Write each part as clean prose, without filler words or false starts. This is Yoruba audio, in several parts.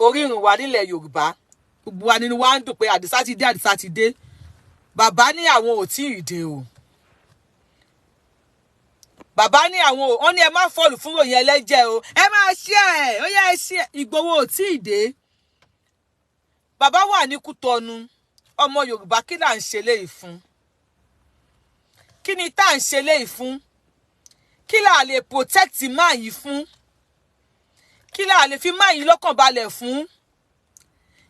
orírun wa nílẹ̀ Yorùbá gbogbo wa nínú wa ń dùn pé àdìsátidé bàbá ní àwọn ò tí ì dé o bàbá ní àwọn ò ní ẹ má fọ́ọ̀lù fún ròyìn ẹlẹ́jẹ̀ o ẹ máa ṣe ẹ̀ ó yá ẹ ṣe Ìgbòho ò tí ì dé bàbá wà ní Kútọ́nù ọmọ Yorùbá kí là ń ṣe léyìí fún kí ni tá à ń ṣe léyìí fún kí là lè protect máa yìí fún kí là lè fi máa yìí lọ́kàn balẹ̀ fún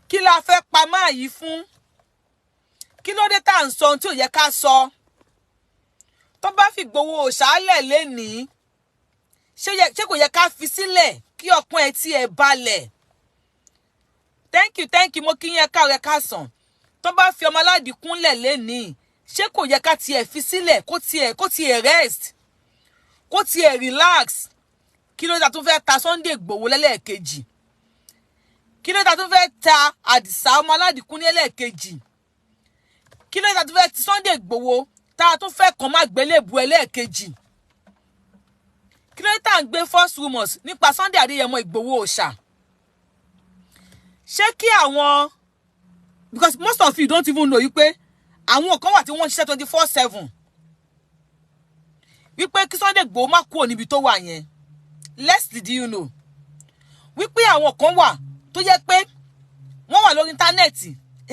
kí la fẹ́ pa máa yìí fún kí ló dé tá à ń sọ ohun tí ò yẹ ká sọ tó bá fi Ìgbòho ṣálẹ̀ lénìí ṣé kò yẹ ká fi sílẹ̀ kí ọpọ́n ẹ tí ẹ balẹ̀ thank you mo kí yín ká rẹ ká sàn tó bá fi ọmọ aládìí kúnlẹ̀ lénìí ṣé kò yẹ ká tiẹ̀ fi sílẹ̀ kó tiẹ̀ rest kó tiẹ̀ relax kí ló dé tá tún fẹ́ ta Sunday Ìgbòho lẹ́lẹ́ẹ̀kejì kí ló dé tá tún fẹ́ ta Àdìsá ọmọ aládìí kúnlẹ̀ lẹ́ẹ̀kejì kí ló dé tá tún fẹ́ ti Sunday Ìgbòho tá a tún fẹ́ kàn má gbélébù ẹlẹ́ẹ̀kejì kí ló dé tá à ń gbé false rumors nípa Sunday Adéyẹmọ Ìgbòho Òòṣà ṣé kí àwọn because most of you don't even know wípé àwọn kan wà tí wọ́n ń ṣiṣẹ́ 24/7 wípé kí Sunday Igboho má kúrò níbi tó wà yẹn less did you know wípé àwọn kan wà tó yẹ pé wọ́n wà lórí íńtánẹ́ẹ̀tì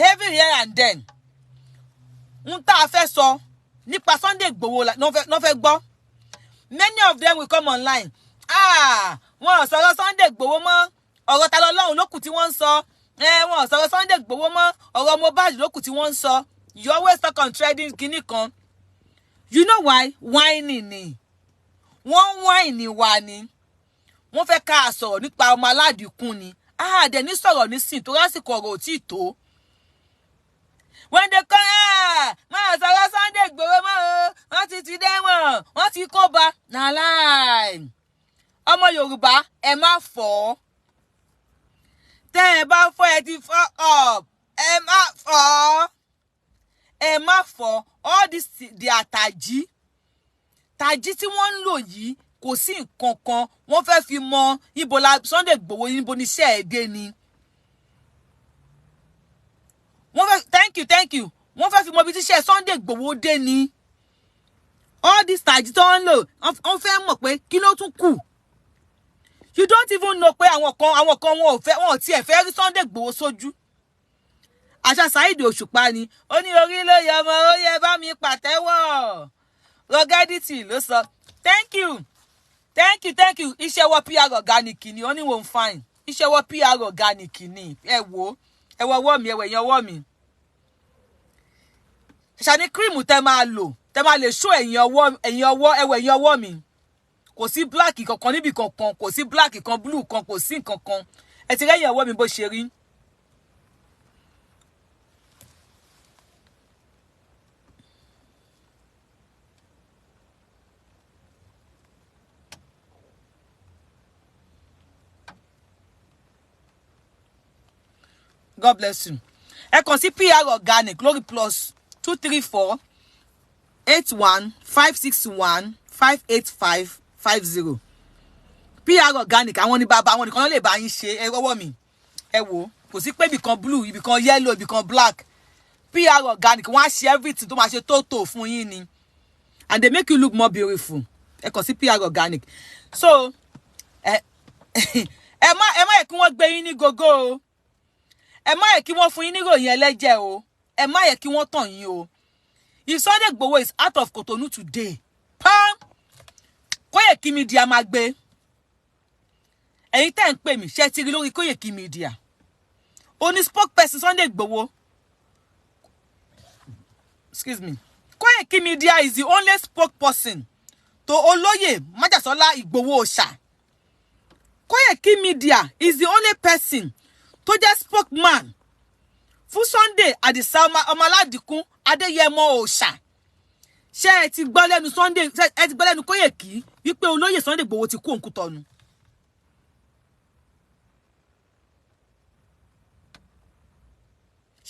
every here and then ń tá a fẹ́ sọ nípa Sunday Igboho no fẹ́ gbọ́ many of them will come online wọ́n ò sọ̀rọ̀ Sunday Igboho mọ́ ọ̀rọ̀ ta lọ́lọ́run lókù tí wọ́n ń sọ wọ́n ò sọ̀rọ̀ Sunday Igboho mọ́ ọ̀rọ̀ Mohbad lókù tí wọ́n ń sọ you always talk on trading kinní kan you know why whining ni wọ́n whine wa ni wọ́n fẹ́ ká sọ̀rọ̀ nípa ọmọ aládìkún ni dẹ̀ ní sọ̀rọ̀ nísìn tó lásìkò ọ̀rọ̀ ò tí ì tó when they come máa sọ̀rọ̀ Sunday Igboho mọ́ o wọ́n ti dẹ́wọ̀n wọ́n ti kó ba na lie ọmọ Yorùbá ẹ má fọ́ tẹ́ ẹ bá fọ́ ẹ ti fọ́ up ẹ má fọ́ all this di àtàjí tí wọ́n ń lò yìí kò sí nǹkan kan wọ́n fẹ́ fi mọ ibo la Sunday Igboho níbo ni iṣẹ́ ẹ̀ dé ni wọ́n fẹ́ thank you wọ́n fẹ́ fi mọ ibi tí iṣẹ́ Sunday Igboho dé ni all this tàjí tó ń lò wọ́n fẹ́ mọ̀ pé kí ló tún kù you don't even know pé àwọn kan wọn ò tiẹ̀ fẹ́ rí Sunday Igboho sójú àṣà Saheed Òṣùpá ni ó ní orí ló yẹ ọmọ ó yẹ bá mi pàtẹ́wọ́ rọgádìtì ló sọ thank you iṣẹ́ wọ PR organic ni ó ní wọ́n fine iṣẹ́ wọ PR organic ni ẹ wo ọwọ́ mi ẹ̀wẹ̀ yẹn ọwọ́ mi ṣàní cream tẹ́ máa lè show ẹ̀yìn ọwọ́ ẹ̀wẹ̀ yẹn ọwọ́ mi kò sí black kankan níbi kankan kò sí black kan blue kan kò sí kankan ẹ ti rẹ́yìn ọwọ́ mi bó ṣe rí. God bless you. Ẹ kàn sí PR organic lórí +234 81 561 58550. PR organic àwọn ní bàbá àwọn nìkan ló lè bá yín ṣe ẹ rọwọ́ mi. Ẹ wò kò sí pé ibìkan blue ibìkan yellow ibìkan black. PR organic wọ́n á ṣe everything tó máa ṣe tótó fún yín ni. And they make you look more beautiful. Ẹ kàn sí PR organic. So ẹ má yẹ kí wọ́n gbé yín ní gógó o. Ẹ má yẹ kí wọ́n fún yín ní ìròyìn ẹlẹ́jẹ̀ o. Ẹ má yẹ kí wọ́n tàn yín o. If Sunday Igboho is out of Cotonou today, Koyeki Media máa gbé. Ẹ̀yin tẹ́ ń pè mí ṣé ti rí lórí Koyeki Media. Only spokesperson Sunday Igboho. Excuse me. Koyeki Media is the only spokesperson to Olóyè Májàsọ́lá Ìgbòho Òòṣà. Koyeki Media is the only person tó jẹ́ spokesman fún Sunday Àdìsá ọmọ aládìkún Adéyẹmọ Òòṣà. Ṣé ẹ ti gbọ́ lẹ́nu Sunday ẹ ti gbọ́ lẹ́nu Koyeki wípé Olóyè Sunday Igboho ti kú Òǹkútọ́nu.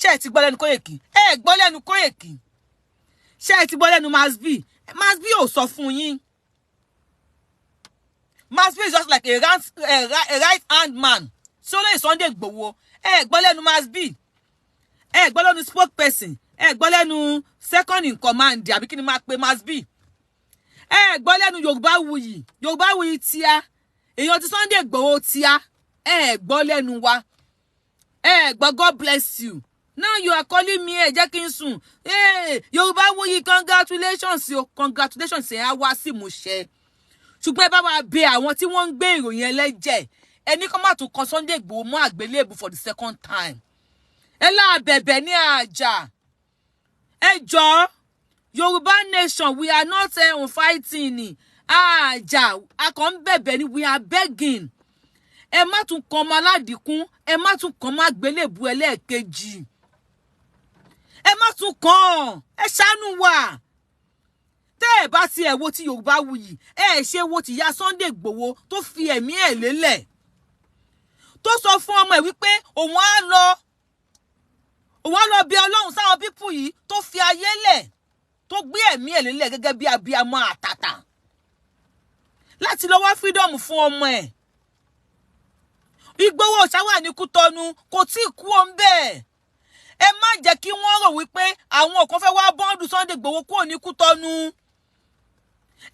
Ṣé ẹ ti gbọ́ lẹ́nu Koyeki? Ẹ gbọ́ lẹ́nu Koyeki. Ṣé ẹ ti gbọ́ lẹ́nu Masbi? Masbi ò sọ fún yín. Masbi is just like a right hand man sí olóyè Sunday Igboho gbọ́ lẹ́nu Mass B gbọ́ lẹ́nu spokesperson gbọ́ lẹ́nu second in command àbí kí ni máa pe Mass B gbọ́ lẹ́nu Yorùbáwùyí tíá èèyàn ti Sunday Igboho tíá gbọ́ lẹ́nu wa gbọ́ God bless you. Now you are calling me jẹ́ kí n sùn Yorùbáwùyí congratulations congratulations á wá sí ìmúṣẹ ṣùgbọ́n ẹ bá wa bẹ̀ àwọn tí wọ́n ń gbé ìròyìn ẹlẹ́jẹ̀ ẹni kan má tún kan Sunday Igboho mọ́ àgbélébù for the second time ẹ láàbẹ̀bẹ̀ ní àjà ẹ jọ̀ọ́ Yorùbá nation we are not fighting ni àjà a kàn ń bẹ̀bẹ̀ ni we are begging ẹ má tún kan ọmọ aládìkún ẹ má tún kan ọmọ àgbélébù ẹlẹ́ẹ̀kejì ẹ má tún kàn ẹ ṣàánú wa tẹ́ ẹ bá ti ẹ̀ wo ti Yorùbáwùyí ẹ ṣe wo ti ya Sunday Igboho tó fi ẹ̀mí ẹ̀ lélẹ̀ tó sọ fún ọmọ ẹ̀ wípé òun á lọ bí Ọlọ́run sáwọn pípù yìí tó fi ayé lẹ̀ tó gbé ẹ̀mí ẹ̀ lélẹ̀ gẹ́gẹ́ bí abiyamọ àtàtà láti lọ wá freedom fún ọmọ ẹ̀ Igboho ṣáwà ní Kútọ́nù kò tí ì kú òun bẹ́ẹ̀ ẹ má jẹ́ kí wọ́n rò wípé àwọn kan fẹ́ wá bọ́ọ̀dù Sunday Igboho kúrò ní Kútọ́nù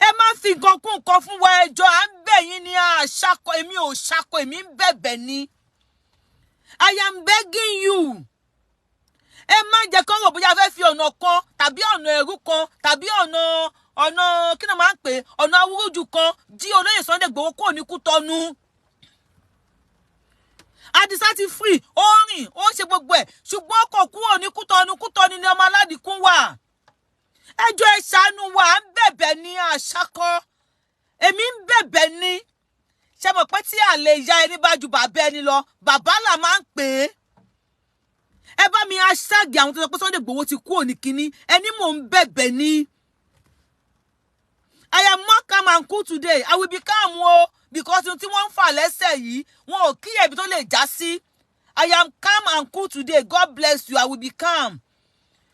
ẹ má fi nǹkan kún nǹkan fún wa ẹjọ́ à ń bẹ̀ yín ní àṣàkọ èmi ò ṣàkọ èmi ń bẹ̀bẹ̀ ni I am begging you ẹ má jẹ́ kó rò bóyá fẹ́ fi ọ̀nà kan tàbí ọ̀nà ẹ̀rú kan tàbí ọ̀nà kí ni máa ń pè ọ̀nà awúrúju kan jí olóyè Sunday Igboho kúrò ní Kútọ́nù Àdìsá ti free ó rìn ó ṣe gbogbo ẹ̀ ṣùgbọ́n kò kúrò ní Kútọ́nù ni ọmọ aládìkún wà ẹjọ́ ẹ ṣàánú wa à ń bẹ̀bẹ̀ ní àṣàkọ èmi ń bẹ̀bẹ̀ ní ṣe mọ̀ pé tí àlè ìyá ẹni bá ju bàbá ẹni lọ bàbá là máa ń pè ẹ bá mi hashtag àwọn tó sọ pé Sunday Igboho ti kúrò ní kinní ẹni mò ń bẹ̀bẹ̀ ní I am more calm and cool today I will be calm because tí wọ́n ń fà lẹ́sẹ̀ yìí wọn ò kíyè ibi tó lè já sí I am calm and cool today God bless you I will be calm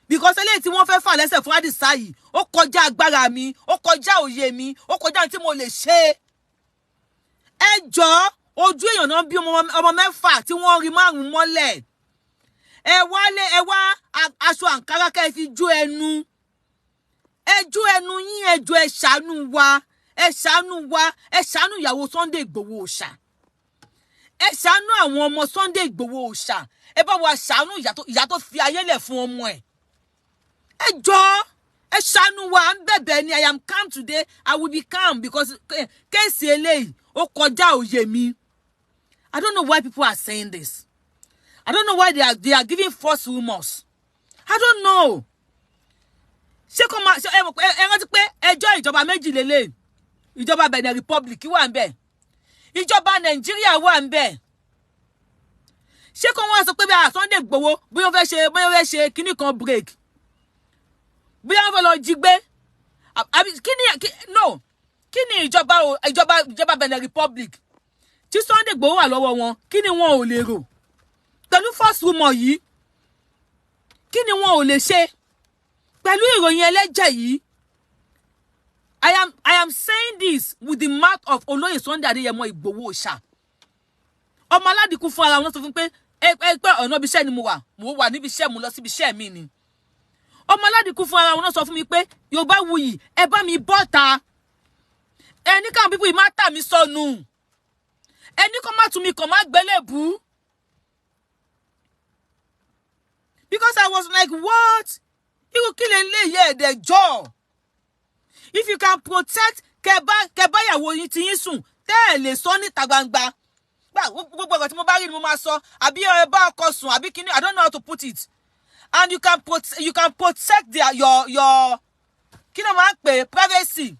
because eléyìí tí wọ́n fẹ́ fà lẹ́sẹ̀ fún Àdìsá yìí ó kọjá agbára mi ó kọjá òye mi ó kọjá tí mo lè ṣe ẹ jọ̀ọ́ ojú èèyàn náà bí ọmọ mẹ́fà tí wọ́n rí márùn-ún mọ́lẹ̀ ẹ wá aṣọ àǹkárá kẹ́ ẹ fi jó ẹnu yín ẹ jọ̀ọ́ ẹ ṣàánú wa ẹ ṣàánú ìyàwó Sunday Igboho òòṣà ẹ ṣàánú àwọn ọmọ Sunday Igboho òòṣà ẹ bá wa ṣàánú ìyá tó fi ayé lẹ̀ fún ọmọ ẹ̀ ẹ jọ̀ọ́ ẹ ṣàánú wa à ń bẹ̀bẹ̀ ni I am calm today I will be calm because kéèsì eléyìí ó kọjá òye mi I don't know why people are saying this I don't know why they are giving false rumors I don't know ṣé kò máa ṣe ẹ rántí pé ẹjọ́ ìjọba méjì lélẹ̀ ìjọba Benin Republic wà ń bẹ̀ ìjọba Nàìjíríà wà ń bẹ̀ ṣé kò wọ́n sọ pé bí Sunday Igboho bí wọ́n fẹ́ ṣe kíní kan break bí wọ́n fẹ́ lọ jí gbé kí ni ìjọba Benin Republic tí Sunday Igboho wà lọ́wọ́ wọn kí ni wọn ò lè rò pẹ̀lú false rumor yìí kí ni wọn ò lè ṣe pẹ̀lú ìròyìn ẹlẹ́jẹ̀ yìí I am saying this with the mouth of Olóyè Sunday Adéyẹmọ Ìgbòho òòṣà ọmọ aládìkún fún ara wọn sọ fún pé ọ̀nà ibi iṣẹ́ ni mo wà níbi iṣẹ́ mo lọ síbi iṣẹ́ mi ni ọmọ aládìkún fún ara wọn sọ fún mi pé Yorùbáwùyí ẹ bá mi bọ́ta ẹni káwọn pípọ̀ yìí má tà mí sọnù ẹni kan má tún mi kàn má gbélébùú because I was like what irú kí lè lè yẹ ẹ̀dẹ̀ jọ if you can protect kẹbáyàwó yín ti yín sùn tẹ́ ẹ̀ lè sọ níta gbangba gbogbo ọ̀gá tí mo bá rí ni mo máa sọ àbí ẹ bá ọkọ sùn àbí kíní I don't know how to put it and you can protect your kí ló máa ń pè privacy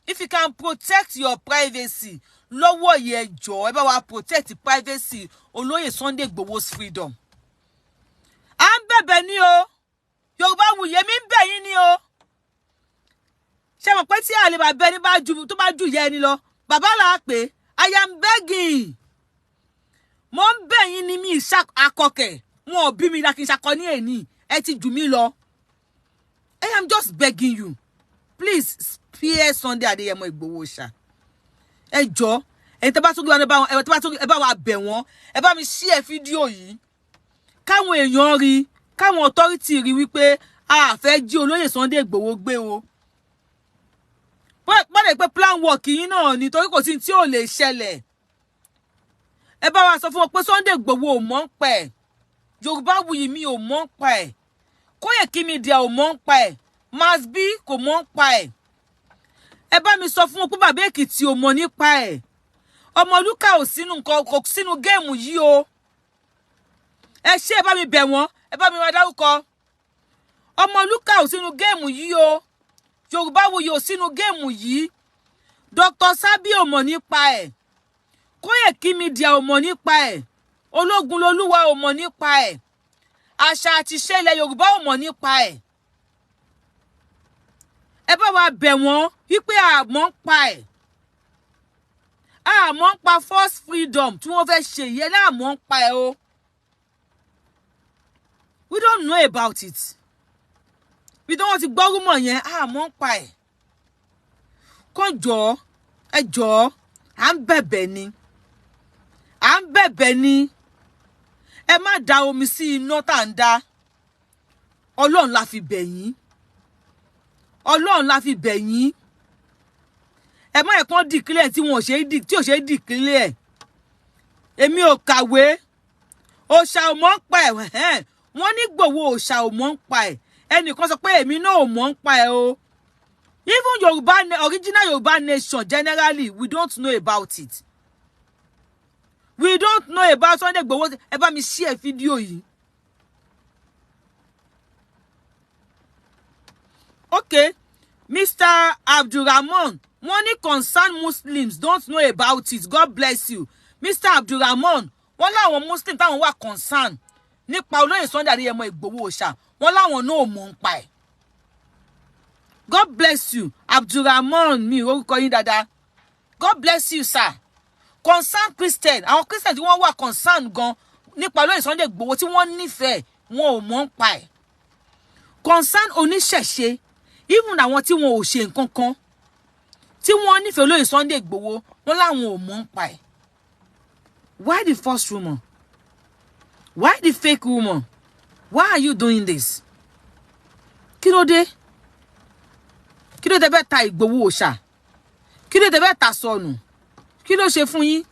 if you can protect your privacy lọ́wọ́ yẹ jọ ẹ bá wa protect privacy Olóyè Sunday Igboho's freedom à ń bẹ̀bẹ̀ ní o Yorùbáwùyí mi ń bẹ̀ yín ní o ṣé mọ̀ pé tí àlè bàbá ẹni tó bá jù yẹ ẹni lọ bàbá là á pè I am begging mo ń bẹ̀ yín ní mi akọkẹ̀ wọn ò bí mi la kí n ṣakọ ní èní ẹ ti jù mí lọ I am just begging you please spare Sunday Adéyẹmọ Ìgbòho òòṣà ẹ jọ̀ọ́ ẹ̀yin tẹ́ bá tún gbé bá wọn ẹ bá tún ẹ bá wa bẹ̀ wọ́n ẹ bá mi share fídíò yìí káwọn èèyàn rí káwọn authority rí wípé a fẹ́ jí olóyè Sunday Igboho gbé o pọ́dẹ̀ pé plan work yín náà nítorí kò sí tí ò lè ṣẹlẹ̀ ẹ bá wa sọ fún wọn pé Sunday Igboho ò mọ̀ ń pa ẹ̀ Yorùbáwùyí mi ò mọ̀ ń pa ẹ̀ Koiki Media ò mọ̀ ń pa ẹ̀ Masbi kò mọ̀ ń pa ẹ̀ ẹ bá mi sọ fún wọn pé bàbá Èkìtì ò mọ̀ nípa ẹ̀ Ọmọlúkà ò sínú nǹkan kò sínú géèmù yìí o ẹ ṣé ẹ bá mi bẹ̀ wọ́n ẹ bá mi wá dárúkọ Ọmọlúkà ò sínú géèmù yìí o Yorùbáwùyí ò sínú géèmù yìí Dr. Sabi ò mọ̀ nípa ẹ̀ Koiki Media ò mọ̀ nípa ẹ̀ Ológunlolúwa ò mọ̀ nípa ẹ̀ àṣà àti ìṣe ilẹ̀ Yorùbá ò mọ̀ nípa ẹ̀ ẹ bá wa bẹ̀ wọ́n wípé àmọ́ ń pa ẹ̀ àmọ́ ń pa force freedom tí wọ́n fẹ́ ṣe ìyẹn láàmọ́ ń pa ẹ̀ o we don't know about it bí wọ́n ti gbọ́ rúmọ̀ yẹn àmọ́ ń pa ẹ̀ kàn jọ ẹ jọ à ń bẹ̀bẹ̀ ni ẹ má da omi sí iná tá à ń dá Ọlọ́run la fi bẹ̀ yín Ọlọ́run la fi bẹ̀ yín ẹ má ẹ̀kan declare tí ò ṣe declare èmi ò kàwé òòṣà ò mọ̀ ń pa ẹ̀ wọ́n ní Igboho òòṣà ò mọ̀ ń pa ẹ̀ ẹnìkan sọ pé èmi náà ò mọ̀ ń pa ẹ̀ o even Yorùbá original Yorùbá nation generally we don't know about it we don't know about Sunday Igboho ẹ bá mi share fídíò yìí okay Mr. Abdulrahman wọ́n ní concerned Muslims don't know about it God bless you Mr. Abdulrahman wọ́n láwọn Muslim táwọn wà concerned nípa olóyè Sunday Adéyẹmọ Igboho òòṣà wọ́n láwọn náà mọ̀ ń pa ẹ̀ God bless you Abdulrahman mi orúkọ yín dáadáa God bless you sir concerned Christian àwọn Christian tí wọ́n wà concerned gan nípa olóyè Sunday Igboho tí wọ́n nífẹ̀ẹ́ wọn ò mọ̀ ń pa ẹ̀ concerned oníṣẹ̀ṣe even àwọn tí wọn ò ṣe nǹkan kan tí wọ́n nífẹ̀ẹ́ olóyè Sunday Igboho wọ́n láwọn ò mọ̀ ń pa ẹ̀ why the false rumor why the fake rumor why are you doing this kí ló dé bẹ́ẹ̀ ta Igboho òòṣà kí ló dé bẹ́ẹ̀ ta sọnù kí ló ṣe fún yín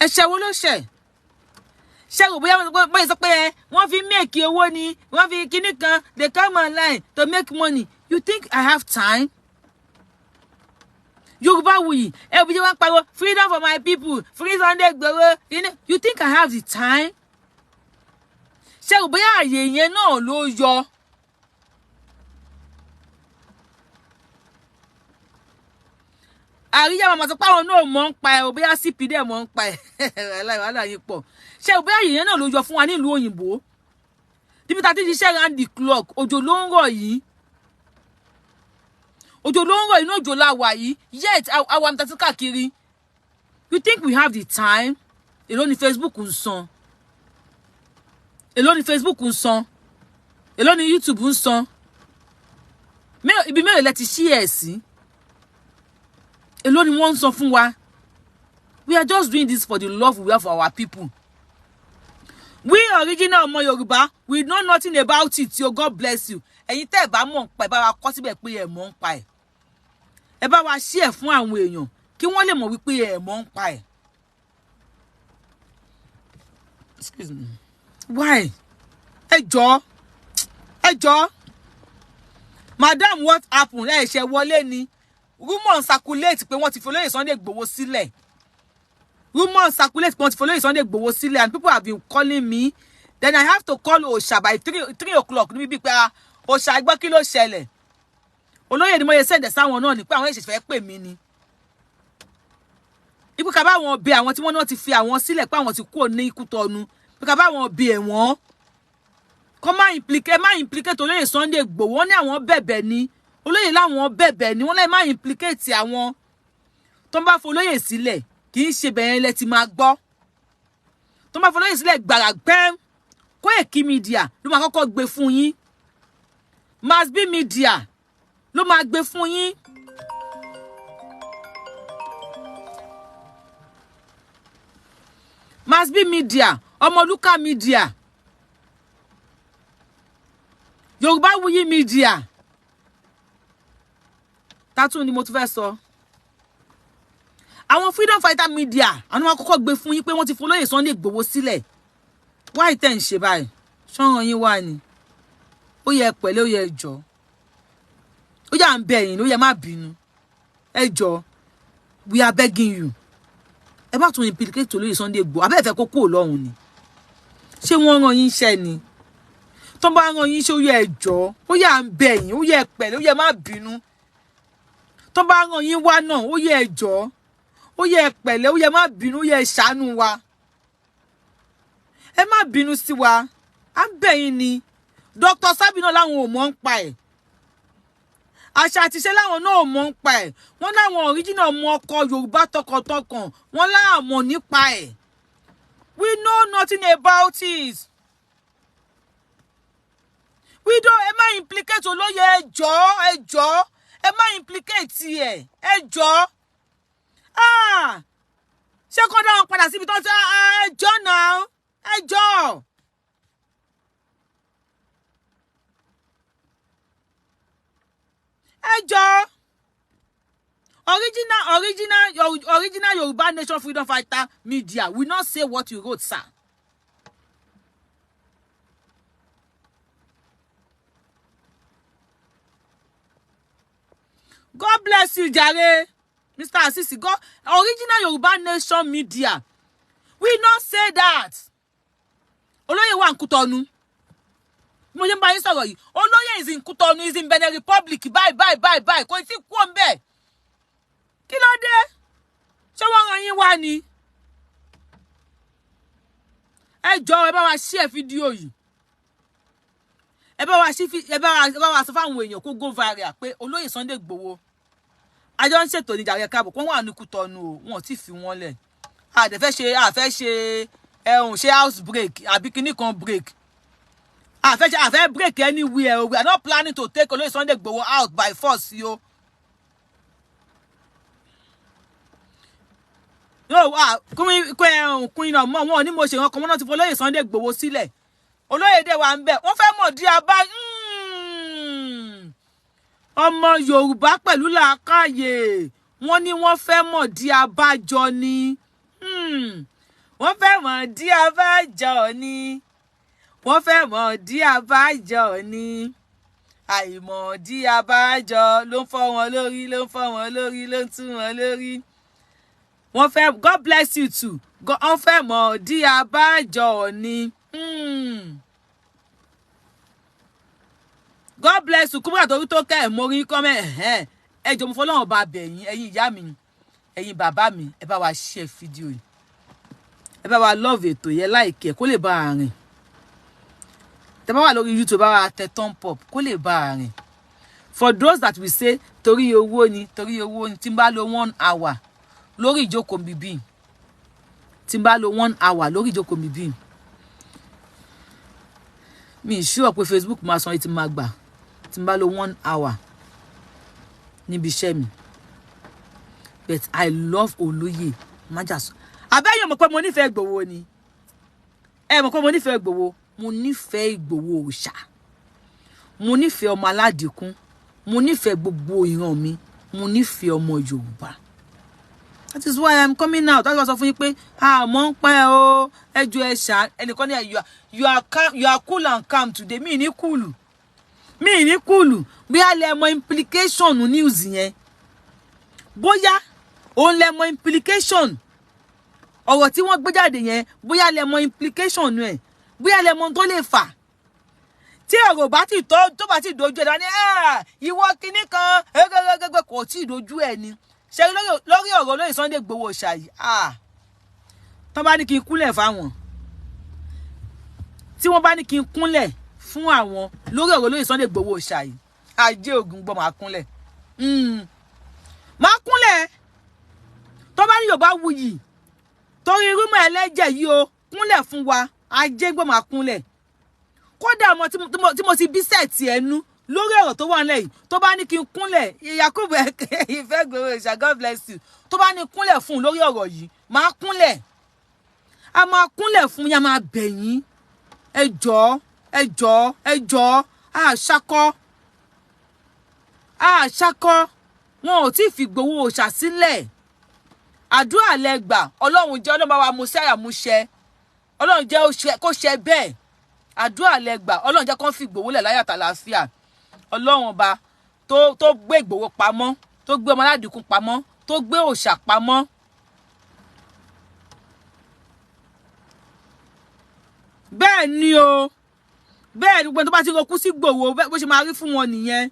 ẹ̀ṣẹ̀ wo ló ṣẹ̀ ṣé rò bóyá bóyá sọ pé wọ́n fi make owó ni wọ́n fi kíní kan they come online to make money you think I have time Yorùbáwùyí ẹ bí wọ́n pariwo freedom for my people free Sunday Igboho you think I have the time ṣé rò bóyá àyè yẹn náà ló yọ àríyá màmá sọ pé àwọn náà mọ̀ ń pa ẹ̀ bóyá CP dẹ̀ mọ̀ ń pa ẹ̀ wàhálà yìí pọ̀ ṣé bóyá àyè yẹn náà ló yọ fún wa nílùú òyìnbó níbi tá a ti ṣiṣẹ́ round the clock òjò ló ń rọ̀ yìí inú òjò la wà yìí yet àwọn àmì tàbí káàkiri you think we have the time èló ni Facebook ń san èló ni Facebook ń san èló ni YouTube ń san ibi mélòó lẹ ti ṣí ẹ̀ sí èló ni wọ́n ń san fún wa we are just doing this for the love we have for our people we original ọmọ Yorùbá we know nothing about it yo God bless you ẹ̀yin tẹ́ ẹ bá mọ̀ ń pa ẹ bá wa kọ síbẹ̀ pé ẹ mọ̀ ń pa ẹ ẹ bá wa share fún àwọn èèyàn kí wọ́n lè mọ̀ wípé ẹ mọ̀ ń pa ẹ excuse me why ẹ jọ̀ọ́ madam what happened ẹ ṣe wọlé ni rumor circulate pé wọ́n ti fi olóyè Sunday Igboho sílẹ̀ rumor circulate pé wọ́n ti fi olóyè Sunday Igboho sílẹ̀ and people have been calling me then I have to call Òòṣà by 3 o'clock níbi bí pé Òòṣà gbọ́ kí ló ṣẹlẹ̀ olóyè ni mo yẹ sẹ́ndẹ̀ sáwọn náà ní pé àwọn èṣẹ̀ṣẹ̀ fẹ́ pè mí ni ipò ká bá wọn bẹ àwọn tí wọ́n náà ti fi àwọn sílẹ̀ pé àwọn ti kúrò ní Kútọ̀nù pé ká bá wọn bẹ ẹ̀wọ̀n kọ́ má implicate olóyè Sunday Igboho wọ́n ní àwọn bẹ̀bẹ̀ ni olóyè láwọn bẹ̀bẹ̀ ni wọ́n lè má implicate àwọn tó ń bá fọ olóyè sílẹ̀ kì í ṣe bẹ̀yẹn lẹ ti máa gbọ́ tó ń bá fọ olóyè sílẹ̀ gbàrà gbẹ́m Koiki Media ló máa kọ́kọ́ gbé fún yín Masbi Media ló máa gbé fún yín Masbi Media, Omoluka Media, Yorubawuyi Media. Tatu ni mo tún fẹ́ sọ. Àwọn freedom fighter media, àwọn akọ́kọ́ gbé fún yín pé wọ́n ti fún Olóyè Sunday Igboho sílẹ̀. Why ten ṣe báyìí? Ṣọ́ran yín wá ni. Ó yẹ pẹ̀lẹ́, ó yẹ jọ̀ọ́. Ó yá ń bẹ̀ yín, ó yẹ má bínú. Ẹ jọ̀ọ́. We are begging you. Ẹ bá tún implicate Olóyè Sunday Igboho. Abẹ́ fẹ́ kó kúrò lọ́hùn ni. Ṣé wọ́n rán yín iṣẹ́ ni? Tó bá rán yín iṣẹ́, ó yẹ jọ̀ọ́. Ó yá ń bẹ̀ yín, ó yẹ pẹ̀lẹ́, ó yẹ má bínú. Tó bá rán yín wá náà, ó yẹ jọ̀ọ́. Ó yẹ pẹ̀lẹ́, ó yẹ má bínú, ó yẹ ṣàánú wa. Ẹ má bínú sí wa. À ń bẹ̀ yín ni. Dr. Sabina láwọn ò mọ̀ ń pa ẹ̀. Àṣà àti ìṣe láwọn náà ò mọ̀ ń pa ẹ̀. Wọ́n láwọn original ọmọ ọkọ Yorùbá tọkàntọkàn. Wọ́n láàmọ̀ nípa ẹ̀. We know nothing about it. We don't. Ẹ má implicate Olóyè, ẹ jọ̀ọ́. Ẹ má implicate ẹ̀. Ẹ jọ̀ọ́. Ṣé kó dá wọn padà síbi tó ń sọ ẹ jọ̀ọ́ náà? Ẹ jọ̀ọ́. Ẹ jọ̀ọ́. Original Yoruba Nation Freedom Fighter Media will not say what you wrote, sir. God bless you, Jare. Mr. Asisi, God, original Yoruba Nation Media will not say that. Olóyè wà ní Kútọ̀nù. Mo yẹn bá yín sọ̀rọ̀ yìí. Olóyè is in Kútọ̀nù, is in Benin Republic. Bye. Kò sí kú ńbẹ̀. Kí ló dé? Ṣé wọ́n rán yín wá ni? Ẹ jọ̀ọ́, ẹ bá wa share fídíò yìí. Ẹ bá wa sọ fáwọn èèyàn kó go viral pé Olóyè Sunday Igboho. Àjọ ń ṣètò níjà rẹ̀ káàbọ̀. Wọ́n wà ní Kútọ̀nù o. Wọ́n ti fi wọ́n lẹ̀. A fẹ́ ṣe house break àbí kíní kan break. A fẹ́ break anywhere. We are not planning to take Olóyè Sunday Igboho out by force, yo. No, queen of mom, wọ́n ní mo ṣe wọn kan wọ́n ti fọ Olóyè Sunday Igboho sílẹ̀. Olóyè dé wà ńbẹ̀. Wọ́n fẹ́ mọ̀ di aba ọmọ Yorùbá pẹ̀lú làákàyè. Wọ́n ní wọ́n fẹ́ mọ̀ di abájọ ni. Wọ́n fẹ́ mọ̀ di abájọ ni. Wọ́n fẹ́ mọ̀ di abájọ ni. Àìmọ̀ di abájọ ló ń fọ́ wọn lórí, ló ń tú wọn lórí. Wọ́n fẹ́, God bless you too. Wọ́n fẹ́ mọ̀ di abájọ ni. God bless you. Kúbúrà torí tó kẹ́ ẹ̀ mo rí comment. Ẹ jọ̀ọ́ mo fọlọ́run bá bẹ̀ yín, ẹ̀yin ìyá mi, ẹ̀yin bàbá mi, ẹ bá wa share fídíò yìí. Ẹ bá wa love ètò yẹn, like ẹ kó lè bá a rìn. Tẹ́ bá wà lórí YouTube, bá wa tẹ thumb up kó lè bá a rìn. For those that will say torí owó ni, tí n bá lò 1 hour lórí ìjókòó bíbí. Tí n bá lò 1 hour lórí ìjókòó bíbí. Mi sure pé Facebook máa san ètí máa gbà. Tí n bá lò 1 hour níbi iṣẹ́ mi. But I love Olóyè Májàsọ́lá. Àbẹ́yìn mọ̀ pé mo nífẹ̀ẹ́ Ìgbòho ni. Ẹ mọ̀ pé mo nífẹ̀ẹ́ Ìgbòho. Mo nífẹ̀ẹ́ Ìgbòho òòṣà. Mo nífẹ̀ẹ́ ọmọ aládìkún. Mo nífẹ̀ẹ́ gbogbo ìran mi. Mo nífẹ̀ẹ́ ọmọ Yorùbá. That is why I'm coming out. That's why I sọ fún yín pé mo ń pẹ́ o. Ẹ jọ̀ọ́ ẹ ṣá. Ẹnìkan ní you are cool and calm today. Mi ní cool. Bí a lè mọ implication news yẹn. Bóyá òun lè mọ implication ọ̀rọ̀ tí wọ́n gbé jáde yẹn, bóyá lè mọ implication ẹ̀, bóyá lè mọ tó lè fà. Tí ọ̀rọ̀ bá ti tó bá ti dojú ẹ̀ dání, ìwọ kíní kan gẹ́gẹ́gẹ́gẹ́ kò tí ì dojú ẹ̀ ni. Ṣé lórí ọ̀rọ̀ Olóyè Sunday Igboho ṣàyí, tán bá ní kí n kúnlẹ̀ fáwọn. Tí wọ́n bá ní kí n kúnlẹ̀ fún àwọn lórí ọ̀rọ̀ Olóyè Sunday Igboho ṣàyí, ajé ògùn gbọ́ máa kúnlẹ̀. Máa kúnlẹ̀. Tó bá ní Yorùbáwùyí torí rúmọ̀ ẹlẹ́jẹ̀ yìí o, kúnlẹ̀ fún wa, ajé gbọ́ máa kúnlẹ̀. Kódà mo tí mo ti bí sẹ́ẹ̀tì ẹnu lórí ọ̀rọ̀ tó wà nílẹ̀ yìí, tó bá ní kí n kúnlẹ̀, Yakubu ìfẹ́ gbòòrò ìṣà, God bless you. Tó bá ní kúnlẹ̀ fún lórí ọ̀rọ̀ yìí, máa kúnlẹ̀. a máa kúnlẹ̀ fún yín, a máa bẹ̀ yín. Ẹ jọ̀ọ́, ẹ jọ̀ọ́, ẹ jọ̀ọ́. Ṣakọ́ wọn ò tí fi Ìgbòho Òòṣà sílẹ̀. Àdúrà lẹ gbà, Ọlọ́run jẹ́ Ọlọ́run bá wa mú sí àmúṣẹ. Ọlọ́run jẹ́ kó ṣe bẹ́ẹ̀. Àdúrà lẹ gbà, Ọlọ́run jẹ́ kó fi Ìgbòho lẹ̀ láyọ̀ àtàlàáfíà. Ọlọ́run ọba tó gbé Ìgbòho pamọ́, tó gbé ọmọ Aládìkún pamọ́, tó gbé Òòṣà pamọ́. Bẹ́ẹ̀ ni o. Bẹ́ẹ̀ ni gbogbo tó bá ti roku sí Ìgbòho bó ṣe máa rí fún wọn nìyẹn.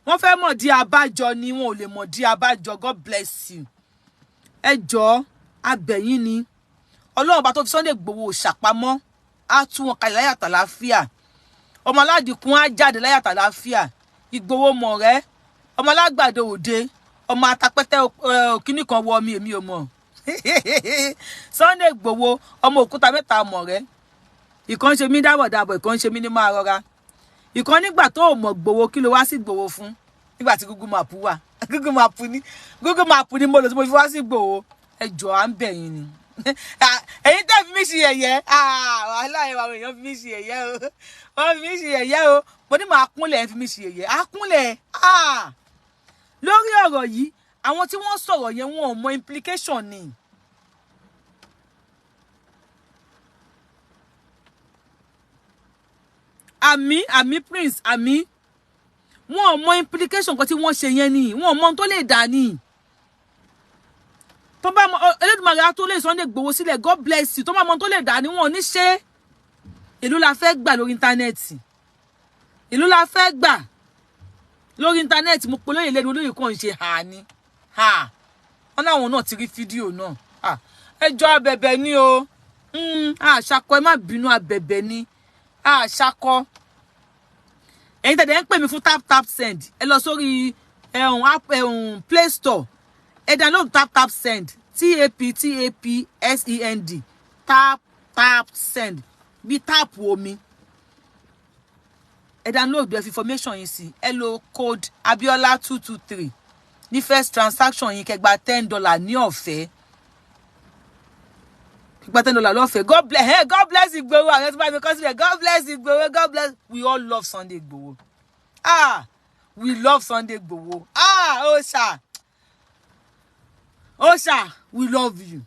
Wọ́n fẹ́ mọ̀ di abájọ ni wọn ò lè mọ̀ di abájọ. God bless you. Ẹ jọ̀ọ́, abẹ̀yìn ni. Ọlọ́run bá tó fi Sunday Ìgbòho Òòṣà pamọ́, á tú wọn kalẹ̀ láyọ̀ àtàlàáfíà. Ọmọ Aládìkún á jáde láyọ̀ àtàlàáfíà. Ìgbòho mọ̀rẹ́, ọmọ alágbàdo òde, ọmọ atapẹ́tẹ́ kíní kan wọ mi èmi ò mọ̀. Sunday Ìgbòho ọmọ òkúta mẹ́ta mọ̀rẹ́. Ìkan ṣe mí dábọ̀dábọ̀, ìkan ṣe mí ní máa rọra. Ìkan nígbà tó mọ̀ Ìgbòho kí ló wá sí Ìgbòho fún? Nígbà tí Google Map wà. Google Map ni mo lò tí mo fi wá sí Ìgbòho. Ẹ jọ̀ọ́, à ń bẹ̀ yín ni. Ẹ̀yin tẹ́ fi mí ṣe yẹ̀yẹ́. Wàhálà ẹ̀ àwọn èèyàn fi mí ṣe yẹ̀yẹ́ o. Wọ́n fi mí ṣe yẹ̀yẹ́ o. Mo ní màá kúnlẹ̀ ẹ̀ fi mí ṣe yẹ̀yẹ́. Á kúnlẹ̀. Lórí ọ̀rọ̀ yìí, àwọn tí wọ́n sọ̀rọ̀ yẹn wọn ò mọ implication ni. Àmì Prince, àmì. Wọn ò mọ implication kan tí wọ́n ṣe yẹn ni. Wọn ò mọ ohun tó lè dà ni. Tó bá mọ Elédùmarè á tó lè Sunday Ìgbòho sílẹ̀, God bless you. Tó bá mọ ohun tó lè dà ni wọn ò ní ṣe. Ìlú la fẹ́ gbà lórí íńtánẹ́ẹ̀tì. Ìlú la fẹ́ gbà lórí íńtánẹ́ẹ̀tì. Mo polóyè lẹ́nu olóyè kan ṣe ni. Wọ́n láwọn náà ti rí fídíò náà. Ẹ jọ̀ọ́, abẹ̀bẹ̀ ni o. Ṣakọ, ẹ má bínú, abẹ̀bẹ̀ ni. Ṣakọ. Ẹ̀yin tẹ̀dẹ̀ ń pè mí fún tap send. Ẹ lọ sórí Play Store. Ẹ download tap send. TAPSEND. Tap send. Bí tap omi. Ẹ download the information yìí sí. Ẹ lo code Abiola 223. Ní first transaction yìí kẹ́ gba $10 ní ọ̀fẹ́. $10 lọ́fẹ̀ẹ́. God bless Ìgbòho. Àwọn tí bá mi kọ sílẹ̀. God bless Ìgbòho. God bless. We all love Sunday Ìgbòho. We love Sunday Ìgbòho. Òòṣà, we love you.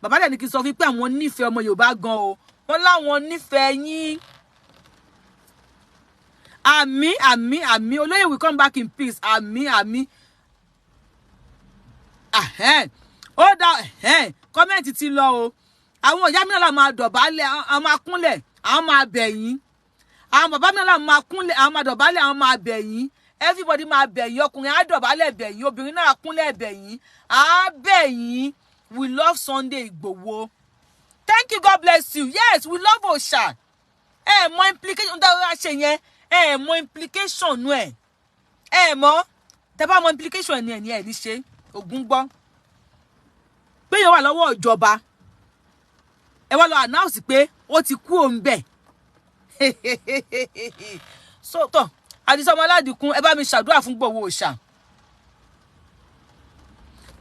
Bàbá dẹ̀ ní kí n sọ fún pé àwọn nífẹ̀ẹ́ ọmọ Yorùbá gan o. Wọ́n láwọn nífẹ̀ẹ́ yín. Àmì. Olóyè will come back in peace. Àmì. Ó dá kọ́mẹ́ǹtì ti lọ o. Àwọn ìyá mi náà máa dọ̀bálẹ̀, àwọn máa kúnlẹ̀, àwọn máa bẹ̀ yín. Àwọn bàbá mi náà máa kúnlẹ̀, àwọn máa dọ̀bálẹ̀, àwọn máa bẹ̀ yín. Everybody máa bẹ̀ yín. Ọkùnrin á dọ̀bálẹ̀ bẹ̀ yín, obìnrin náà kúnlẹ̀ bẹ̀ yín. Á bẹ̀ yín. We love Sunday Ìgbòho. Thank you, God bless you. Yes, we love Òòṣà. Mọ implication dára ṣe yẹn. Mọ implication nu ẹ̀. Mọ. Tẹ́ bá mọ implication ni ẹ̀ ní ṣe. Ògún gbọ́. Pé yóò wà lọ́wọ́ ìjọba. Ẹ wá lọ announce pé ó ti kú òun bẹ̀. So tọ́, Àdìsá ọmọ Aládìkún, ẹ bá mi ṣàdúrà fún Ìgbòho Òòṣà.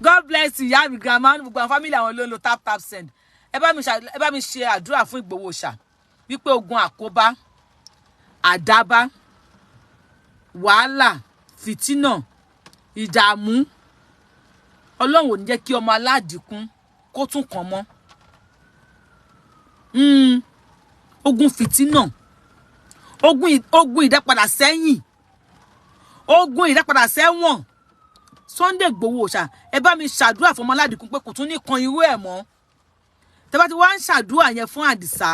God bless you, ìyá mi, grandma, gbogbo àwọn family àwọn ló ń lo tap send. Ẹ bá mi ṣe àdúrà fún Ìgbòho Òòṣà. Wípé ogun àkóbá, àdábá, wàhálà, fìtínà, ìdààmú, Ọlọ́run ò ní jẹ́ kí ọmọ Aládìkún kó tún kàn mọ́. Ogun fìtínà, ogun ìdápadà sẹ́yìn, ogun ìdápadà sẹ́wọ̀n. Sunday Ìgbòho Òòṣà, ẹ bá mi ṣàdúrà fún ọmọ Aládìkún pé kò tún ní kan irú ẹ̀ mọ́. Tẹ́ bá ti wá ń ṣàdúrà yẹn fún Àdìsá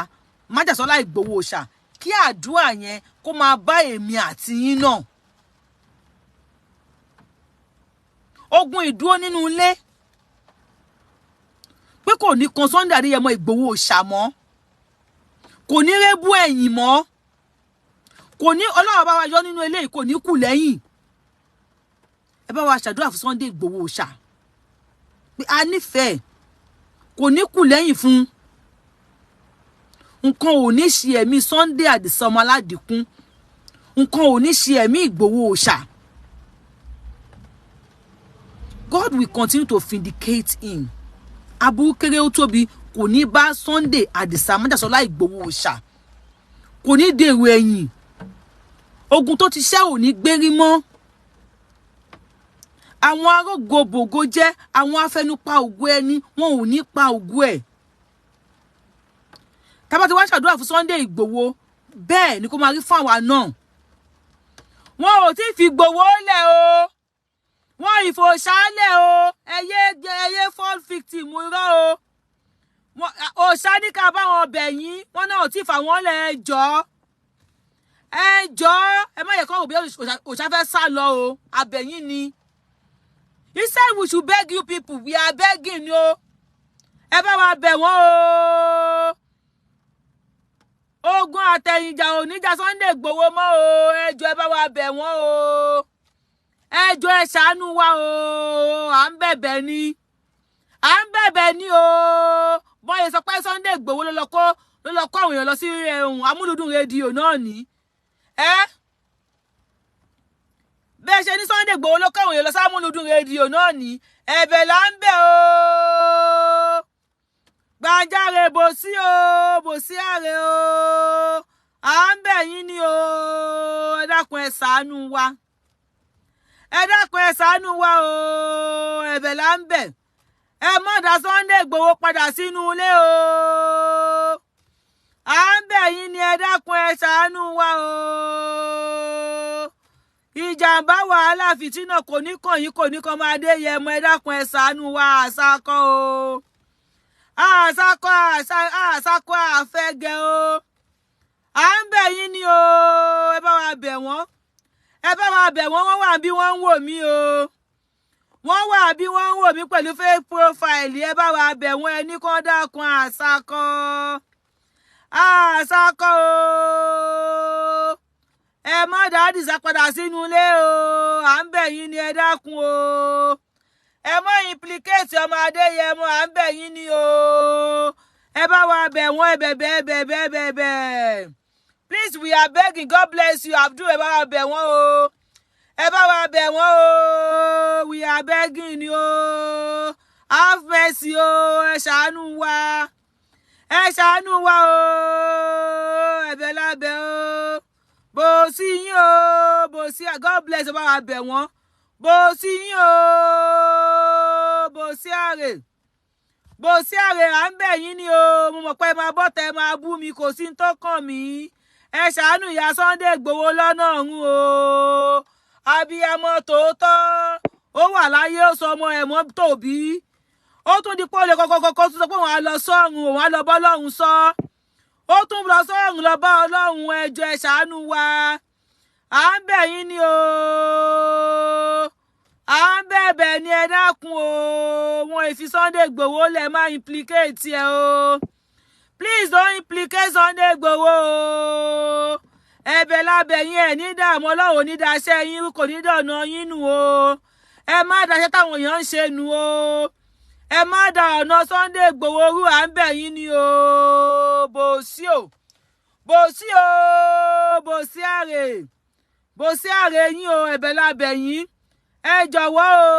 Májàsọ́lá Ìgbòho Òòṣà, kí àdúrà yẹn kó máa bá èmi àti yín náà. Ogun ìdúró nínú ilé pé kò ní kan Sunday Adéyẹmọ Ìgbòho Òòṣà mọ́, kò ní rébú ẹ̀yìn mọ́, kò ní Ọlọ́run bá wa yọ nínú ilé, kò ní kù lẹ́yìn. Ẹ bá wa ṣàdúrà fún Sunday Ìgbòho Òòṣà pé a nífẹ̀ẹ́, kò ní kù lẹ́yìn fún. Nǹkan ò ní ṣe ẹ̀mí Sunday Àdìsá ọmọ Aládìkún, nǹkan ò ní ṣe ẹ̀mí Ìgbòho Òòṣà. God will continue to vindicate him aburú kéré ó tóbi kò ní bá Sunday Adisa Májàsọ́lá Ìgbòho Òòṣà, kò ní dèrò ẹ̀yìn. Ogun tó ti ṣẹ́ ò ní gbérí mọ́. Àwọn arógòbògò jẹ́ àwọn afẹnupa ògo ẹni, wọn ò ní pa ògo ẹ̀. Tá bá ti wá ṣàdúrà fún Sunday Ìgbòho, bẹ́ẹ̀ ni kó máa rí fún àwa náà. Wọn ò tí fi Ìgbòho lẹ̀ o. Wọn ìfòṣálẹ̀ o. Ẹyẹ fall victim irọ́ o. Òòṣà ní ká bá wọn bẹ̀ yín, wọn náà ò tí fà wọ́n lẹ̀ ẹjọ́. Ẹ má yẹ kó òbí òòṣà fẹ́ sá lọ o. Àbẹ̀yìn ni. He said we should beg you people. We are begging you. Ẹ bá wa bẹ̀ wọ́n o. Ogun àtẹ̀yìnjà ò ní jà Sunday Ìgbòho mọ́ o. Ẹ jọ̀ọ́ ẹ bá wa bẹ̀ wọ́n o. Ẹ jọ̀ọ́ ẹ ṣàánú wa o. À ń bẹ̀bẹ̀ ni. À ń bẹ̀bẹ̀ ni o. Bọ́yẹ sọ pé Sunday Ìgbòho ló lọ kó àwọn èèyàn lọ sí amúlùdùn rédíò náà ní. Bẹ́ẹ̀ ṣe ní Sunday Ìgbòho ló kó àwọn èèyàn lọ sí amúlùdùn rédíò náà ní. Ẹ̀bẹ̀ là ń bẹ̀ o. Gbàjáre bòsí o, bòsí àrè o. À ń bẹ̀ yín ni o. Ẹ dákun ẹ ṣàánú wa. Ẹ dákun ẹ ṣàánú wa o. Ẹ̀bẹ̀ là ń bẹ̀. Ẹ má dá Sunday Ìgbòho padà sínú ilé o. À ń bẹ̀ yín ni ẹ dákun ẹ ṣàánú wa o. Ìjàmbá wàhálà fìtínà kò ní kàn yín, kò ní kan máa dé yẹmọ. Ẹ dákun ẹ ṣàánú wa àṣàkọ o. Àṣàkọ àfẹ́gẹ́ o. À ń bẹ̀ yín ni o. Ẹ bá wa bẹ̀ wọ́n. Ẹ bá wa bẹ̀ wọ́n. Wọ́n wà bí wọ́n ń wò mí o. Wọ́n wà bí wọ́n ń wò mí pẹ̀lú fake profile. Ẹ bá wa bẹ̀ wọ́n. Ẹ ní kó dákun àṣàkọ. Àṣàkọ o. Ẹ má dá Adisa padà sínú ilé o. À ń bẹ̀ yín ni ẹ dákun o. Ẹ má implicate ọmọ Adéyẹmọ. À ń bẹ̀ yín ni o. Ẹ bá wa bẹ̀ wọ́n. Ẹ bẹ̀. Please, we are begging. God bless you. Abdul, ẹ bá wa bẹ̀ wọ́n o. Ẹ bá wa bẹ̀ wọ́n o. We are begging ni o. Have mercy o. Ẹ ṣàánú wa. Ẹ ṣàánú wa o. Ẹ̀bẹ̀ la bẹ̀ o. Bòsí yín o. Bòsí. God bless. Ẹ bá wa bẹ̀ wọ́n. Bòsí yín o. Bòsí àrè. Bòsí àrè, à ń bẹ̀ yín ni o. Mo mọ̀ pé ẹ máa bọ́ta, ẹ máa bú mi, kò sí tó kàn mí. Ẹ ṣàánú ìyá Sunday Ìgbòho lọ́nà ọ̀run o. Abiyamọ tòótọ́. Ó wà láyé, ó sọ ọmọ ẹ̀ mọ́ tòbí. Ó tún di pọ́lẹ̀ kọ́kọ́ tún sọ pé wọ́n á lọ sọ́run, òun á lọ bọ́ lọ́run sọ. Ó tún lọ sọ́run lọ bá Ọlọ́run. Ẹ jọ̀ọ́ ẹ ṣàánú wa. À ń bẹ̀ yín ni o. À ń bẹ̀bẹ̀ ni ẹ dákun o. Wọn ìfi Sunday Ìgbòho lẹ̀ má implicate ẹ o. Please don't implicate Sunday Ìgbòho o. Ẹ̀bẹ̀ lábẹ̀ yín ẹ̀ ní dààmú. Ọlọ́run ní daṣẹ́ yín, kò ní dọ̀nà yín nù o. Ẹ má daṣẹ́ táwọn èèyàn ń ṣe nù o. Ẹ má da ọ̀nà Sunday Ìgbòho rú. À ń bẹ̀ yín ni o. Bòsí o. Bòsí o. Bòsí àrè. Bòsí àrè yín o. Ẹ̀bẹ̀ lábẹ̀ yín. Ẹ jọ̀wọ́ o.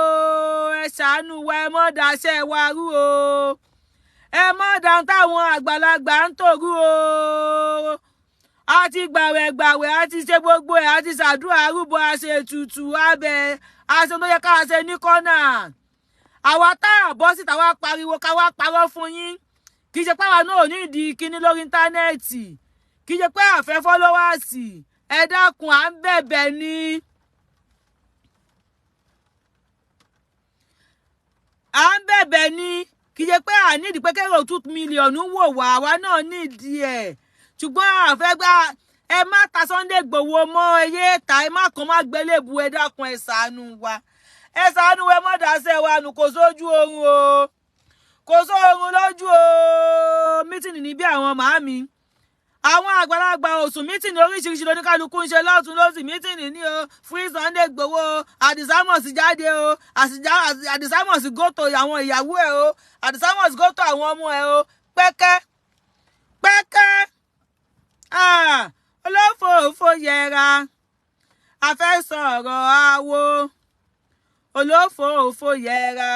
Ẹ ṣàánú wa. Ẹ má daṣẹ́ wa rú o. Ẹ má dá táwọn àgbàlagbà ń tòrú o. A ti gbàwẹ̀, a ti ṣe gbogbo ẹ̀, a ti ṣàdúrà arúbọ, a ṣe ètùtù abẹ, a ṣe tó yẹ ká ṣe ní kọ́nà. Àwa tá a bọ́ síta wá pariwo ká wá parọ́ fún yín. Kì í ṣe pé àwa náà ò ní ìdí kíní lórí íńtánẹ́ẹ̀tì. Kì í ṣe pé àfẹ́ fọ́lọ́wàsì. Ẹ dákun, à ń bẹ̀bẹ̀ ni. À ń bẹ̀bẹ̀ ni. Kì í ṣe pé à nídìí pé kérò 2 mílíọ̀nù wò wá. Àwa náà nídìí ẹ̀. Ṣùgbọ́n àfẹ́ gbá ẹ má ta Sunday Ìgbòho mọ́. Ẹyẹ ta ẹ má kàn má gbélébùú. Ẹ dákun ẹ ṣàánú wa. Ẹ ṣàánú ẹ má dáṣẹ́ wa nù. Kò sójú oorun o. Kò sóorun lójú o. Mítìnì ní bí àwọn màámi. Àwọn àgbàlagbà òsùn mítìnì oríṣiríṣi lóníkálukú ń ṣe lọ́tún lósì. Mítìnì ní o. Free Sunday Ìgbòho. Adisa must jáde o. Adisa must go to àwọn ìyàwó ẹ o. Adisa must go to àwọn ọmọ ẹ o. Pẹ́kẹ́. Olófòófó yẹra. A fẹ́ sọ̀rọ̀ awo. Olófòófó yẹra.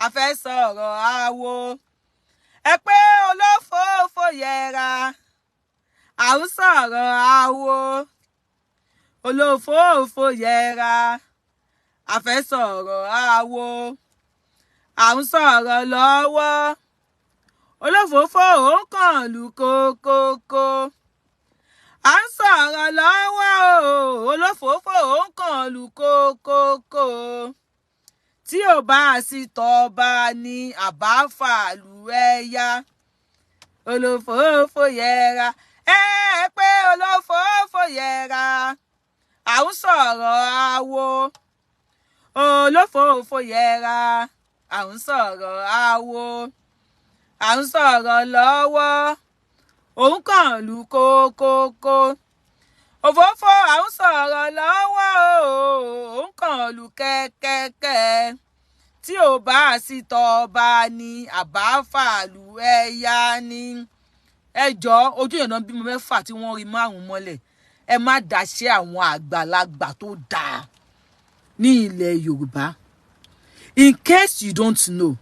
a fẹ́ sọ̀rọ̀ awo. Ẹ pé olófòófó yẹra, à ń sọ̀rọ̀ awo. Olófòófó yẹra, a fẹ́ sọ̀rọ̀ awo. À ń sọ̀rọ̀ lọ́wọ́. Olófòófó ò ń kàn lù kókókó. À ń sọ̀rọ̀ lọ́wọ́ o. Olófòófó ò ń kàn lù kókókó. Tí ò bá sí tọba ní àbá fàlù ẹ̀yà. Olófòófó yẹra. Ẹ pé olófòófó yẹra. À ń sọ̀rọ̀ awo. Olófòófó yẹra. À ń sọ̀rọ̀ awo. À ń sọ̀rọ̀ lọ́wọ́. Òun kàn lù kókókó. Òfófó à ń sọ̀rọ̀ lọ́wọ́ o. Òun kàn lù kẹ́kẹ́kẹ́. Tí ò bá sí tọba ní àbá fàlù ẹ̀yà ni. Ẹ jọ̀ọ́ ojú ìyànà bímọ mẹ́fà tí wọ́n rí márùn mọ́lẹ̀. Ẹ má dáṣẹ́ àwọn àgbàlagbà tó dáa ní ilẹ̀ Yorùbá. In case you don't know,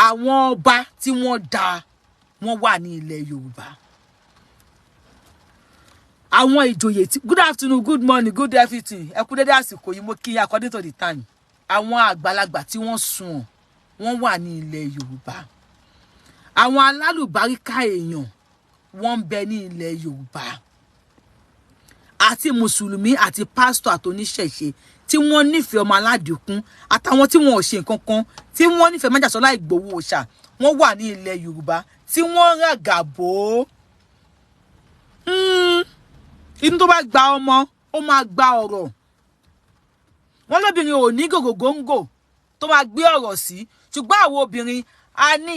àwọn ọba tí wọ́n dáa wọ́n wà ní ilẹ̀ Yorùbá. Àwọn ìjòyè tí good afternoon, good morning, good everything. Ẹ kú dédé àsìkò yìí mo kí according to the time. Àwọn àgbàlagbà tí wọ́n sùn wọ́n wà ní ilẹ̀ Yorùbá. Àwọn alálùbáríkà èèyàn wọ́n ń bẹ ní ilẹ̀ Yorùbá. Àti mùsùlùmí àti pásítọ̀ àtòníṣẹ̀ṣe tí wọ́n nífẹ̀ẹ́ ọmọ aládìkún àtàwọn tí wọ́n ò ṣe nǹkan kan tí wọ́n nífẹ̀ẹ́ Májàsọ́lá Ìgbòho Òòṣà wọ́n wà ní ilẹ̀ Yorùbá tí wọ́n ràgàbò. Inú tó bá gba ọmọ ó máa gba ọ̀rọ̀. Wọ́n lóbìnrin ò ní gògògóńgò tó máa gbé ọ̀rọ̀ sí, ṣùgbọ́n àwọn obìnrin a ní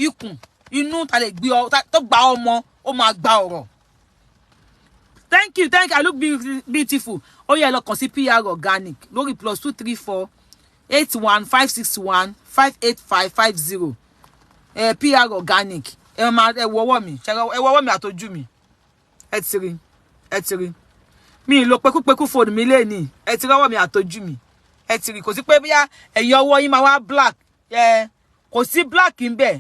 ikùn inú ta lè gbé tó gba ọmọ ó máa gba ọ̀rọ̀. Thank you. I look beautiful. Ó yẹ lọ kàn sí PR Organic lórí +234 81 561 58550. PR Organic. Ẹ wo ọwọ́ mi. Ẹ wo ọwọ́ mi àtọjú mi. Ẹ ti rí. Mi lo pekúpekú phone mi leni. Ẹ ti rí ọwọ́ mi àtọjú mi. Ẹ ti rí. Kò sí pé bóyá ẹ̀yin ọwọ́ yín máa wá black. Kò sí black ńbẹ̀.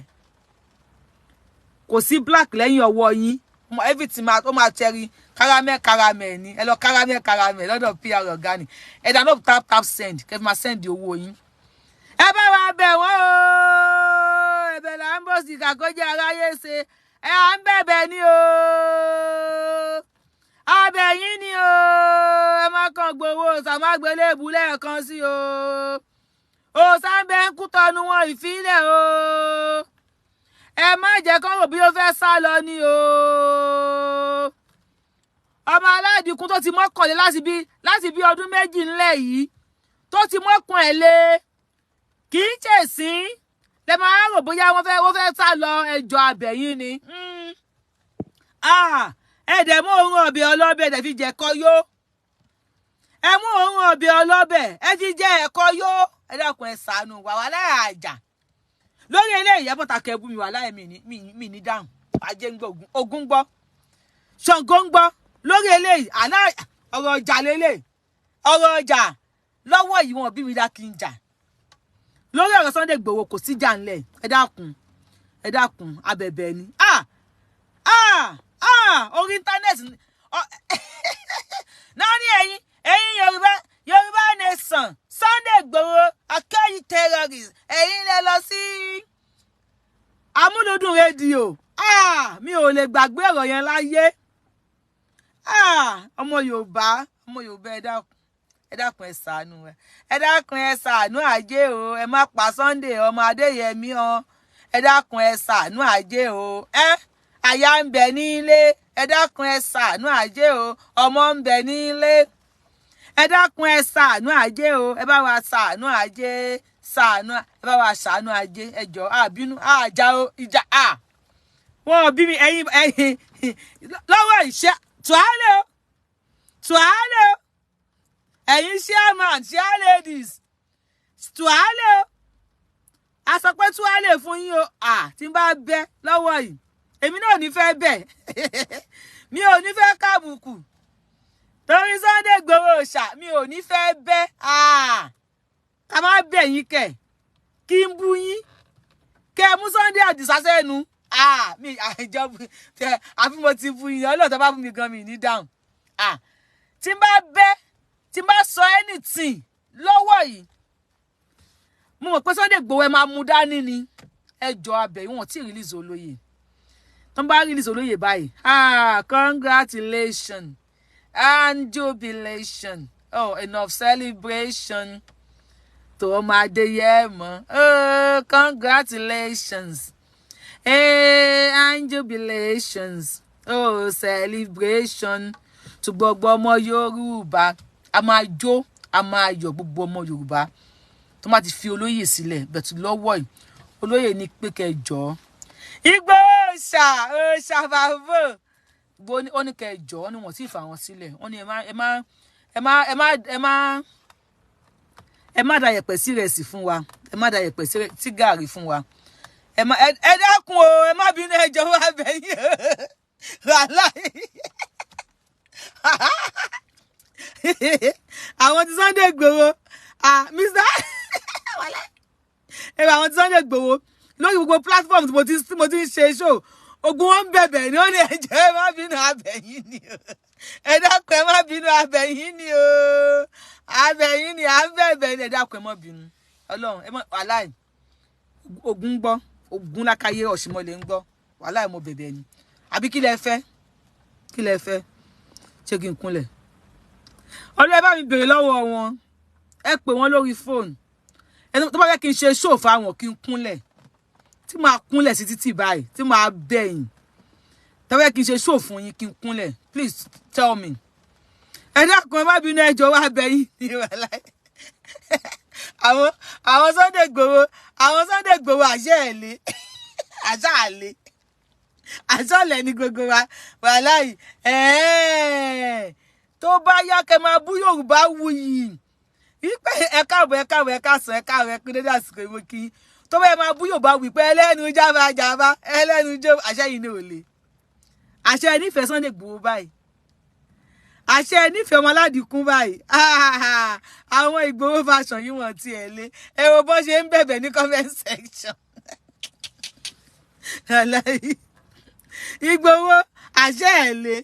Kò sí black lẹ́yìn ọwọ́ yín. Everything ó máa cherry caramel ni. Ẹ lọ caramel lọ́dọ̀ PR Organic. Ẹ dá no tap send. Kẹ́ fi máa send owó yín. Ẹ bá wa bẹ̀ wọ́n o. Ẹ̀bẹ̀ là ń bọ̀ sí kàkójẹ́ aráyé ṣe. Ẹ à ń bẹ̀bẹ̀ ni o. Abẹ̀ yín ni o. Ẹ má kàn gbowó sàmágbélé ìbúlẹ̀ kan sí o. Òsànbẹ̀ ń Kútọ́nù wọn ìfilẹ̀ o. Ẹ má jẹ́ kán rò bí ó fẹ́ sá lọ ni o. Ọmọ aládìkún tó ti mọ́kànlé láti bí ọdún méjì ńlẹ̀ yìí tó ti mọ́kàn ẹ̀ lé kì í ṣèṣín lẹ máa rò bóyá wọ́n fẹ́ sá lọ ẹjọ́ abẹ̀yìn ni. Ẹ dẹ̀ mú òórùn ọbẹ̀ ọlọ́bẹ̀ ẹ fi jẹ ẹ̀kọ́ yó. Ẹ mú òórùn ọbẹ̀ ọlọ́bẹ̀ ẹ fi jẹ ẹ̀kọ́ yó. Ẹ dákun ẹ ṣàánú wa wà láyà àjà. Lórí eléyìí ẹbọ ta kẹbù mi wà láyà mi ní dáhùn. Ajé ń gbọ́ Ògún gbọ́. Ṣàngó ń gbọ́. Lórí eléyìí ọ̀rọ̀ ọjà lélẹ̀. Ọ̀rọ̀ ọjà lọ́wọ́ yìí wọn bí mi dá kí n jà. Lórí ọ̀rọ̀ Sunday Igboho kò sí jà ńlẹ̀. Ẹ dákun abẹ̀bẹ̀ ni. Orí íńtánẹ́ẹ̀tì náà ní ẹ̀yin Yorùbá nation Sunday Igboho akẹ́yìn terrorist ẹ̀yin lẹ lọ sí amúlùdùn rédíò. Mi ò lè gbàgbé ọ̀rọ̀ yẹn láyé. Ọmọ Yorùbá ẹ dákun ẹ ṣàánú ẹ ṣàánú Ajé o. Ẹ má pa Sunday ọmọ Adéyẹmí o. Ẹ dákun ẹ ṣàánú Ajé o. Aya ń bẹ nílé. Ẹ dákun ẹ ṣàánú Ajé o. Ọmọ ń bẹ nílé. Ẹ dákun ẹ ṣàánú Ajé o. Ẹ bá wa ṣàánú Ajé. Ẹ bá wa ṣàánú Ajé. Ẹ jọ̀ọ́ àbínú àjà o ìjà wọ́n bí mi ẹ̀yin lọ́wọ́ ìṣe tuale o ẹ̀yin chairman chair ladies tuale o a sọ pé tuale fún yín o tí n bá bẹ lọ́wọ́ yìí èmi náà ní fẹ́ bẹ̀ mi ò ní fẹ́ kábùkù torí Sunday Igboho Òòṣà mi ò ní fẹ́ bẹ́ ká má bẹ̀ yín kẹ̀ kí n bú yín kẹ́ mú Sunday Adisa sẹ́nu mi àìjọ àfi mo ti bú yín Ọlọ́run tó bá fún mi gan mi ní dáhùn tí n bá sọ anything lọ́wọ́ yìí mo mọ̀ pé Sunday Igboho ẹ máa mú dání ni ẹjọ́ abẹ wọn tí release olóyè tó ń bá release olóyè báyìí congratulations and jubilation enough celebration to ọmọ Adéyẹmọ congratulations and jubilations celebration to gbogbo ọmọ Yorùbá a máa jó a máa yọ̀ gbogbo ọmọ Yorùbá tó má ti fi olóyè sílẹ̀ bẹ̀tù lọ́wọ́ yìí olóyè ní pé kẹjọ Igboho Oosa bàbá ó ní kẹjọ ni wọ́n ti fà wọ́n sílẹ̀ wọ́n ní ẹ má da yẹ̀pẹ̀ sí rẹsì fún wa ẹ má da yẹ̀pẹ̀ sí gàrí fún wa ẹ dákun o ẹ má bínú ẹjọ́ wa bẹ̀yìn wàláhì àwọn tí Sunday Igboho Mr. àwọn tí Sunday Igboho lórí gbogbo platforms mo ti ń ṣe show ogun wọn bẹ̀bẹ̀ ni ó ní ẹjọ́ ẹ má bínú abẹ̀yìn ni o ẹ dákun ẹ má bínú abẹ̀yìn ni o abẹ̀yìn ni à ń bẹ̀bẹ̀ ni ẹ dákun ẹ má bínú Ọlọ́run ẹ má wàláì ogun gbọ́ ogun lákàyè ọ̀ṣìmọ̀lẹ̀ ń gbọ́ wàláì mo bẹ̀bẹ̀ ni àbí kí lẹ fẹ́ ṣé kí n kúnlẹ̀ ọdún ẹ bá mi bèrè lọ́wọ́ wọn ẹ pè wọ́n lórí fóònù ẹni tó bá fẹ́ kí n ṣe show fáwọn kí n kúnlẹ̀ tí máa kúnlẹ̀ sí títì báyìí tí máa bẹ̀yìn tó bá fẹ́ kí n ṣe show fún yín kí n kúnlẹ̀ please tell me ẹ dákun ẹ má bínú ẹjọ́ wá bẹ̀yìn ní wàláì àwọn Sunday Igboho àṣẹ àlè ní gbogbo wa wàláì tó bá yá kẹ́ máa bú Yorùbáwùyí wípé ẹ káàbọ̀ ẹ káàsán ẹ káàárọ̀ ẹ kú dédé àsìkò ìwé kí tó bá yẹ máa bú Yorùbáwùyí pé ẹlẹ́nu jábàjábá ẹlẹ́nu jó àṣẹ yìí ní òle àṣẹ nífẹ̀ẹ́ Sunday Igboho báyìí àṣẹ nífẹ̀ẹ́ ọmọ aládìkún báyìí àwọn Igboho fashion yìí wọ́n ti ẹ̀ lé ẹ wo bó ṣe ń bẹ̀bẹ̀ ní comment section Igboho àṣẹ ẹ̀ lé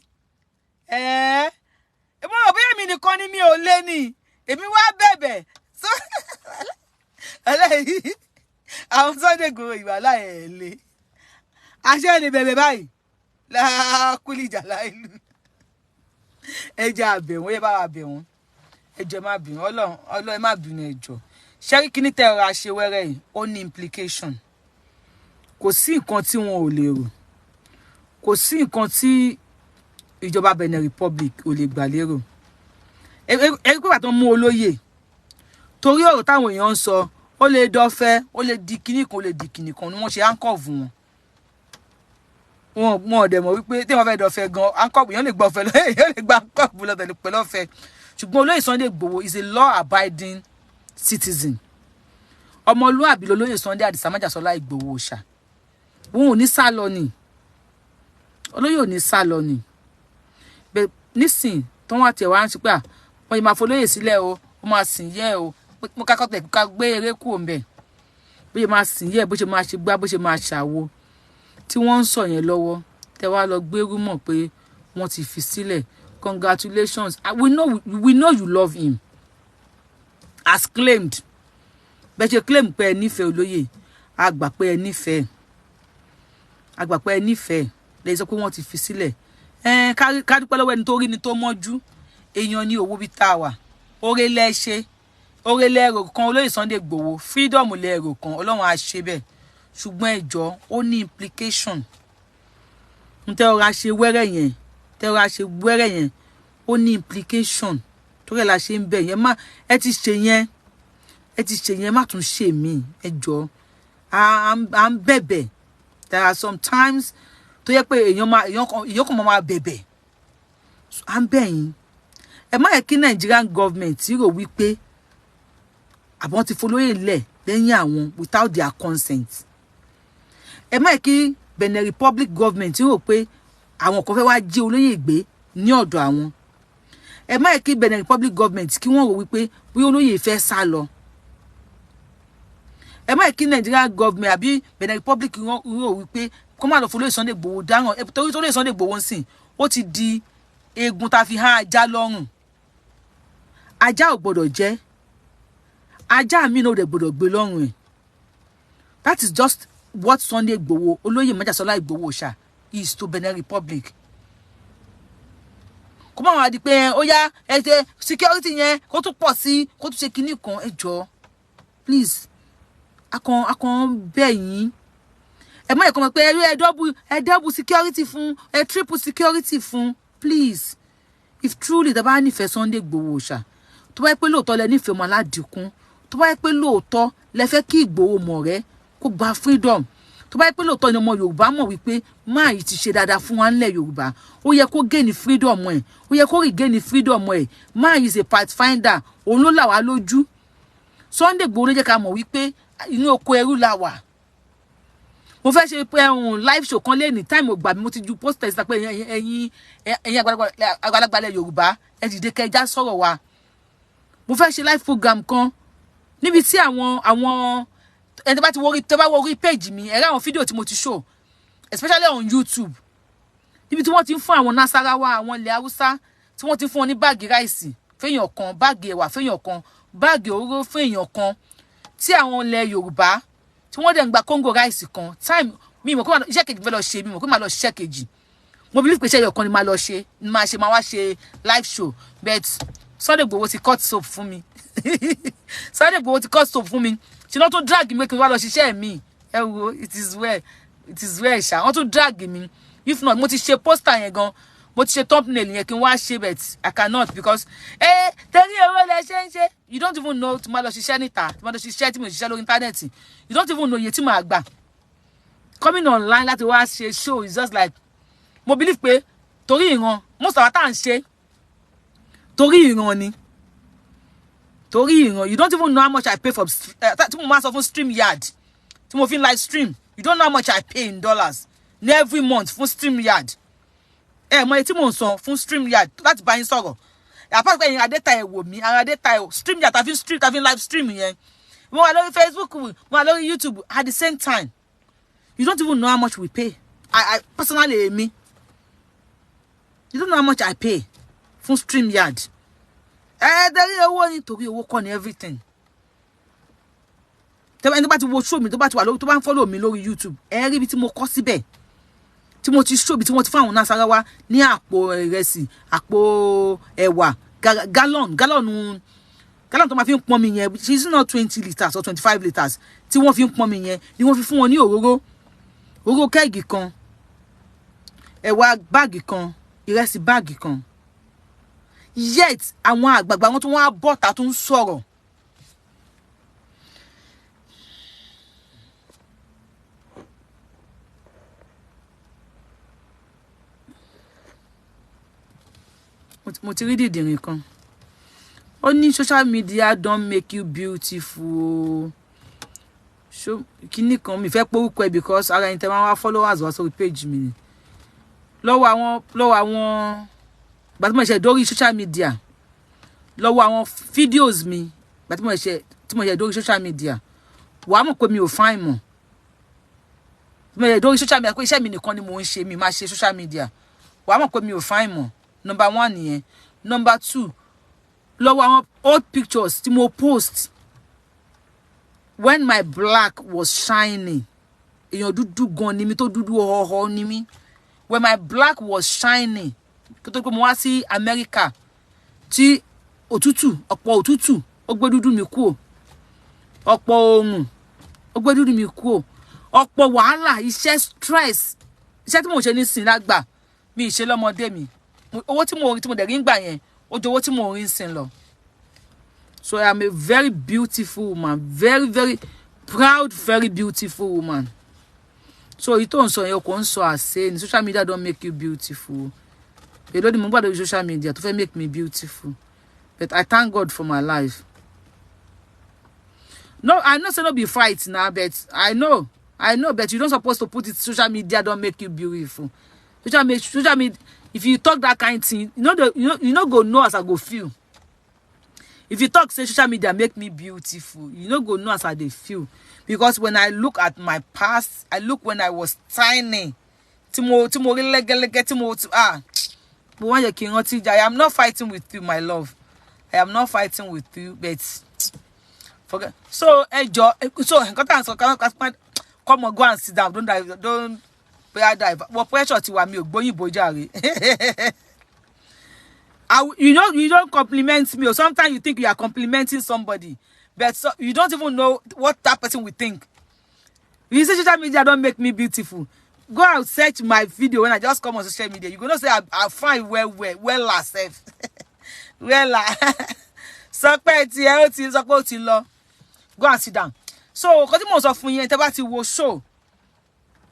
mo rò bóyá mi nìkan ni mi ò lé ní èmi wá bẹ̀bẹ̀ àwọn Sunday Igboho ìwà láì lé àṣẹ ni bẹ̀bẹ̀ báyìí lákúlìjà láìlú ẹjẹ àbẹ̀wọ̀n yẹ bá wà bẹ̀wọ̀n ẹjọ má bínú Ọlọ́run má bínú ẹjọ ṣẹ́rí kí ní tẹ̀ra ṣe wẹ́rẹ́ yìí ó ní implication kò sí nǹkan tí wọn ò lè rò kò sí nǹkan tí ìjọba Benin Republic ò lè gbà lérò ẹ̀rí pé bàtán mú olóyè torí ọ̀rọ̀ táwọn èèyàn ń sọ ó lè dọ́fẹ́ ó lè di kinní kan ó lè di kinní kan ni wọ́n ṣe handcuff wọn ò dẹ̀ mọ̀ wípé tí wọ́n fẹ́ dọ́fẹ́ gan handcuff èèyàn lè gbọ́ ọ̀fẹ́ lọ́yẹ̀ èèyàn lè gba handcuff lọ́tẹ̀lẹ̀ pẹ̀lú ọ̀fẹ́ ṣùgbọ́n olóyè Sunday Igboho is a law abiding citizen ọmọlúwàbí lolóyè Sunday Adisa MAJASOLA Igboho Oosa wọn ò ní sá lọ ni olóyè ò ní sá lọ ni bẹ́ẹ̀ nísìn tó wọ́n àti ẹ̀ wá ń ṣe pé wọ́n yìí máa folóyè sílẹ̀ o wọ́n máa sìn yẹ́ o mo ká kọ́tẹ̀ ká gbé eré kúrò ń bẹ̀ bó ṣe máa sìn yẹ́ bó ṣe máa ṣe gbá bó ṣe máa ṣàwo tí wọ́n ń sọ yẹn lọ́wọ́ tẹ́ wá lọ gbé rúmọ̀ pé wọ́n ti fi sílẹ̀ congratulations we know you love him as claimed bẹ́ẹ̀ ṣe claim pé ẹ nífẹ̀ẹ́ olóyè a gbà pé ẹ nífẹ̀ẹ́ lẹ́yìn sọ pé wọ́n ti fi sílẹ̀ ká dúpẹ́ lọ́wọ́ ẹni tó rí ni tó mọ́jú èèyàn ní owó bí tá a wà oore lẹ́ṣẹ̀ oore lẹ́rò kan olóyè Sunday Igboho freedom lẹ́rò kan Ọlọ́run á ṣe bẹ́ẹ̀ ṣùgbọ́n ẹjọ́ ó ní implication tẹ́ ọ̀rá ṣe wẹ́rẹ́ yẹn ó ní implication tó rẹ̀ la ṣe ń bẹ̀ yẹn má ẹ ti ṣe yẹn má tún ṣe mí ẹjọ́ à ń bẹ̀bẹ̀ there are sometimes tó yẹ pé èèyàn kan máa bẹ̀bẹ̀ à ń bẹ̀ yín ẹ má yẹ kí Nigerian government rò wípé àbọn ti folóyè lẹ̀ lẹ́yìn àwọn without their consent ẹ má yẹ kí Benin Republic government rò pé àwọn kan fẹ́ wá jí olóyè gbé ní ọ̀dọ̀ àwọn ẹ má yẹ kí Benin Republic government kí wọ́n rò wípé bí olóyè fẹ́ sá lọ ẹ má kí Nigeria government àbí Benin Republic rò wí pé kó má lọ follow Sunday Igboho dáràn torí tó lè Sunday Igboho nsìn ó ti di egun tá fi há ajá lọ́rùn ajá ò gbọ́dọ̀ jẹ ajá mi no de gbọ́dọ̀ gbé lọ́rùn ẹ̀. That is just what Sunday Igboho olóyè Májàsọ́lá Igboho Òòṣà is to Benin Republic. Kó má wá di pé ó yá security yẹn kó tún pọ̀ sí kó tún ṣe kinní kan ẹ jọ̀ọ́ please akon bẹ̀ yín ẹ má yẹ kó mọ̀ pé ẹ double security fún ẹ triple security fún please. If truly the bá nífẹ̀ẹ́ Sunday Igboho Òòṣà tó bá yẹ pé lóòótọ́ lẹ nífẹ̀ẹ́ ọmọ aládìkún tó bá yẹ pé lóòótọ́ lẹ fẹ́ kí Igboho mọ̀ rẹ́ kó gba freedom tó bá yẹ pé lóòótọ́ ni ọmọ Yorùbá mọ̀ wípé máa yìí ti ṣe dáadáa fún wa nílẹ̀ Yorùbá ó yẹ kó gain freedom ẹ̀ ó yẹ kó regain freedom ẹ̀ máa yìí ṣe pathfinder òun ló là wá lójú. Sunday Igboho ló jẹ́ ká mọ̀ wípé inú oko ẹrú la wà. Mo fẹ́ ṣe pé live show kan lẹ́ni time ò gbà mí mo ti ju poster sí pé ẹ̀yin àgbàlagbà ilẹ̀ Yorùbá ẹ dìde kẹjá sọ̀rọ̀ wa. Mo fẹ́ ṣe live program kan níbi tí àwọn ẹni tó bá wo orí page mi ẹ rí àwọn fídíò tí mo ti show especially on YouTube níbi tí wọ́n ti ń fún àwọn Nasarawa àwọn ilẹ̀ Haúsá tí wọ́n ti ń fún wọn ní báàgì ráìsì fẹ́yàn kan báàgì ẹ̀wà fẹ́yàn kan báàgì òróró fẹ́yàn kan tí àwọn ilẹ̀ Yorùbá tí wọ́n dẹ̀ ń gba Congo ráìsì kan time mi mọ̀ pé iṣẹ́ kejì fẹ́ lọ ṣe mi mọ̀ pé máa lọ ṣiṣẹ́ kejì mo believe pé iṣẹ́ ẹyọkan ni máa lọ ṣe máa wá ṣe live show but Sunday Igboho ti cut soap fún mi Sunday Igboho ti cut soap fún mi ṣe náà tó drag mi kí n wá lọ ṣiṣẹ́ mi ẹ wo it is well ṣá wọ́n tó drag mi if not mo ti ṣe poster yẹn gan mo ti ṣe thumbnail yẹn kí n wá ṣe but I cannot because tẹ́rí owó lẹ ṣe ń ṣe you don't even know tí mo lọ ṣiṣẹ́ níta tí mo lọ ṣiṣẹ́ tí mo ṣiṣẹ́ lórí íńtánẹ́ẹ̀tì you don't even know iye tí mo gbà coming online láti wá ṣe show is just like mo believe pé torí ìran most of our time ṣe torí ìran ni torí ìran you don't even know how much I pay for tí mo máa sọ fún StreamYard tí mo fi live stream you don't know how much I pay in dollars every month fún StreamYard mo èyí tí mo ń sọ fún StreamYard láti bá yín sọ̀rọ̀ apart pé ẹ̀yin adéta ẹ̀ wò mí ara adéta ẹ̀ StreamYard tàfi live stream yẹn mo wà lórí Facebook mo wà lórí YouTube at the same time you don't even know how much we pay I personally me you don't know how much I pay fún StreamYard darí owó ni torí owó kọ́ ni everything tẹ́wọ́n ẹni tó bá ti wo show mi tó bá ti wà lórí tó bá ń follow mi lórí YouTube ẹ rí ibi tí mo kọ́ síbẹ̀ tí mo ti show bí tí wọ́n ti fún àwọn Nasarawa ní àpò ìrẹsì àpò ẹ̀wà gallon tó máa fi ń pọn mi yẹn she's not 20 litres or 25 litres tí wọ́n fi ń pọn mi yẹn ni wọ́n fi fún wọn ní òróró kẹ́ẹ̀gì kan ẹ̀wà báàgì kan ìrẹsì báàgì kan yet àwọn àgbààgbà wọn tún wá bọ́ta tún sọ̀rọ̀ mo ti rí dìdìrín kan ó ní social media don't make you beautiful so kíní kan mi fẹ́ porúkọ ẹ̀ because ara ẹni tẹ́ máa wá followers wá sórí page mi lọ́wọ́ àwọn gbàtí mo ṣe dórí social media lọ́wọ́ àwọn videos mi gbàtí mo ṣe dórí social media wàá mọ̀ pé mi ò fine mọ̀ mo ṣe dórí social media pé iṣẹ́ mi nìkan ni mo ń ṣe mi máa ṣe social media wàá mọ̀ pé mi ò fine mọ̀ number 1 nìyẹn number 2 lọ́wọ́ àwọn old pictures tí mo post when my black was shining èèyàn dúdú gan ni mi tó dúdú ọ̀họ̀ ni mi when my black was shining kí tó pé mo wá sí America tí ọ̀pọ̀ òtútù ó gbé dúdú mi kúrò ọ̀pọ̀ oòrùn ó gbé dúdú mi kúrò ọ̀pọ̀ wàhálà iṣẹ́ stress iṣẹ́ tí mo ṣe ní sìn lágbà mi ìṣe lọ́mọdé mi owó tí mo dẹ̀ rí ń gbà yẹn ó jọ owó tí mo rí ń sìn lọ. So I am a very beautiful woman, very very proud, very beautiful woman. So you don't so you can so I say social media don't make you beautiful. You don't remember the social media to make me beautiful. But I thank God for my life. No, I know so not be fight now, but I know, but you don't supposed to put it social media don't make you beautiful. Social media if you talk that kind of thing, you know go know as I go feel. If you talk, say social media make me beautiful, you no go know as I dey feel. Because when I look at my past, I look when I was tiny. I am not fighting with you, my love. I am not fighting with you, but forget. So come on, go and sit down. Don't dive, don't dive. What pressure to me? You know, you don't compliment me, or sometimes you think you are complimenting somebody, but so, you don't even know what that person will think. You say social media don't make me beautiful. Go and search my video when I just come on social media. You're gonna say I find well safe. Well, so go and sit down. So, because most of you will show.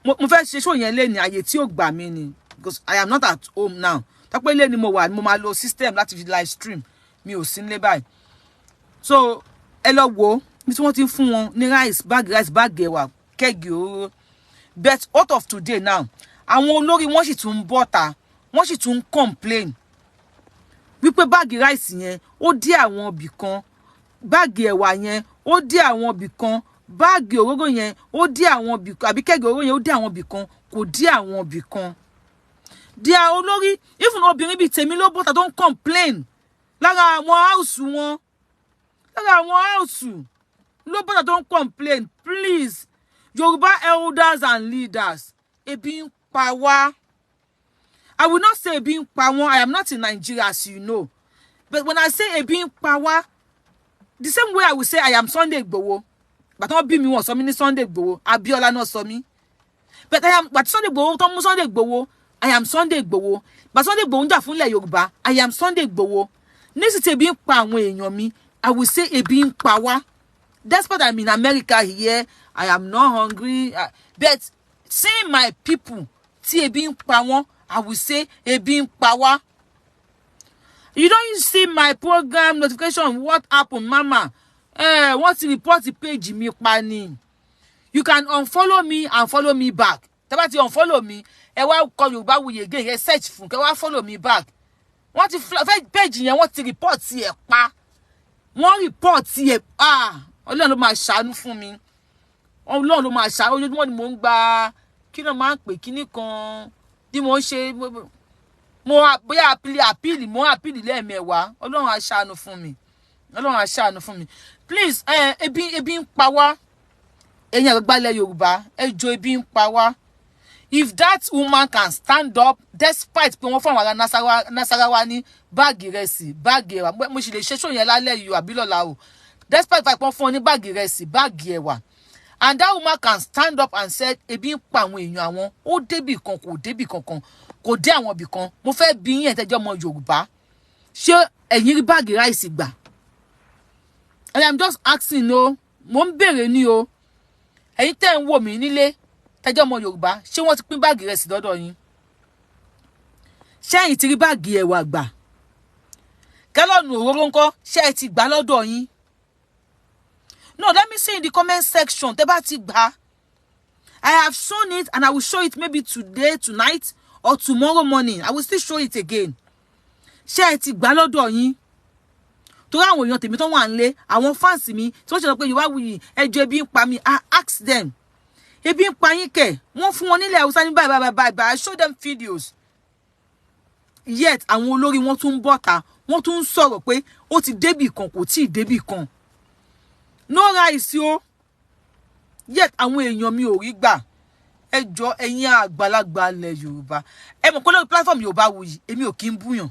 Show because I am not at home now. Mo system live stream. Mi ò sí nílé báyìí. So, ẹ lọ wo bí tí wọ́n ti fún wọn ní rice bag ẹ̀wà kẹ́gì o. But out of today now, àwọn olórí wọ́n sì tún bọ́ta, wọ́n sì tún complain. Wípé bag rice yẹn ó dé àwọn ibì kan, bag ẹ̀wà yẹn ó dé àwọn ibì kan, bag òróró yẹn ó dé àwọn ibì kan, àbí kẹ́gì òróró yẹn ó dé àwọn ibì kan, kò dé àwọn ibì kan. They are olórí, even obìnrin bíi tèmi ló bọ́ta don't complain. Lára àwọn house wọn, lára àwọn house ló bọ́ta don't complain. Please, Yoruba elders and leaders, ebi ń pa wá. I will not say ebi ń pa wọ́n. I am not in Nigeria, as you know. But when I say ebi ń pa wá, the same way I will say I am Sunday Igboho. But don't be me one, so many Sunday Igboho. Abiola not so me. But Sunday Igboho, don't Sunday Igboho. I am Sunday Igboho. But Sunday Igboho jà fún ilẹ̀ Yorùbá. I am Sunday Igboho. Next to ebi ń pa àwọn èèyàn mi, I will say ebi ń pa wá. That's what I'm in America here. I am not hungry. But seeing my people, tí ebi ń pa wọ́n, I will say ebi ń pa wá. You don't see my program notification. What happened, Mama? Want to report the page mi pa ni. You can unfollow me and follow me back. Tẹ́ bá ti unfollow me, ẹ wá call Yorubawuyi again, ẹ search fún, kẹ́ wá follow me back. Want to page yẹn, want to report ẹ pa. Wọ́n report ẹ Ọlọ́run ló máa ṣàánú fún mi. Ọlọ́run ló máa ṣàánú. Ojoojúmọ́ ni mò ń gba kí ló máa ń pè kíní kan bí mo ń ṣe mo bóyá appeal mo appeal lẹ́ẹ̀mẹ́wàá. Ọlọ́run á ṣàánú fún mi. Ọlọ́run á ṣàánú fún mi. Please, ebi ń pa wá. Ẹ̀yin àgbàgbàlẹ̀ Yorùbá, ẹ jọ̀ọ́ ebi ń pa wá. If that woman can stand up, despite pé wọ́n fún àwọn Nasarawa ní báàgì ìrẹsì, báàgì ẹ̀wà, mo sì lè ṣe show yẹn lálẹ́ yìí àbí lọ́la o. Despite pé wọ́n fún wọn ní báàgì ìrẹsì, báàgì ẹ̀wà. And that woman can stand up and say, ebi ń pa àwọn èèyàn àwọn, ó débì kan, kò débì kankan, kò dé àwọn ibì kan. Mo fẹ́ bi yín ẹ̀tẹ́jọ́ ọmọ Yorùbá. Ṣé ẹ̀yin rí báàgì rice gbà? I am just asking o. Mo ń bèrè ní o. Ẹ̀yin tẹ́ ń wò mí nílé. Tẹ́jọ́ ọmọ Yorùbá, ṣé wọ́n ti pín báàgì rẹ̀ sí dọ́dọ̀ yín? Ṣé ẹ̀yin ti rí báàgì ẹ̀wà gbà? Gálọ́ọ̀nù òróró ńkọ́, ṣé ẹ ti gbà lọ́dọ̀ yín? No, let me see in the comment section. Tẹ́ bá ti gbà. I have shown it and I will show it maybe today, tonight, or tomorrow morning. I will still show it again. Ṣé ẹ ti gbà lọ́dọ̀ yín? Torí àwọn èèyàn tèmi tó wà nílé, àwọn fans mi, tí wọ́n ṣe sọ pé Yorubawuyi, ẹ jọ̀ọ́ ebi ń pa mí. I ask them. Ebi ń pa yín kẹ̀, wọ́n fún wọn nílẹ̀ Haúsá ní bye. I show them videos. Yet àwọn olórí wọn tún bọ́ta, wọ́n tún sọ̀rọ̀ pé ó ti débì kan, kò tí ì débì kan. No rice o. Yet àwọn èèyàn mi ò rí gbà. Ẹ jọ̀ọ́ ẹ̀yin àgbàlagbà ilẹ̀ Yorùbá. Ẹ mọ̀ pé lórí platform Yorubawuyi, èmi ò kí ń bú yàn.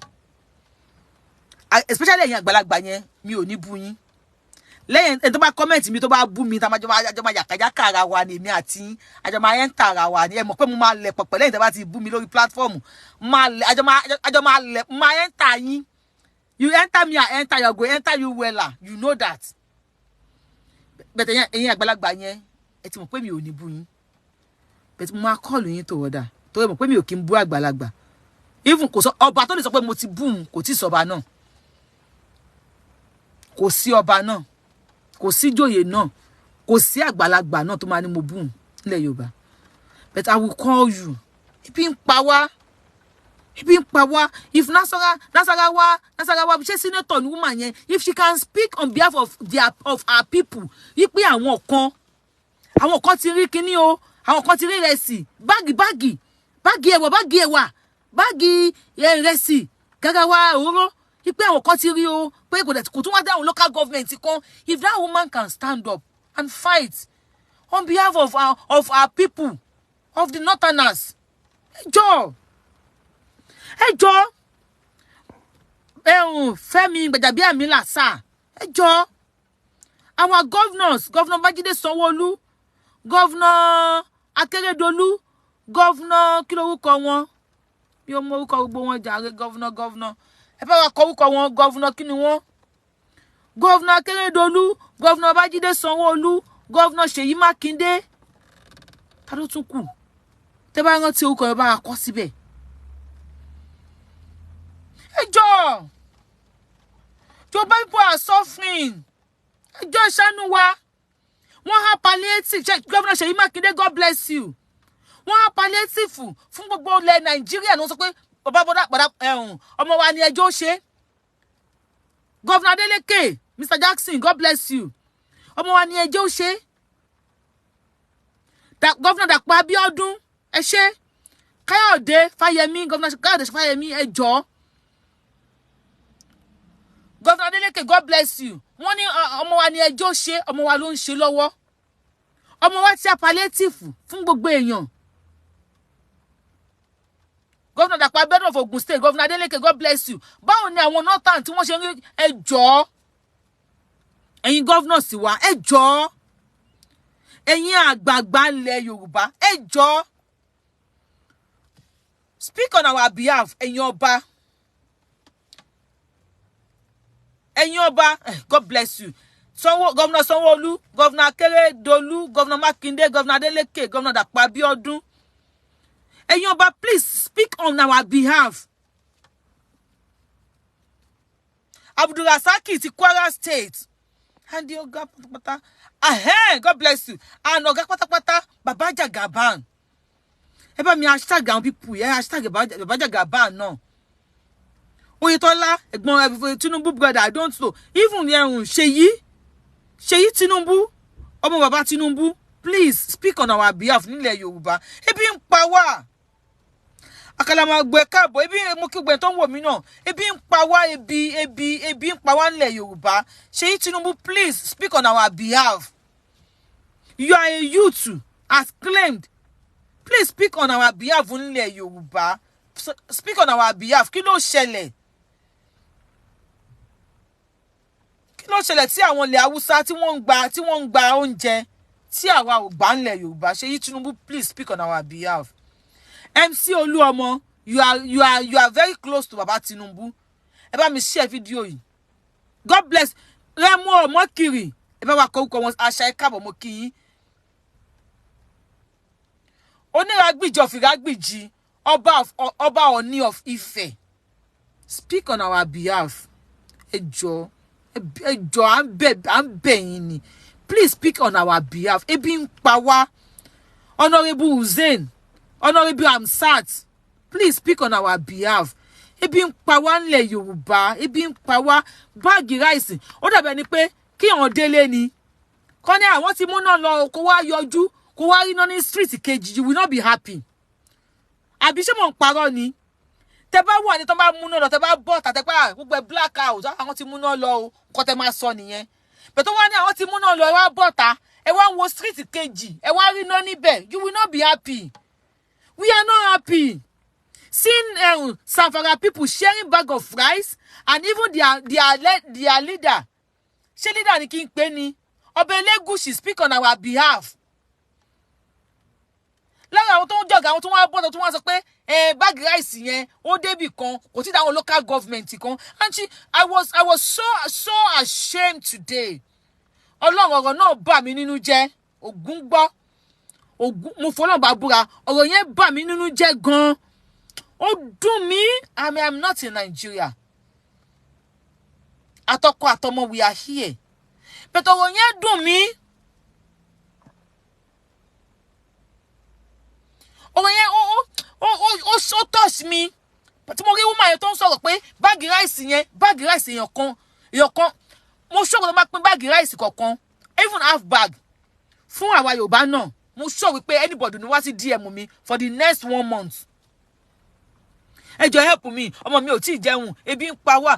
Especially ẹ̀yin àgbàlagbà yẹn, mi ò ní bú yín. Lẹ́yìn tó bá comment mi tó bá bú mi tá máa yàkàyàkà ara wa ni èmi àti àjọ máa enter ara wa ni ẹ mọ̀ pé mo máa lẹ̀ pọ̀pọ̀ lẹ́yìn tó bá ti bú mi lórí platform àjọ máa lẹ̀ máa enter yín. You enter me, I enter, you go enter you wella. You know that. But ẹ̀yin àgbàlagbà yẹn ẹ ti mọ̀ pé mi ò ní bú yín. But mo máa call yín tó wọ́dà tó mọ̀ pé mi ò kí ń bú àgbàlagbà. Even kò sọ ọba tó lè sọ pé mo ti bú un kò tí sọba náà. Kò sí ọba náà. Kò sí joyè náà, kò sí àgbàlagbà náà tó máa ní mo boom nílẹ̀ Yorùbá. But I will call you. Ebi ń pa wá. Ebi ń pa wá. If Nasarawa, she senator woman yẹn, if she can speak on behalf of our people, yipe àwọn kan ti rí kíní o, àwọn kan ti rí rẹsì, báàgì ẹ̀wà, báàgì rẹsì, gàgàwà òróró, yipe àwọn kan ti rí o, pé kò tún wá dáhùn local government kan. If that woman can stand up and fight on behalf of our people, of the northerners, ẹjọ́ Fẹ́mi Gbàjàbíàmílà sir, ẹjọ́ our governors, Governor Babájídé Sanwó-Olú, Governor Akérédolú, Governor kí lórúkọ wọn, bí ó mọ orúkọ gbogbo wọn jàre, governor ẹ bá wa kọ orúkọ wọn, governor kí ni wọn, Governor Akérédolú, Governor Babájídé Sanwó-Olú, Governor Ṣèyí Mákindé, ta ló tún kù, tẹ́ bá rántí orúkọ ẹ bá wa kọ síbẹ̀. Yoruba people are suffering. Ṣàánú wa. Wọ́n ha palliative. Governor Ṣèyí Mákindé, God bless you. Wọ́n ha palliative fún gbogbo ilẹ̀ Nàìjíríà ló sọ pé bàbá ọmọ wa ni ẹjọ́ ṣe. Governor Adeleke, Mr. Jackson, God bless you. Ọmọ wa ni ẹjọ́ ṣe. Governor Dàpọ̀ Abíọ́dún, ẹ ṣé. Káyọ̀dé Fáyẹmí, Governor Káyọ̀dé Fáyẹmí, ẹjọ́. Governor Adeleke, God bless you. Wọ́n ní ọmọ wa ni ẹjọ́ ṣe, ọmọ wa ló ń ṣe lọ́wọ́. Ọmọ wa ti a palliative fún gbogbo èèyàn. Governor Dàpọ̀ Abíọ́dún of Ogun State, Governor Adeleke, God bless you. Báwo ni àwọn northern tí wọ́n ṣe ń rí ẹjọ́? Ẹ̀yin governors wa, ẹjọ́. Ẹ̀yin àgbààgbà ilẹ̀ Yorùbá, ẹjọ́. Speak on our behalf, ẹ̀yin ọba. God bless you. Governor Sanwó-Olú, Governor Akérédolú, Governor Mákindé, Governor Adeleke, Governor Dàpọ̀ Abíọ́dún. Ẹ̀yin ọba, please speak on our behalf. Abdulrasaki ti Kwara State. And the Oga Patapata. God bless you. And Oga Patapata, Baba Jagaban. Ẹ bá mi hashtag àwọn people, hashtag Baba Jagaban náà. Oyetola, ẹ̀gbọ́n Tinubu brother, I don't know. Even Ṣèyí Tinubu, ọmọ bàbá Tinubu, please speak on our behalf nílẹ̀ Yorùbá. Ebi ń pa wá. Àkàlàmọ̀ gbé káàbọ̀, ebi mo kí gbé tó ń wò mí náà. Ebi ń pa wá, ebi ń pa wá nílẹ̀ Yorùbá. Ṣèyí Tinubu, please speak on our behalf. You are a youth as claimed. Please speak on our behalf nílẹ̀ Yorùbá. Speak on our behalf. Kí ló ṣẹlẹ̀? Ló ṣẹlẹ̀ tí àwọn ilẹ̀ Haúsá tí wọ́n ń gba oúnjẹ tí àwa ò gbà nílẹ̀ Yorùbá. Ṣèyí Tinubu, please speak on our behalf. MC Olúọmọ, you are very close to Baba Tinubu. Ẹ bá mi share video yìí. God bless. Remo Omokiri, ẹ bá wa kọ orúkọ wọn, àṣà ẹ káàbọ̀ mo kí yín. Oníràgbìjì Ọ̀fìràgbìjì, Ọba Ọ̀ní of Ife. Speak on our behalf. Ẹjọ́ à ń bẹ̀ yín ni. Please speak on our behalf. Ebi ń pa wá. Honorable Hussein, Honorable Amsat, please speak on our behalf. Ebi ń pa wá nílẹ̀ Yorùbá. Ebi ń pa wá. Báàgì ráìsì. Ó dàbẹ̀ ni pé kí àwọn délé ni. Kọ́ ní àwọn ti mú náà lọ kó wá yọjú, kó wá rí náà ní street kejì. You will not be happy. Àbí ṣé mò ń parọ́ ni? Tẹ́ bá wà ní tó bá mú náà lọ, tẹ́ bá bọ́ tàtẹ́ pé gbogbo ẹ̀ blackout, àwọn ti mú náà lọ o. Nǹkan tẹ́ máa sọ nìyẹn. Bẹ̀ tó wá ní àwọn ti mú náà lọ, ẹ wá bọ́ ta, ẹ wá wo street kejì, ẹ wá rí náà níbẹ̀. You will not be happy. We are not happy. Seeing Zamfara people sharing bag of rice and even their leader. Ṣé leader ni kí n pè ní? Ọba Elégùṣì speak on our behalf. Lára àwọn tó ń jọ̀gá, àwọn tó wá bọ́dọ̀ tó wá sọ pé báàgì rice yẹn ó débì kan, kò tí dáwọn local government kan. And I was so ashamed today. Ọlọ́run ọ̀rọ̀ náà bà mí nínú jẹ́. Ògún gbọ́. Mo fọlọ́n bá búra. Ọ̀rọ̀ yẹn bà mí nínú jẹ́ gan. Ó dùn mí. I mean, I'm not in Nigeria. Àtọkọ àtọmọ, we are here. But ọ̀rọ̀ yẹn dùn mí. Ọ̀rọ̀ yẹn ó touch me. But sọ̀rọ̀ pé báàgì ráìsì èèyàn kan mo sọ̀rọ̀ ló máa pín báàgì ráìsì kọ̀ọ̀kan even half bag fún àwa Yorùbá náà mo sọ wípé anybody ní wá sí DM mi for the next 1 month. Ẹ jọ̀ọ́ help me, ọmọ mi ò tí ì jẹun, ebi ń pa wá.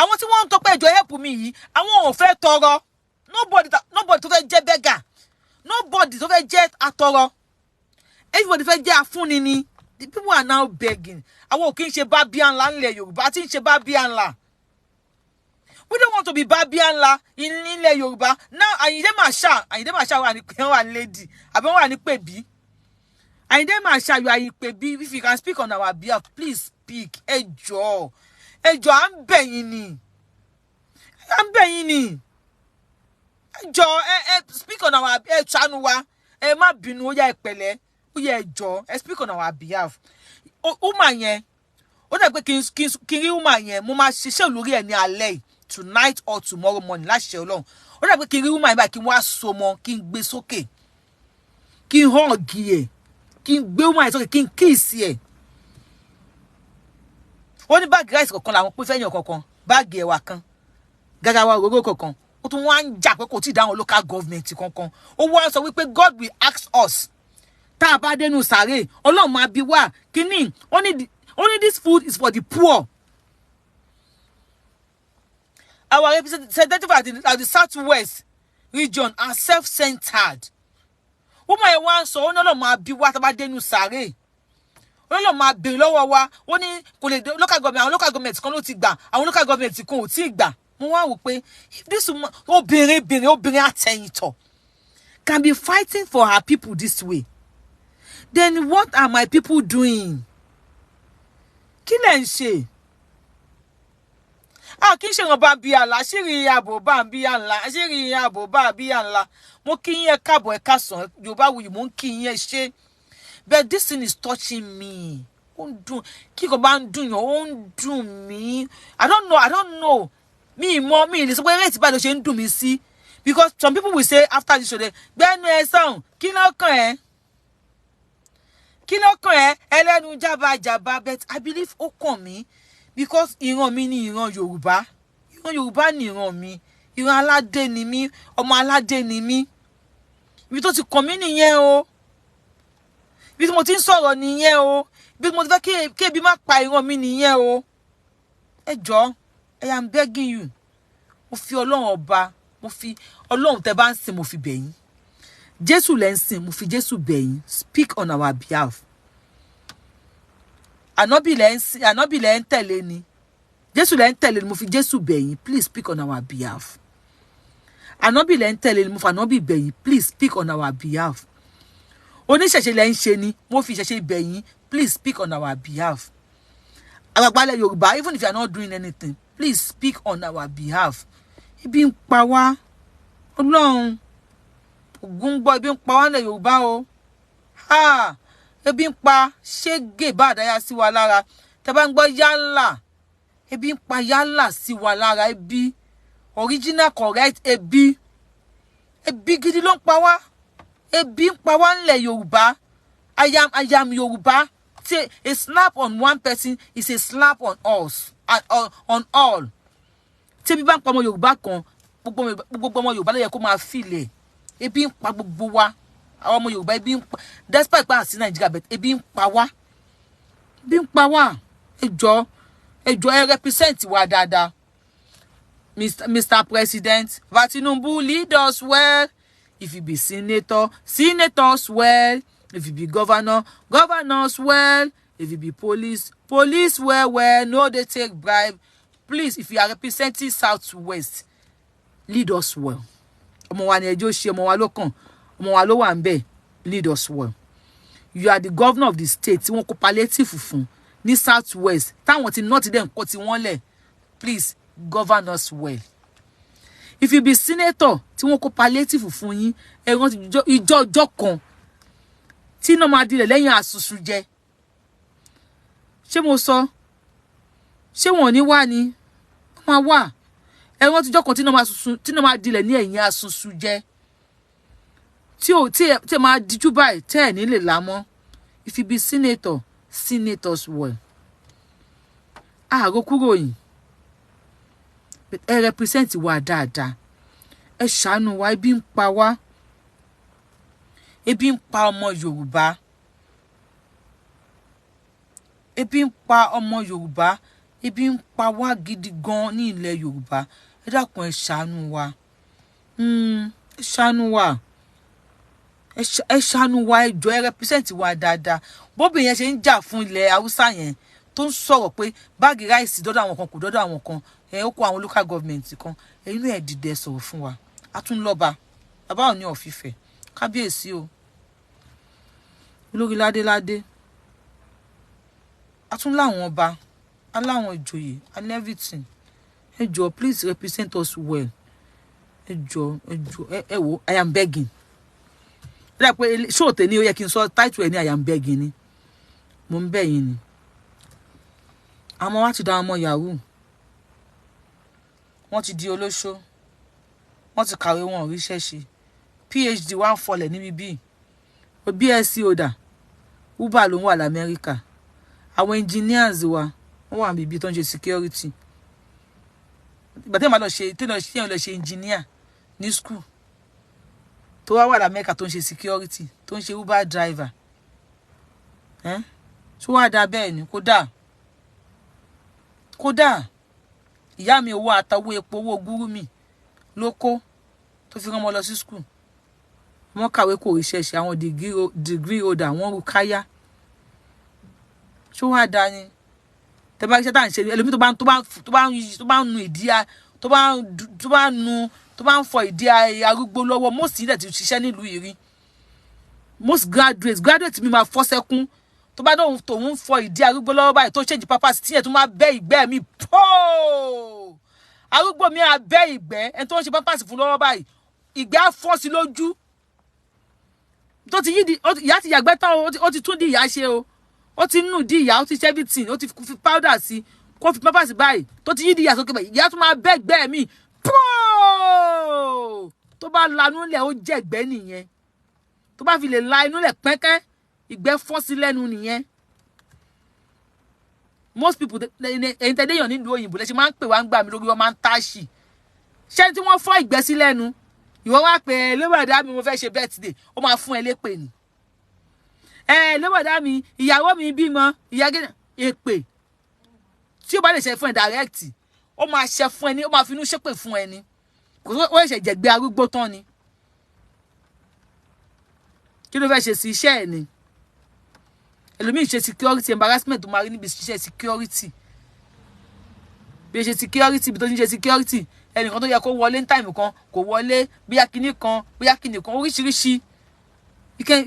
Àwọn tí wọ́n ń tọpẹ́ ẹ jọ̀ọ́ help me yìí, àwọn ò fẹ́ tọrọ. Nobody tó fẹ́ jẹ́ beggar. Nobody tó fẹ́ jẹ́ atọrọ. Everybody fẹ́ jẹ́ afúnni ni. The people are now begging. Àwọn ò kí ń ṣe bábíà ńlá nílẹ̀ Yorùbá, tí ń ṣe bábíà ńlá. We don't want to be bábíà ńlá in nílẹ̀ Yorùbá. Now Àyìndé Marshal wà ní pé wà lady, àbí wà ní pé bí. Àyìndé Marshal you are in pé bí. If you can speak on our behalf, please speak. Ẹ jọ̀ọ́ à ń bẹ̀ yín ni. Ẹ jọ̀ọ́ speak on our ṣàánú wa. Ẹ má bínú, ó yá ẹ pẹ̀lẹ́. Ó yá ẹ jọ̀ọ́ speak on our behalf. Woman yẹn, ó dà pé kí n rí woman yẹn, mo máa ṣiṣẹ́ lórí ẹ̀ ní alẹ́ tonight or tomorrow morning láṣẹ Ọlọ́run. Ó dà pé kí n rí woman yẹn báyìí kí n wá so mọ́, kí n gbé sókè, kí n hug ẹ̀, kí n gbé woman yẹn sókè, kí n kiss ẹ̀. Ó ní báàgì ráìsì kọ̀ọ̀kan làwọn pín fẹ́yàn kọ̀ọ̀kan, báàgì ẹ̀wà kan, gàgàwà òróró kọ̀ọ̀kan. Ó tún wá ń jà pé kò tí ì dáhùn local government kankan. Ó wá sọ wípé God will ask us. Tá a bá dénú sàréè, Ọlọ́run máa bi wá. Kíní, only this food is for the poor. Our representative at the Southwest region are self-centered. Woman yẹn wá ń sọ, ó ní Ọlọ́run máa bi wá tá a bá dénú sàréè. Ọlọ́run máa bèrè lọ́wọ́ wa. Ó ní kò lè local government kan ló ti gbà, àwọn local government kan ò tí ì gbà. Mo wá wò pé if this obìnrin àtẹ̀yìntọ̀ can be fighting for her people this way, then what are my people doing? Kí lẹ̀ ń ṣe? Kí n ṣe wọn bá bí àlá, àṣírí ààbò bá bí àlá, àṣírí ààbò bá bí àlá. Mo kí yín ẹ káàbọ̀ ẹ káàsán, Yorùbáwùyí mo ń kí yín ẹ ṣé. But this thing is touching me. Ó ń dùn, kí kò bá ń dùn yàn, ó ń dùn mí. I don't know. Mi lè sọ pé rate bá ló ṣe ń dùn mí sí. Because some people will say after this show, gbẹ́nu ẹ sàn, kí ló kàn ẹ́? Ẹlẹ́nu jábàjábà. But I believe ó kàn mí. Because ìran mi ni ìran Yorùbá. Ìran Yorùbá ni ìran mi. Ìran aládé ni mí, ọmọ aládé ni mí. Ibi tó ti kàn mí nìyẹn o. Ibi tí mo ti ń sọ̀rọ̀ nìyẹn o. Ibi tí mo ti fẹ́ kí ebi má pa ìran mi nìyẹn o. Ẹ jọ̀ọ́, I am begging you. Mo fi Ọlọ́run ọba, mo fi Ọlọ́run tẹ́ bá ń sìn, mo fi bẹ̀ yín. Jésù lẹ́ ń sìn, mo fi Jésù bẹ̀ yín. Speak on our behalf. Ànábì lẹ́ ń tẹ̀lé ni. Jésù lẹ́ ń tẹ̀lé ni, mo fi Jésù bẹ̀ yín. Please speak on our behalf. Ànábì lẹ́ ń tẹ̀lé ni, mo fi ànábì bẹ̀ yín. Please speak on our behalf. Oníṣẹ̀ṣe lẹ́ ń ṣe ni, mo fi ìṣẹ̀ṣe bẹ̀ yín. Please speak on our behalf. Àgbàgbàlẹ̀ Yorùbá, even if you are not doing anything, please speak on our behalf. Ebi ń pa wá. Ọlọ́run. Ògún gbọ́, ebi ń pa wá nílẹ̀ Yorùbá o. Ebi ń pa ṣégè bá àdáyà sí wa lára. Tẹ́ bá ń gbọ́ yálà. Ebi ń pa yálà sí wa lára. Ebi. Original correct ebi. Ebi gidi ló ń pa wá. Ebi ń pa wá nílẹ̀ Yorùbá. I am Yorùbá. A slap on one person is a slap on us. On all. Tí ebi bá ń pa ọmọ Yorùbá kan, gbogbo ọmọ Yorùbá ló yẹ kó máa feel ẹ̀. Ebi ń pa gbogbo wa. Àwọn ọmọ Yorùbá ebi ń pa. Despite pa àti Nàìjíríà, but ebi ń pa wá. Ebi ń pa wá. Ẹ jọ̀ọ́ ẹ represent wa dáadáa. Mr. President, Tinubu, lead us well. If you be senator, senators well. If you be governor, governors well. If you be police well. No, they take bribe. Please, if you are representing Southwest, lead us well. Ọmọ wa ni ẹjọ́ ṣe, ọmọ wa ló kàn, ọmọ wa ló wà ńbẹ̀. Lead us well. You are the governor of the state. Tí wọ́n kó palliative fún ní Southwest. Táwọn ti not dem kó ti wọ́n lẹ̀. Please, govern us well. If you be senator, tí wọ́n kó palliative fún yín, ẹ rántí ìjọ kan tí iná máa dilẹ̀ lẹ́yìn àsùsù jẹ. Ṣé mo sọ? Ṣé wọn ò ní wá ni? Wọ́n máa wà. Ẹ rántí ìjọ kan tí iná máa dilẹ̀ ní ẹ̀yìn àsùsù jẹ. Tí máa dijú báyìí, tẹ́ ẹ̀ ní lè lámọ́. If you be senator, senators well. àárò kúrò yìí ẹ represent wa dáadáa ẹ ṣàánú wa ebi ń pa wá ebi ń pa ọmọ Yorùbá ebi ń pa ọmọ Yorùbá ebi ń pa wá gidi gan ní ilẹ̀ Yorùbá ẹ dákun ẹ ṣàánú wa ẹ ṣàánú wa ẹ ṣàánú wa ẹ jọ̀ọ́ ẹ represent wa dáadáa bóbi yẹn ṣe ń jà fún ilẹ̀ Haúsá yẹn tó ń sọ̀rọ̀ pé báàgì ráìsì dọ́dọ̀ àwọn kan kò dọ́dọ̀ àwọn kan ó kó àwọn local government kan ẹ̀yin náà ẹ dìde ẹ sọ̀rọ̀ fún wa a tún lọ́ba bàbá Ọọ̀ni of Ifẹ̀ kábíyèsí o olórí ládéládé a tún láwọn ọba aláwọn ìjòyè and everything ẹ jọ̀ọ́ please represent us well ẹ jọ̀ọ́ ẹ wò I am begging ẹ dà pé ṣóòtẹ́ ni ó yẹ kí n sọ title ẹ ní I am begging ni mo ń bẹ̀ yín ni àwọn wa ti da ọmọ yahoo wọ́n ti di olóṣó wọ́n ti kàwé wọn ríṣẹ́ ṣe PhD wá ń fọlẹ̀ níbi bíi BSc holder uber ló ń wà lamẹ́ríkà àwọn engineers wa wọ́n wà níbi tó ń ṣe security ìgbà tí wọ́n lọ ṣe engineer ní school tó wá wà lamẹ́ríkà tó ń ṣe security tó ń ṣe uber driver tó wá dá bẹ́ẹ̀ ni kódà ìyá mi owó àtàwọ epo owó gúrú mi ló kó tó fi rán ọmọ lọ sí school wọ́n kàwé kò ríṣẹ́ ṣe àwọn degree holder wọ́n rú káyá ṣó wá dá ni tẹ́ bá iṣẹ́ tá à ń ṣe ẹlòmíì tó bá ń nu ìdí tó bá ń fọ ìdí arúgbó lọ́wọ́ most ilẹ̀ ti ṣiṣẹ́ nílùú yìí rí most graduate mi máa fọ́ sẹ́kún tó bá dóhun tòun fọ ìdí arúgbó lọ́wọ́ báyìí tó change pampers tí ẹ̀ tó máa bẹ́ ìgbẹ́ mi pọ́ọ́ arúgbó mi á bẹ́ ìgbẹ́ ẹni tó ń ṣe pampers fún lọ́wọ́ báyìí ìgbẹ́ á fọ́ sí lójú tó ti ìyá ti yàgbẹ́ tán ó ti tún di ìyá ṣe o ó ti nù di ìyá ó ti ṣe everything ó ti fi powder sí kó fi pampers báyìí tó ti yí di ìyá sókè báyìí ìyá tó máa bẹ́ ìgbẹ́ mi pọ́ọ́ tó bá lanú lẹ̀ ó jẹ́ ìgbẹ́ nìyẹn tó bá fi lè la inú lẹ̀ pẹ́kẹ́ ìgbẹ́ fọ́ sí lẹ́nu nìyẹn most people ẹ̀yin tẹ́lẹ̀ yàn nílùú òyìnbó lẹ́sẹ̀ máa ń pè wá ń gbà mí lórí wọn máa ń táṣì ṣé tí wọ́n fọ́ ìgbẹ́ sí lẹ́nu ìwọ wá pé lébàdá mi mo fẹ́ ṣe birthday ó máa fún ẹ lépè ni lébàdá mi ìyàwó mi bímọ ìyá gẹ́gẹ́ èpè tí ó bá lè ṣe fún ẹ direct ó máa ṣe fún ẹ ní ó máa fi inú ṣépè fún ẹ ní kò tó ó ṣe jẹ̀gbẹ́ arúgbó tán ni kí ló fẹ́ ṣe sí iṣẹ́ ẹ̀ ni ẹlòmíì ṣe security embarrassment tó máa rí níbi ṣiṣẹ́ security bí ṣe security bí tó ń ṣe security ẹnìkan tó yẹ kó wọlé ní time kan kò wọlé bóyá kinní kan oríṣiríṣi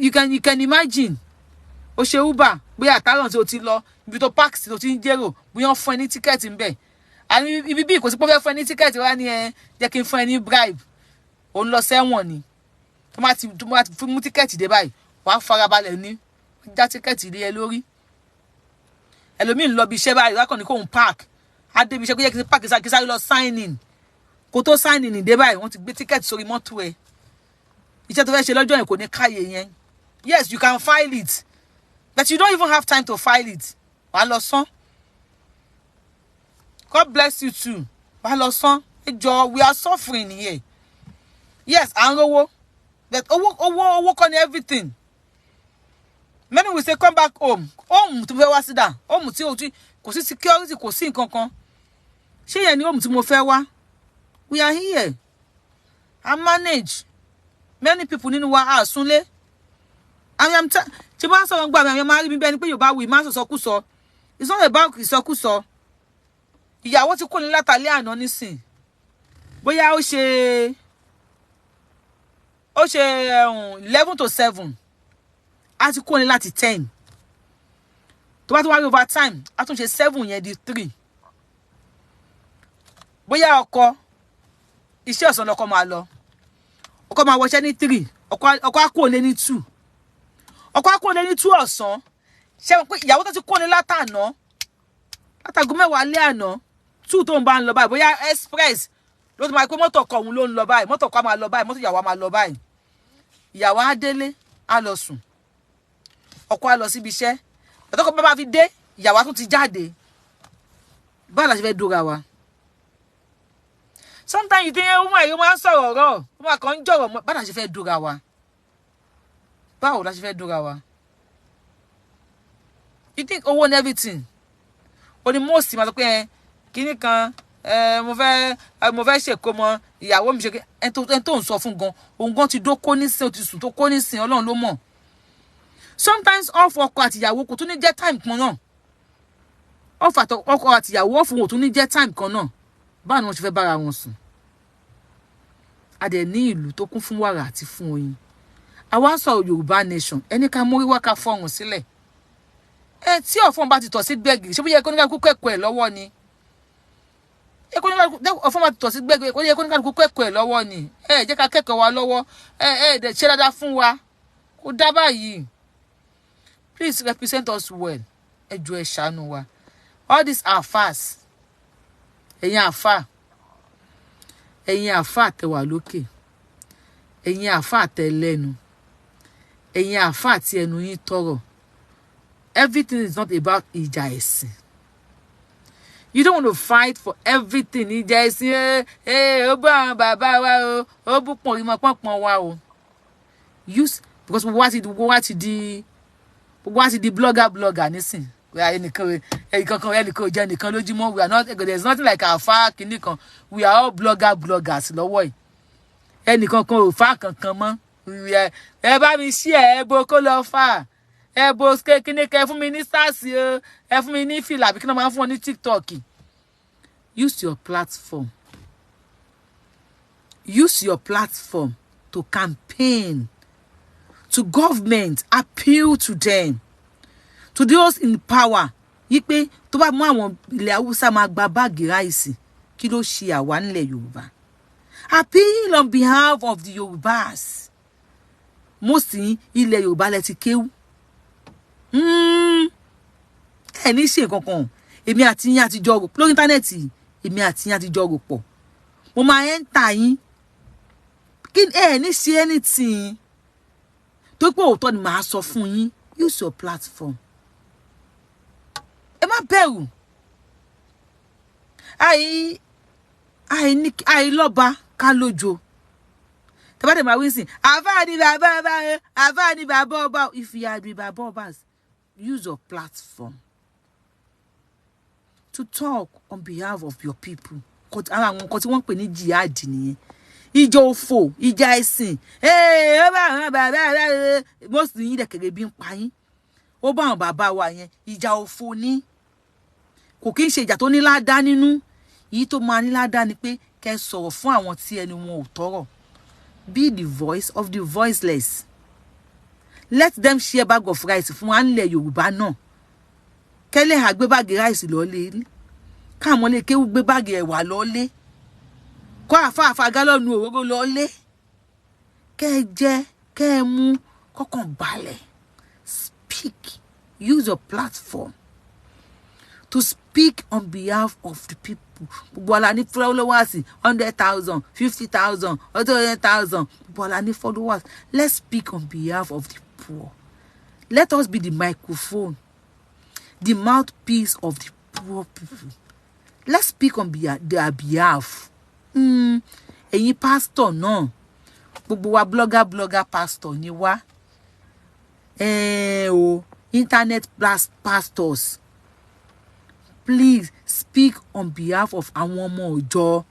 you can imagine ó ṣe uber bóyá àtàràn tí o ti lọ ibi tó park sí tó ti ń jèrò bóyá fún ẹ ní tíkẹ́ẹ̀tì ńbẹ̀ àní ibi bí kò sí pé ó fẹ́ fún ẹ ní tíkẹ́ẹ̀tì wá ní jẹ́ kí n fún ẹ ní bribe ó ń lọ sẹ́wọ̀n ni tó máa ti mú tíkẹ́ẹ̀tì dé báyìí wàá farabalẹ̀ ní já tíkẹ́ẹ̀tì lé ẹ lórí ẹlòmíì ń lọ bí iṣẹ́ báyìí wákàn ní kóun park á débi iṣẹ́ kó yẹ kí park kí sáré lọ sign in kó tó sign in dé báyìí wọ́n ti gbé tíkẹ́ẹ̀tì sórí mọ́tò ẹ̀ iṣẹ́ tó fẹ́ ṣe lọ́jọ́ yẹn kò ní káyè yẹn yes you can file it but you don't even have time to file it wàá lọ san God bless you too wàá lọ san ẹ jọ̀ọ́ we are suffering here yes à ń rówó but owó kọ́ ni everything. Many will say come back home tó fẹ́ wá sídà home tí kò sí security kò sí nǹkan kan ṣé yẹn ni home tí mo fẹ́ wá we are here I manage many people nínú wa àsúnlé tí bá ń sọ̀rọ̀ gbà mí máa rí mi bẹ́ẹ̀ ni pé Yorùbáwùyí máa ń sọ̀sọ́kùsọ it's not about ìsọkúsọ ìyàwó ti kó ní látàlẹ́ àná nísìn bóyá ó ṣe 11 to 7 a ti kó ní láti 10 tó bá tó wá rí over time a tún ṣe 7 yẹn di 3 bóyá ọkọ iṣẹ́ ọ̀sán lọkọ máa lọ ọkọ máa wọṣẹ́ ní 3 ọkọ á kó lé ní 2 ọkọ á kó lé ní 2 ọ̀sán ṣé pé ìyàwó tó ti kó ní látàná látago mẹ́wàá lé àná 2 tó ń bá ń lọ báyìí bóyá express ló ti máa pé mọ́tò ọkọ òun ló ń lọ báyìí mọ́tò ọkọ máa lọ báyìí mọ́tò ìyàwó máa lọ báyìí ìyàwó á délé á lọ sùn ọkọ á lọ síbi iṣẹ́ ọ̀tọ́kọ bá fi dé ìyàwó tún ti jáde báwo la ṣe fẹ́ dúra wa. Sometimes you think you máa ń sọ̀rọ̀ ọ̀rọ̀ ó máa kàn ń jọ̀rọ̀ mọ́ báwo la ṣe fẹ́ dúra wa. Báwo la ṣe fẹ́ dúra wa. You think owó and everything. O ní most máa sọ pé kíní kan mo fẹ́ ṣèkó mọ ìyàwó mi ṣe ẹni tó ń sọ fún gan òun gan ti dókó nísìn ó ti sùn tó kó nísìn Ọlọ́run ló mọ̀. Sometimes off ọkọ àti ìyàwó kò tún ní jẹ́ time kan náà. Off ọkọ àti ìyàwó off wọn ò tún ní jẹ́ time kan náà. Báwo ni wọ́n ṣe fẹ́ bára wọn sùn. A dẹ̀ ní ìlú tó kún fún wàrà àti fún oyin. Àwa sọ Yorùbá nation ẹni ká mórí wá ká fọ̀hún sílẹ̀. Tí ọ̀fọ̀n bá ti tọ̀ sí gbẹ̀gì ṣé bóyá kóníkàlùkù kẹ́kọ̀ọ́ ẹ̀ lọ́wọ́ ni. Ọ̀fọ̀n bá ti tọ̀ sí gbẹ̀gì kóníkàlùkù kẹ́kọ̀ọ́ ẹ̀ lọ́wọ́ ni. Jẹ́ ká kẹ́kọ̀ọ́ wa lọ́wọ́. Dẹ̀ ṣe dáadáa fún wa. Kò dá báyìí. Please represent us well. Ẹ jọ̀ọ́ ẹ ṣàánú wa. All these are fast. Ẹ̀yin àfà. Ẹ̀yin àfà tẹ́ wà lókè. Ẹ̀yin àfà tẹ́ lẹ́nu. Ẹ̀yin àfà tí ẹnu yín tọrọ. Everything is not about ìjà ẹ̀sìn. You don't want to fight for everything. Ìjà ẹ̀sìn ó bá àwọn bàbá wa o, ó bú pọ̀nrímọ̀ pọ̀npọ̀n wa o. Use because gbogbo wa ti di blogger nísìn. Ẹnìkan ò jẹ́ nìkan lójúmọ́. We are not, there's nothing like our far kìíní kan. We are all bloggers lọ́wọ́ yìí. Ẹnìkan kan ò fà kankan mọ́. Ẹ bá mi share ẹ bo kó lọ fà. Ẹ bo kíní kẹ fún mi ní stars o. Ẹ fún mi ní fìlà àbí kí ni wọ́n máa ń fún ọ ní TikTok. Use your platform. Use your platform to campaign. To government, appeal to them. To those in power. Yí pé tó bá mú àwọn ilẹ̀ Haúsá máa gba báàgì ráìsì kí ló ṣe àwa nílẹ̀ Yorùbá. Appeal on behalf of the Yorubas. Most ilẹ̀ Yorùbá lẹ ti kéwú. Ní ṣe kankan. Èmi àti yín àti jọrò lórí íńtánẹ́ẹ̀tì. Èmi àti yín àti jọrò pọ̀. Mo máa enter yín. Kí ní ṣe anything. Tó pé òótọ́ ni màá sọ fún yín. Use your platform. Ẹ má bẹ̀rù. Àìlọ́ba ká lójo. Tẹ́bá dẹ̀ máa wí sí. Àfáà ni bàbá ọba. If you are the bàbá ọba, use your platform to talk on behalf of your people. Ara àwọn nǹkan tí wọ́n pè ní jihad nìyẹn. Ìjà òfò, ìjà ẹ̀sìn. Most yín dẹ̀ kéré bí ń pa yín. Ó bá àwọn bàbá wa yẹn. Ìjà òfò ni. Kò kí ń ṣe ìjà tó ní ládá nínú. Èyí tó máa ní ládá ni pé kẹ́ sọ̀rọ̀ fún àwọn tí ẹni wọn ò tọ́rọ̀. Be the voice of the voiceless. Let them share bag of rice fún wa nílẹ̀ Yorùbá náà. Kẹ́lẹ́ ha gbé báàgì rice lọ́lé. Káàmọ́ lè kéwú gbé báàgì ẹ̀wà lọ́lé. Kọ́ àfáàfá gálọ́nù òróró lọ́lé. Kẹ́ jẹ, kẹ́ mú, kọ́kàn balẹ̀. Speak. Use your platform to speak on behalf of the people. Bola ni followers 100,000, 50,000, 100,000. Bola ni followers. Let's speak on behalf of the poor. Let us be the microphone, the mouthpiece of the poor people. Let's speak on their behalf. Ẹ̀yin pastor náà. Gbogbo wa blogger pastor ni wá. Internet pastors. Please speak on behalf of àwọn ọmọ ọjọ́.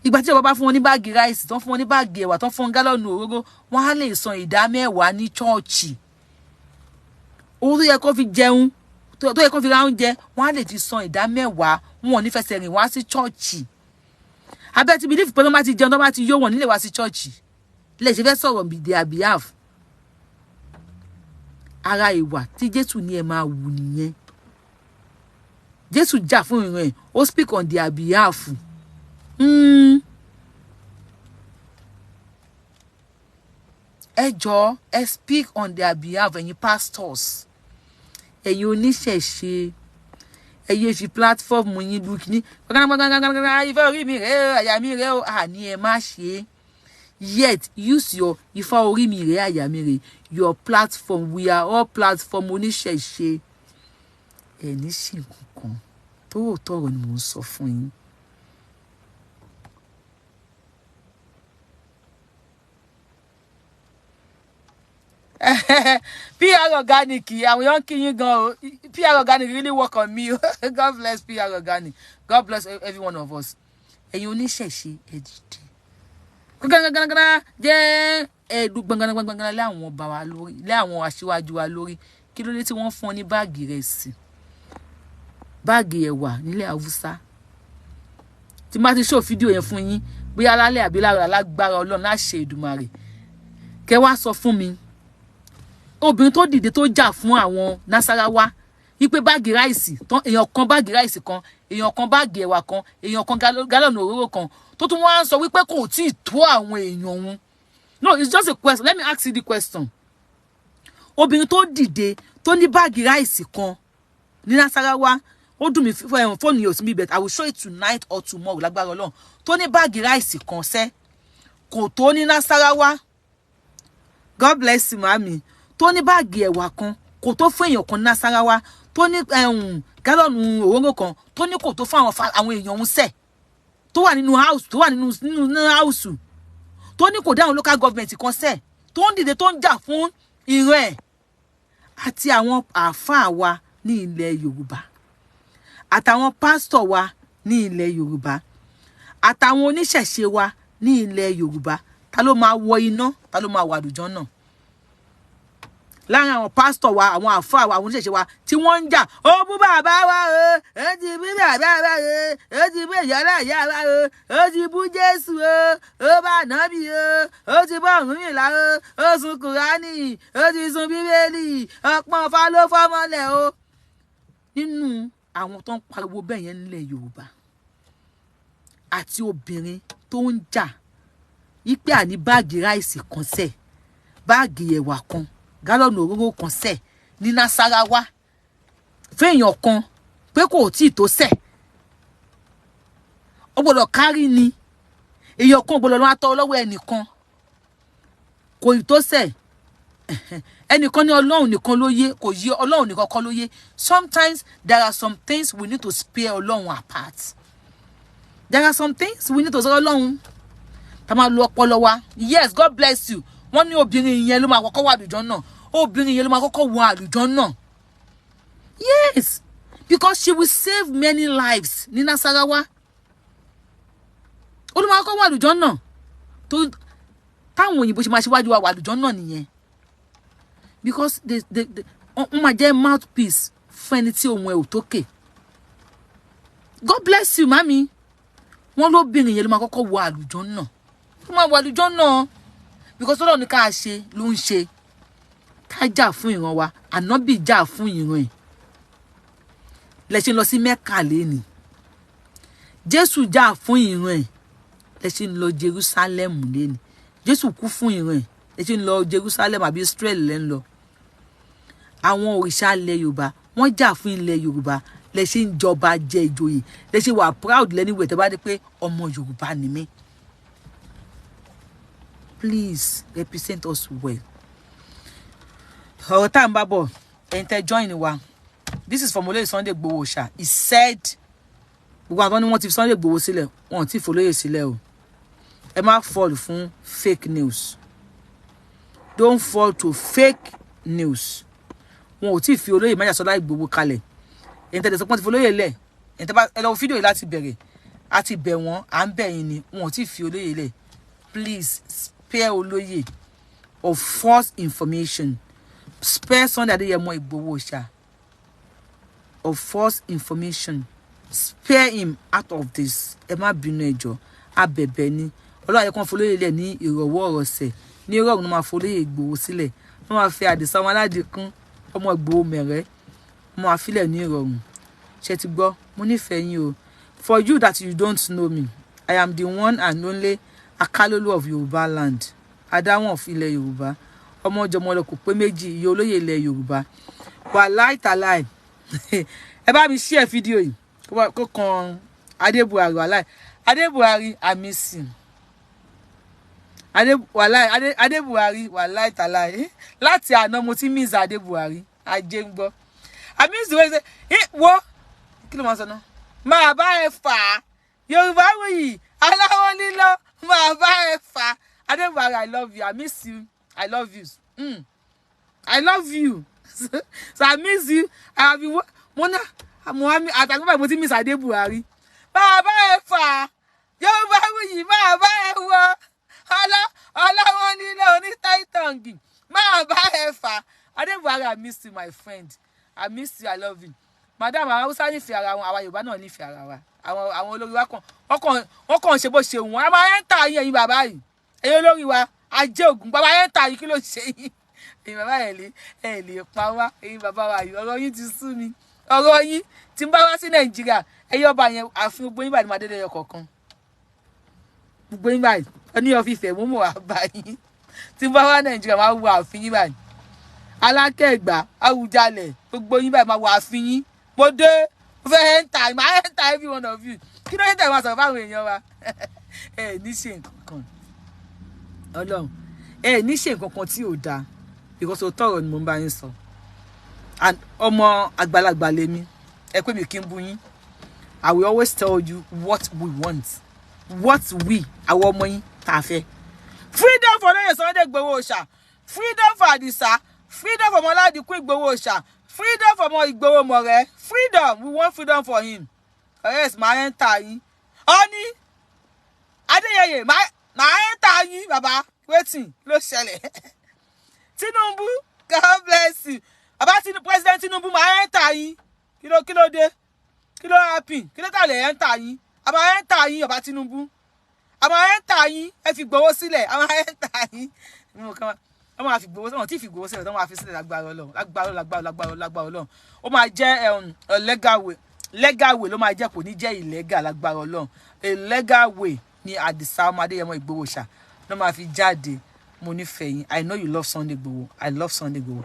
Ìgbà tí bàbá fún wọn ní báàgì rice, tán fún wọn ní báàgì ẹ̀wà, tán fún wọn gálọ́nù òróró, wọ́n á lè san ìdá mẹ́wàá ní chọ́ọ̀chì. Owó tó yẹ kó fi jẹun, tó yẹ kó fi ra oúnjẹ, wọ́n á lè ti san ìdá mẹ́wàá, wọn ò ní fẹsẹ̀ rìn wá sí chọ́ọ̀chì. Abẹ́ ti believe pé tó bá ti jẹun, tó bá ti yó wọn nílé wá sí chọ́ọ̀chì. Lè ṣe fẹ́ sọ̀rọ̀ on their behalf. Ara ìwà tí Jésù ní ẹ máa wù nìyẹn. Jésù jà fún ìran ẹ̀, ó speak on their behalf. Ẹ jọ̀ọ́, ẹ speak on their behalf, ẹ̀yin pastors. Ẹ̀yin oníṣẹ̀ṣe. Ẹ yé fi platform yín lùkìní. Ìfẹ́ orí mi rẹ̀, àyà mi rẹ̀, àní ẹ má ṣe. Yet use your ìfẹ́ orí mi rẹ̀, àyà mi rẹ̀, your platform. We are all platform oníṣẹ̀ṣe. Ẹ ní ṣì nǹkan tó tọrọ ni mo ń sọ fún yín. PR Organic, I'm young king go. PR Organic really work on me. God bless PR Organic. God bless every one of us. And you need sheshi edit. Je edu gbangana le àwọn bá wa lórí, le àwọn aṣíwájú wa lórí. Kí ló dé tí wọ́n fún ní báàgì ìrẹsì. Báàgì ẹ̀wà nílẹ̀ Haúsá. Tí má ti show video yẹn fún yín, bóyá lálẹ́ àbí lágbára Ọlọ́run lá ṣe Èdùmàrè. Kẹ́ wá sọ fún mi. Obìnrin tó dìde tó jà fún àwọn Nasarawa wípé báàgì ráìsì tán èèyàn kan báàgì ráìsì kan èèyàn kan báàgì ẹ̀wà kan èèyàn kan gálọ̀nù òróró kan tó tún wá ń sọ wípé kò tí ì tó àwọn èèyàn òun. No, it's just a question. Let me ask you the question. Obìnrin tó dìde tó ní báàgì ráìsì kan ní Nasarawa ó dùn mí fóònù yóò sí mi but I will show it tonight or tomorrow lágbára Ọlọ́run tó ní báàgì ráìsì kan sẹ́ kò tó ní Nasarawa. God bless you mami. Tó ní báàgì ẹ̀wà kan kò tó fún èèyàn kan Nasarawa tó ní gálọ̀nù òróró kan tó ní kò tó fún àwọn èèyàn òun sẹ̀ tó wà nínú house tó wà nínú house tó ní kò dáhùn local government kan sẹ̀ tó ń dìde tó ń jà fún ìran ẹ̀ àti àwọn àáfàá wa ní ilẹ̀ Yorùbá àtàwọn pastor wa ní ilẹ̀ Yorùbá àtàwọn oníṣẹ̀ṣe wa ní ilẹ̀ Yorùbá ta ló máa wọ iná ta ló máa wọ àlùjànnà láàrin àwọn pastor wa àwọn àfáà wa àwọn oníṣẹ̀ṣe wa tí wọ́n ń jà ó bú bàbá wa o ó ti bú bàbá wa o ó ti bú ìyá wa o ó ti bú Jésù o ó bá Ànábì o ó ti bú Ọ̀rúnmìlà o ó sun Kùránì ó ti sun Bíbélì ọpọ́n Ifá ló fọ́mọlẹ̀ o. Nínú àwọn tó ń pariwo bẹ́ẹ̀ yẹn nílẹ̀ Yorùbá àti obìnrin tó ń jà wípé àní báàgì ráìsì kan sẹ̀ báàgì ẹ̀wà kan gálọ̀nù òróró kan sẹ̀ ní Nasarawa fẹ́yàn kan pé kò tí ì tó sẹ̀ ó gbọ́dọ̀ kárí ni èèyàn kan gbọ́dọ̀ lọ atọ́ lọ́wọ́ ẹnìkan kò ì tó sẹ̀ ẹnìkan ní Ọlọ́run nìkan ló yé kò yé Ọlọ́run nìkan kọ́ ló yé. Sometimes there are some things we need to spare Ọlọ́run apart. There are some things we need to say Ọlọ́run tá máa lo ọpọlọ wa. Yes, God bless you. Wọ́n ní obìnrin yẹn ló máa kọ́kọ́ wọ àlùjànnà. Obìnrin yẹn ló máa kọ́kọ́ wọ àlùjànnà. Yes, because she will save many lives ní Nasarawa. Ó ló máa kọ́kọ́ wọ àlùjànnà. Tó táwọn òyìnbó ṣe máa ṣíwájú wa wọ àlùjànnà nìyẹn. Because wọ́n máa jẹ́ mouthpiece fún ẹni tí ohun ẹ̀ ò tókè. God bless you mami. Wọ́n lóbìnrin yẹn ló máa kọ́kọ́ wọ àlùjànnà. Ó máa wọ àlùjànnà. Because Ọlọ́run ní ká ṣe ló ń ṣe ká jà fún ìran wa Ànábì jà fún ìran ẹ̀ lẹ ṣe lọ sí Mẹ́kà lẹ́ni Jésù jà fún ìran ẹ̀ lẹ ṣe lọ Jerusalem lẹ́ni Jésù kú fún ìran ẹ̀ lẹ ṣe lọ Jerusalem àbí Israel lẹ́ ń lọ àwọn òrìṣà ilẹ̀ Yorùbá wọ́n jà fún ilẹ̀ Yorùbá lẹ ṣe ń jọba jẹ ìjòyè lẹ ṣe wà proud lẹ́niwẹ̀ tẹ́ bá dé pé ọmọ Yorùbá ni mí. Please represent us well. Ọ̀rọ̀ tá à ń bá bọ̀ ẹ̀yin tẹ́ join wa. This is from Olóyè Sunday Igboho Oòṣà. He said gbogbo àwọn ni wọ́n ti Sunday Igboho sílẹ̀ wọ́n ti f'Olóyè sílẹ̀ o. Ẹ má fall fún fake news. Don't fall to fake news. Wọn ò tí fi Olóyè Májàsọ́lá Igboho kalẹ̀. Ẹ̀yin tẹ́ sọ pé wọ́n ti f'Olóyè lẹ̀. Ẹ̀yin tẹ́ bá ẹ lọ fídíò yìí láti bẹ̀rẹ̀. A ti bẹ̀ wọ́n, à ń bẹ̀ yín ni. Wọn ò tí fi Olóyè lẹ̀. Please spare Olóyè of false information. Spare Sunday Adéyẹmọ Igboho Oòṣà of false information. Spare him out of this. Ẹ má bínú ẹjọ́. Abẹ̀bẹ̀ ni. Ọlọ́run ayé kan f'Olóyè lẹ̀ ní ìrọ̀wọ́ ọ̀rọ̀sẹ̀. Ní ìrọ̀rùn ló máa f'Olóyè Igboho sílẹ̀. Wọ́n máa fi Àdìsá ọmọ Aládìkún ọmọ Igboho mẹ̀rẹ́. Wọ́n máa filẹ̀ ní ìrọ̀rùn. Ṣé ti gbọ́? Mo nífẹ̀ẹ́ yín o. For you that you don't know me, I am the one and only Akalolu of Yoruba land. Adáwọn of ilẹ̀ Yorùbá. Ọmọ jọmọlọ kò pé méjì iye olóyè ilẹ̀ Yorùbá. Wàláì tàláì. Ẹ bá mi share fídíò yìí. Kó kan Adébuhari wàláì. Adébuhari I miss him. Adébuhari wàláì tàláì. Láti àná mo ti miss Adébuhari. Ajé ń gbọ́. I miss the way say, wo kí ló máa sọ náà? máa bá ẹ fà. Yorubawuyi, aláwọ̀ lílọ, máa bá ẹ fà. Adébùwárì, I love you. I miss you. I love you. I love you. So I miss you. I have been Mohammed àtàgbà mo ti miss Adébùwárì. Máa bá ẹ fà. Yorubawuyi, máa bá ẹ wọ. Aláwọ̀ lílọ ní Titangi. Máa bá ẹ fà. Adébùwárì, I miss you, my friend. I miss you. I love you. Madam, àwọn Hausa ní fẹ́ ara wọn, àwa Yorùbá náà ní fẹ́ ara wa. Àwọn olórí wa wọ́n ṣe bó ṣe wọ́n. A máa ń ta yín bàbá yìí. Ẹ̀yin olórí wa, ajé ògùn. Bàbá yẹn ta yín kí ló ṣe yín? Ẹ̀yin bàbá ẹ lè pa wá. Ẹ̀yin bàbá wa yìí, ọ̀rọ̀ yín ti sú mi. Ọ̀rọ̀ yín tí ń bá wá sí Nàìjíríà. Ẹ̀yin ọba yẹn àfin gbogbo yín bá ní máa dédé ẹyọ kọ̀ọ̀kan. Gbogbo yín báyìí, ní ọ̀fífẹ́ mú mọ̀ wá bá yín. Tí ń bá wá Nàìjíríà máa wọ àfin yín báyìí. Alákẹ́gbà, Awùjalẹ̀, gbogbo yín báyìí máa wọ àfin yín. Mo dé, mo fẹ́ enter, máa enter every one of you. Kí ló dé tẹ̀ wá sọ̀rọ̀ fáwọn èèyàn wa? Ní ṣe nǹkan kan. Ọlọ́run, ní ṣe nǹkan kan tí ò dáa. Because o tọrọ ni mo ń bá yín sọ. And ọmọ àgbàlagbà lèmi. Ẹ pé mi kí n bú yín. I will always tell you what we want. What we, àwọn ọmọ yín, tá fẹ́. Freedom for Olóyè Sunday Igboho Oòṣà. Freedom for Adisa. Freedom for Ọládinkù Igboho Oòṣà. Freedom for Igboho More. Freedom. We want freedom for him. Yes, my enter yín. Oni. Adéyẹyè, my enter yín, baba. Waiting. Ló ṣẹlẹ̀. Tinubu, God bless you. About President Tinubu, my enter yín. Kilo dé. Kilo happy. Kilo ta lè enter yín. Aba enter yín, Baba Tinubu. Aba enter yín. Ẹ fi Igboho sílẹ̀. Aba enter yín. Mo kàn wọ́n máa fi Igboho sílẹ̀, wọ́n ti fi Igboho sílẹ̀, wọ́n máa fi sílẹ̀ lágbára Ọlọ́run. Ó máa jẹ́ legal way. Legal way ló máa jẹ́, kò ní jẹ́ illegal lágbára Ọlọ́run. A legal way ni Adisa ọmọ Adéyẹmọ Igboho Oòṣà ló máa fi jáde. Mo nífẹ̀ẹ́ yín. I know you love Sunday Igboho. I love Sunday Igboho.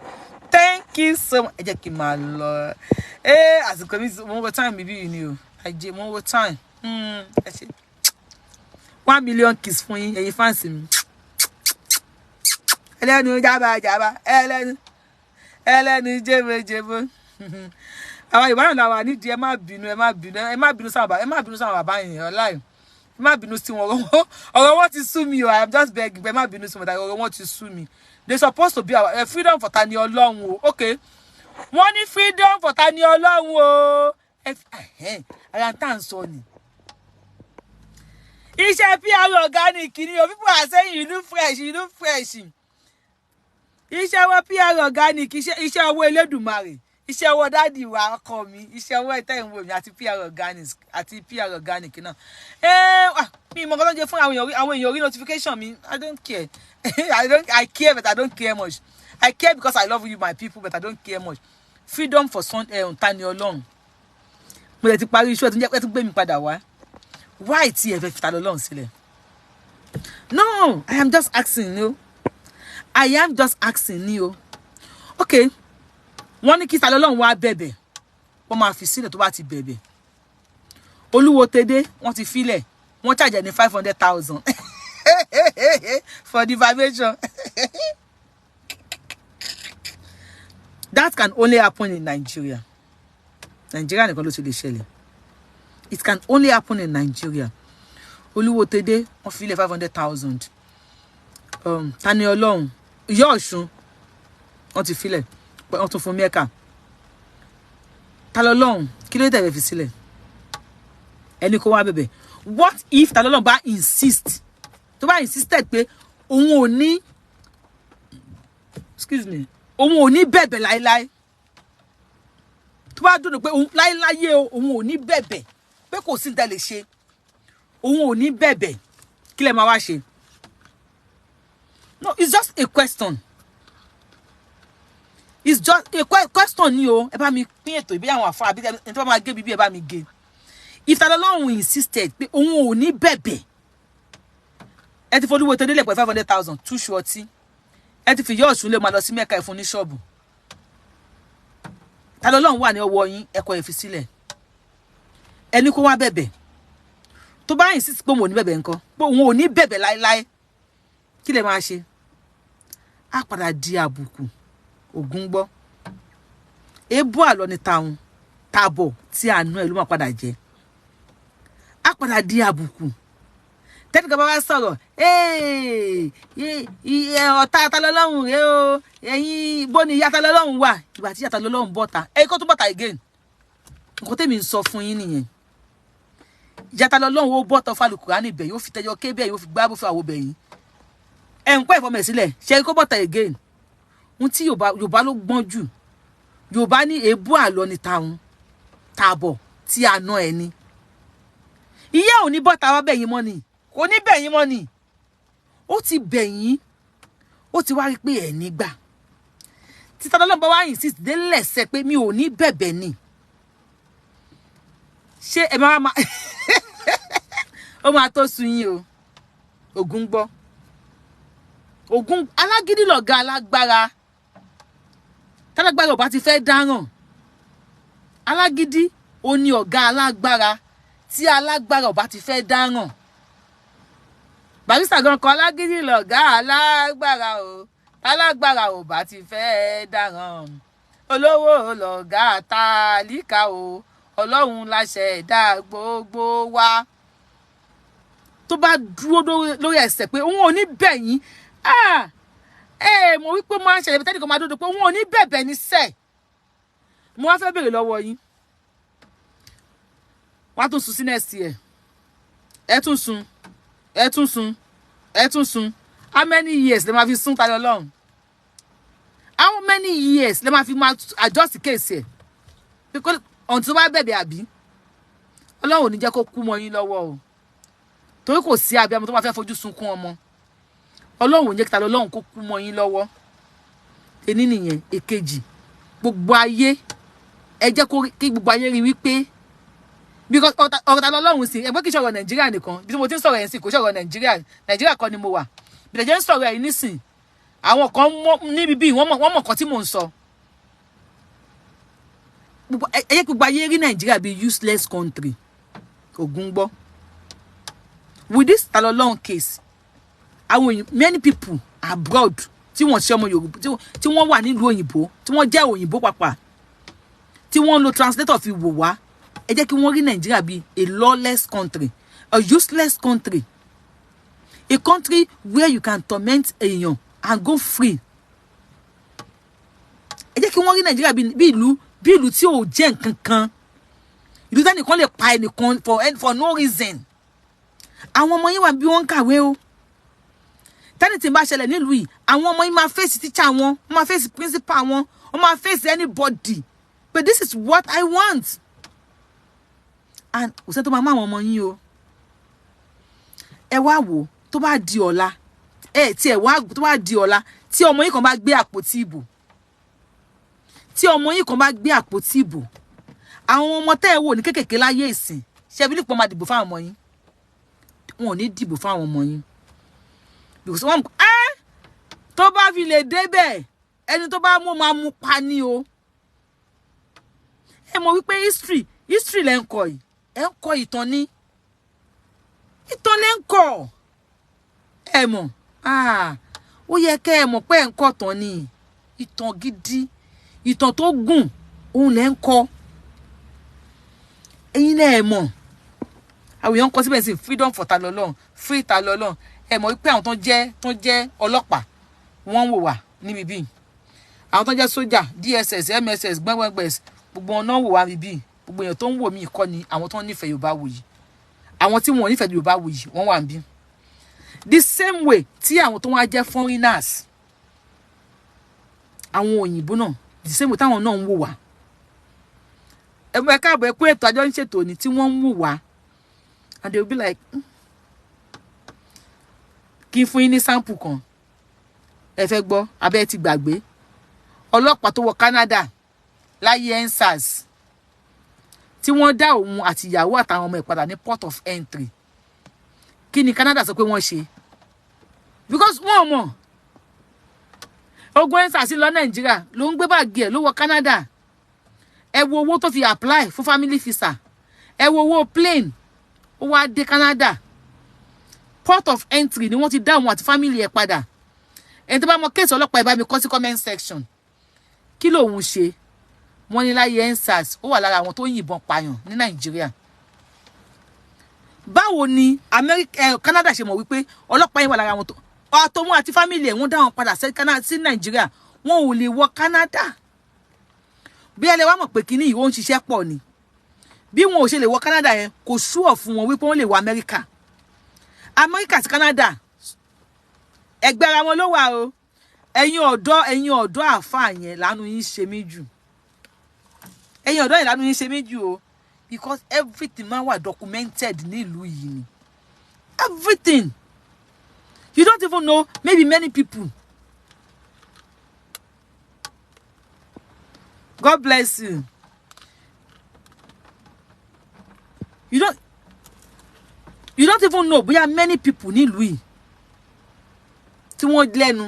Thank you so much. Ẹ jẹ́ kí n máa lọ. Àsìkò mi mo wo time bíbí yìí ni o. Ajé mo wo time. Ẹ ṣe 1 million kiss fún yín, ẹ̀yin fans mi. Ẹlẹ́nu jábá, ẹlẹ́nu jẹ́bẹ́jẹ́bẹ́. Àwọn Yorùbá náà wà nídìí, ẹ má bínú sáwọn bàbá yẹn online. Ẹ má bínú sí wọn. Ọ̀rọ̀ wọn ti sú mi o. I am just begging. Ẹ má bínú sí wọn. Ọ̀rọ̀ wọn ti sú mi. They supposed to be our freedom for Tani Ọlọ́run o. Okay. Wọ́n ní freedom for Tani Ọlọ́run o. Ara tá ń sọ ni. Iṣẹ́ PR organic ni o. People are saying you look fresh. Iṣẹ́ ọwọ́ PR organic, iṣẹ́ ọwọ́ Elédùmarè, iṣẹ́ ọwọ́ daddy wa ọkọ mi, iṣẹ́ ọwọ́ ìtẹ̀wé mi àti PR organic náà. Mi mọ̀ nǹkan tó ń jẹ fún àwọn èèyàn orí notification mi. I don't care. I care, but I don't care much. I care because I love you, my people, but I don't care much. Freedom for Tani Ọlọ́run. Mo lè ti parí iṣu ẹ̀ tó ń jẹ́ pé tó gbé mi padà wá. Why tí ẹ fẹ́ fi Tani Ọlọ́run sílẹ̀? No, I am just asking you. I am just asking you. Okay. Wọ́n ní kí Tani Ọlọ́run wá bẹ̀bẹ̀. Wọ́n máa fi sílẹ̀ tó bá ti bẹ̀bẹ̀. Olúwo tede, wọ́n ti filẹ̀. Wọ́n charge ní 500,000 for the vibration. That can only happen in Nigeria. Nigeria nìkan ló ti lè ṣẹlẹ̀. It can only happen in Nigeria. Olúwo tede, wọ́n filẹ̀ 500,000. Tani Ọlọ́run, Ìyá Ọ̀ṣun, wọ́n ti filẹ̀. Wọ́n tún fún Mẹ́kà. Tani Ọlọ́run, kí ló dé tẹ́ fi sílẹ̀? Ẹni kó wá bẹ̀bẹ̀. What if Tani Ọlọ́run bá insist? Tó bá insisted pé òun ò ní, excuse me, òun ò ní bẹ̀bẹ̀ láíláí. Tó bá dúró pé láíláyé òun ò ní bẹ̀bẹ̀, pé kò sí nǹkan lè ṣe. Òun ò ní bẹ̀bẹ̀. Kí lẹ máa wá ṣe? No, it's just a question. It's just a question ni o. Ẹ bá mi pín ètò ìbí àwọn àfáà bí ẹ tó bá máa gé bíbí ẹ bá mi gé. If Tani Ọlọ́run insisted pé òun ò ní bẹ̀bẹ̀. Ẹ ti fọdún wo tẹ́lẹ̀ lẹ̀ pẹ̀ 500,000 tú ṣọ́ọ̀tì. Ẹ ti fi Ìyá Ọ̀ṣun lè máa lọ sí Mẹ́kà ẹ fún ní ṣọ́ọ̀bù. Tani Ọlọ́run wà ní ọwọ́ yín, ẹ kọ ẹ fi sílẹ̀. Ẹni kó wá bẹ̀bẹ̀. Tó bá insist pé òun ò ní bẹ̀bẹ̀ ńkọ́. Pé òun ò ní bẹ̀bẹ̀ láíláí. Kí lẹ máa ṣe? Á padà di àbùkù. Ògún gbọ́. Ebú àlọ́ ni taun. Tàbọ̀ tí àánú ẹ̀ ló máa padà jẹ. padà di àbùkù tẹ́nìkan bá wá sọ̀rọ̀ ọ̀tá atalọ́lọ́hùn rẹ o ẹ̀yin bó ni ìyá atalọ́lọ́hùn wà ìgbà tí ìyá atalọ́lọ́hùn bọ́ta kó tún bọ́ta again nǹkan tèmi ń sọ fún yín nìyẹn ìyá atalọ́lọ́hùn ó bọ́ta fàlùkùránì bẹ̀ yóò fi tẹjọ ké bẹ́ẹ̀ yóò fi gbá bó fi àwọ̀ bẹ̀yìn ẹ̀ ń pẹ́ ìfọmọ̀ sílẹ̀ ṣe kó bọ́ta again ohun tí Yorùbá ló gbọ́n jù Yorùbá ní èébú àlọ́ ni taun tààbọ̀ tí a ná ẹni ìyá ò ní bọ́ta wá bẹ̀yìn mọ́ ni kò ní bẹ̀yìn mọ́ ni ó ti bẹ̀yìn ó ti wá rí pé ẹ̀ nígbà títà lọ́lọ́mọba wá insist dé lẹ́sẹ̀ pé mi ò ní bẹ̀bẹ̀ ni ṣé ẹ máa ó máa tó sun yín o Ògún gbọ́ Ògún alágídí lọ̀gá alágbára tálágbára ò bá ti fẹ́ dáràn alágídí ó ní ọ̀gá alágbára tí alágbára ò bá ti fẹ́ dáràn Barrister gan kọ alágídí lọ̀gá alágbára o alágbára ò bá ti fẹ́ dáràn olówó lọ̀gá tálíkà o Ọlọ́run la ṣẹ̀dá gbogbo wa tó bá dúró lórí ẹsẹ̀ pé òun ò ní bẹ̀yìn mo wí pé máa ń ṣẹlẹ̀ bí tẹ́nìkan máa dúró pé òun ò ní bẹ̀bẹ̀ ní sẹ́ẹ̀ mo wá fẹ́ bèrè lọ́wọ́ yín wá tún sun sí next year ẹ tún sun how many years lè máa fi sún tayọ lọ́hùn how many years lè máa fi máa adjust case ẹ̀ because ọ̀n tó bá bẹ̀bẹ̀ àbí Ọlọ́run ò ní jẹ́ kó kú mọ́ yín lọ́wọ́ o torí kò sí abiyamọ tó bá fẹ́ fojú sunkún ọmọ Ọlọ́run ò ní jẹ́ kí tayọ lọ́hùn kó kú mọ́ yín lọ́wọ́ ení nìyẹn èkejì gbogbo ayé ẹ jẹ́ kí gbogbo ayé rí wípé because ọ̀rọ̀ tayọ lọ́hùn sí ẹgbẹ́ kì í ṣọ̀rọ̀ Nàìjíríà nìkan bí mo ti ń sọ̀rọ̀ yẹn sí kò ṣọ̀rọ̀ Nàìjíríà kọ́ ni mo wà bí lè jẹ́ ń sọ̀rọ̀ yìí nísìn àwọn kan níbi bíi wọ́n mọ̀ kan tí mò ń sọ ẹ jẹ́ gbogbo ayé rí Nàìjíríà bíi useless country Ògún gbọ́ with this tayọ lọ́hùn case àwọn many people abroad tí wọ́n ṣe ọmọ Yorùbá tí wọ́n wà nílùú òyìnbó tí wọ́n jẹ́ òyìnbó pàpà tí wọ́n lo translator fi wò wá ẹ jẹ́ kí wọ́n rí Nàìjíríà bí a lawless country a useless country a country where you can torment èèyàn and go free ẹ jẹ́ kí wọ́n rí Nàìjíríà bí ìlú tí ò jẹ́ nǹkan kan ìlú tẹ́nìkan lè pa ẹnìkan for no reason àwọn ọmọ yín wà bí wọ́n ń kàwé o tẹ́nì tí ń bá ṣẹlẹ̀ nílùú yìí àwọn ọmọ yín máa face teacher wọn wọ́n máa face principal wọn wọ́n máa face anybody but this is what I want and kò sẹ́ tó máa má àwọn ọmọ yín o ẹ wá wò tó bá di ọ̀la tó bá di ọ̀la tí ọmọ yín kan bá gbé àpótí ìbò àwọn ọmọ tẹ́ ẹ wò ní kékèké láyé ìsìn ṣẹ́bílì pọ̀ máa dìbò fáwọn ọmọ yín wọn ò ní dìbò fáwọn ọmọ yín because wọ́n tó bá fi lè débẹ̀ ẹni tó bá mú máa mú pa ní o ẹ mọ̀ wípé history lẹ́ ń kọ yìí ẹ ń kọ ìtàn ní ìtàn lẹ́ ń kọ ẹ mọ̀ ó yẹ kẹ́ ẹ mọ̀ pé ẹ ń kọ tán ní ìtàn gidi ìtàn tó gùn òun lẹ́ ń kọ ẹ̀yin lẹ́ ẹ mọ̀ àwọn èèyàn ń kọ síbẹ̀ sí freedom for talọ́lọ́run free talọ́lọ́run ẹ mọ̀ wípé àwọn tó jẹ́ ọlọ́pàá wọ́n wò wá níbi bíi àwọn tó jẹ́ sójà DSS MSS gbẹ́gbẹ́gbẹ́s gbogbo wọn náà wò wá níbi gbogbo èèyàn tó ń wò mí kọ́ ni àwọn tó ń nífẹ̀ẹ́ Yorùbáwùyí àwọn tí wọn ò nífẹ̀ẹ́ Yorùbáwùyí wọ́n wà níbí the same way tí àwọn tó wá jẹ́ foreigners àwọn òyìnbó náà the same way táwọn náà ń wò wá ẹ káàbọ̀ ẹ kú ètò àjọ ń ṣètò ní tí wọ́n ń wò wá and they will be like kí n fún yín ní sample kan ẹ fẹ́ gbọ́ abẹ́ ti gbàgbé ọlọ́pàá tó wọ Canada láyé EndSARS tí wọ́n dá òun àti ìyàwó àtàwọn ọmọ ẹ̀ padà ní port of entry kí ni Canada sọ pé wọ́n ṣe because wọ́n mọ̀ ogun EndSARS lọ Nàìjíríà ló ń gbé báàgì ẹ̀ ló wọ Canada ẹ wo owó tó fi apply fún family visa ẹ wo owó plane ó wá dé Canada port of entry ni wọ́n ti dá òun àti family ẹ̀ padà ẹni tó bá mọ kéèsì ọlọ́pàá ẹ bá mi kọ sí comment section kí lòun ṣe wọ́n ní láyé EndSARS ó wà lára àwọn tó yìnbọn pààyàn ní Nàìjíríà báwo ni Canada ṣe mọ̀ wípé ọlọ́pàá yẹn wà lára wọn tó wọn àti family ẹ̀ wọ́n dá wọn padà sí Nàìjíríà wọn ò lè wọ Canada bí ẹ lè wá mọ̀ pé kíní yìí ó ń ṣiṣẹ́ pọ̀ ni bí wọn ò ṣe lè wọ Canada yẹn kò ṣúọ̀ fún wọn wípé wọ́n lè wọ Amẹ́ríkà àti Canada ẹgbẹ́ ara wọn ló wà o ẹ̀yin ọ̀dọ́ àfáà yẹn lánú yín ṣe mí jù ẹ̀yin ọ̀dọ́ yẹn lánú yín ṣe mí jù o because everything máa wà documented nílùú yìí ni everything you don't even know maybe many people. God bless you. You don't even know bóyá many people nílùú yìí tí wọ́n lẹ́nu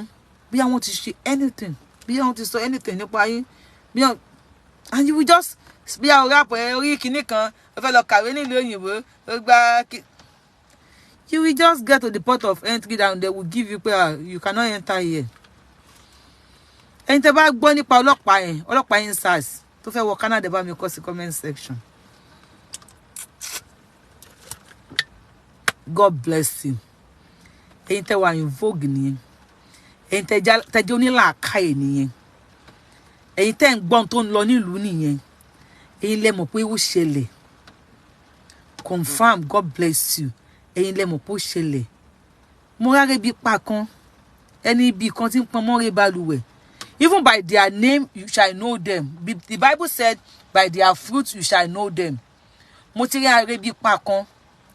bóyá wọ́n ti ṣe anything bóyá wọ́n ti sọ anything nípa yín bóyá and you will just bóyá o rap orí kinní kan o fẹ́ lọ kàwé nílùú òyìnbó o gba you will just get to the port of entry and they will give you you cannot enter here. ẹni tẹ́ bá gbọ́ nípa ọlọ́pàá yẹn SARS tó fẹ́ wọ Canada bá mi kọ sí comment section. God bless you. ẹ̀yin tẹ́ wà in vogue nìyẹn ẹ̀yin tẹ́ jẹ́ onílàákàyè nìyẹn ẹ̀yin tẹ́ ń gbọ́n tó ń lọ nílùú nìyẹn ẹ̀yin lẹ mọ̀ pé ó ṣẹlẹ̀ confirm. God bless you. ẹ̀yin lẹ mọ̀ pé ó ṣẹlẹ̀ mo rárẹ̀ bí pa kan ẹni bí kan tí ń pọn mọ́rẹ́ balùwẹ̀. Even by their name you shall know them. The Bible said, by their fruits you shall know them. Mo ti rí arebi pa kan,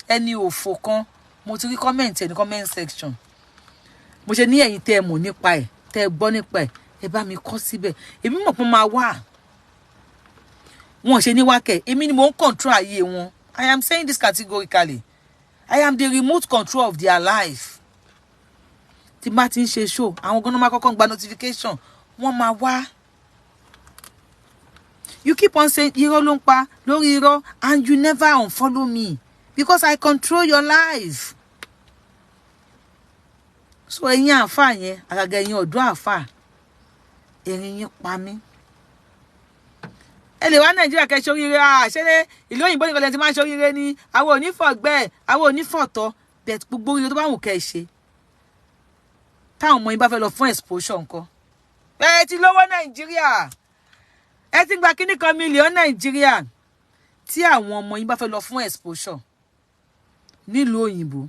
ẹni òfò kan, mo ti rí comment ní comment section. Mo ṣe ní ẹ̀yin tẹ́ mọ̀ nípa ẹ̀, tẹ́ gbọ́ nípa ẹ̀, ẹ bá mi kọ síbẹ̀. Èmi mọ̀ pé máa wà. Wọ́n ṣe ní wákẹ́, èmi ni mo ń control ayé wọn. I am saying this categorically. I am the remote control of their life. Tí bá ti ń ṣe show, àwọn gan-an máa kọ́kọ́ gba notification. Wọ́n máa wá. You keep on saying irọ́ ló ń pa lórí irọ́ and you never unfollow me because I control your life. So ẹ̀yin àfáà yẹn àgàgà ẹ̀yin ọ̀dọ́ àfáà ẹ̀yin yín pa mí. Ẹ lè wá Nàìjíríà kẹ́ ṣoríire ṣẹlẹ̀ ìlú òyìnbó nìkan lẹ ti máa ń ṣoríire ni àwọn onífọ̀gbẹ́ àwọn onífọ̀tọ̀ bẹ́ẹ̀ gbogbo oríire tó bá wù kẹ́ ṣe. Táwọn ọmọ yín bá fẹ́ lọ fún exposure nǹkan. Ẹ ti lówó Nàìjíríà ẹ ti gba kíní kan mílíọ̀nù Nàìjíríà tí àwọn ọmọ yín bá fẹ́ lọ fún exposure nílùú òyìnbó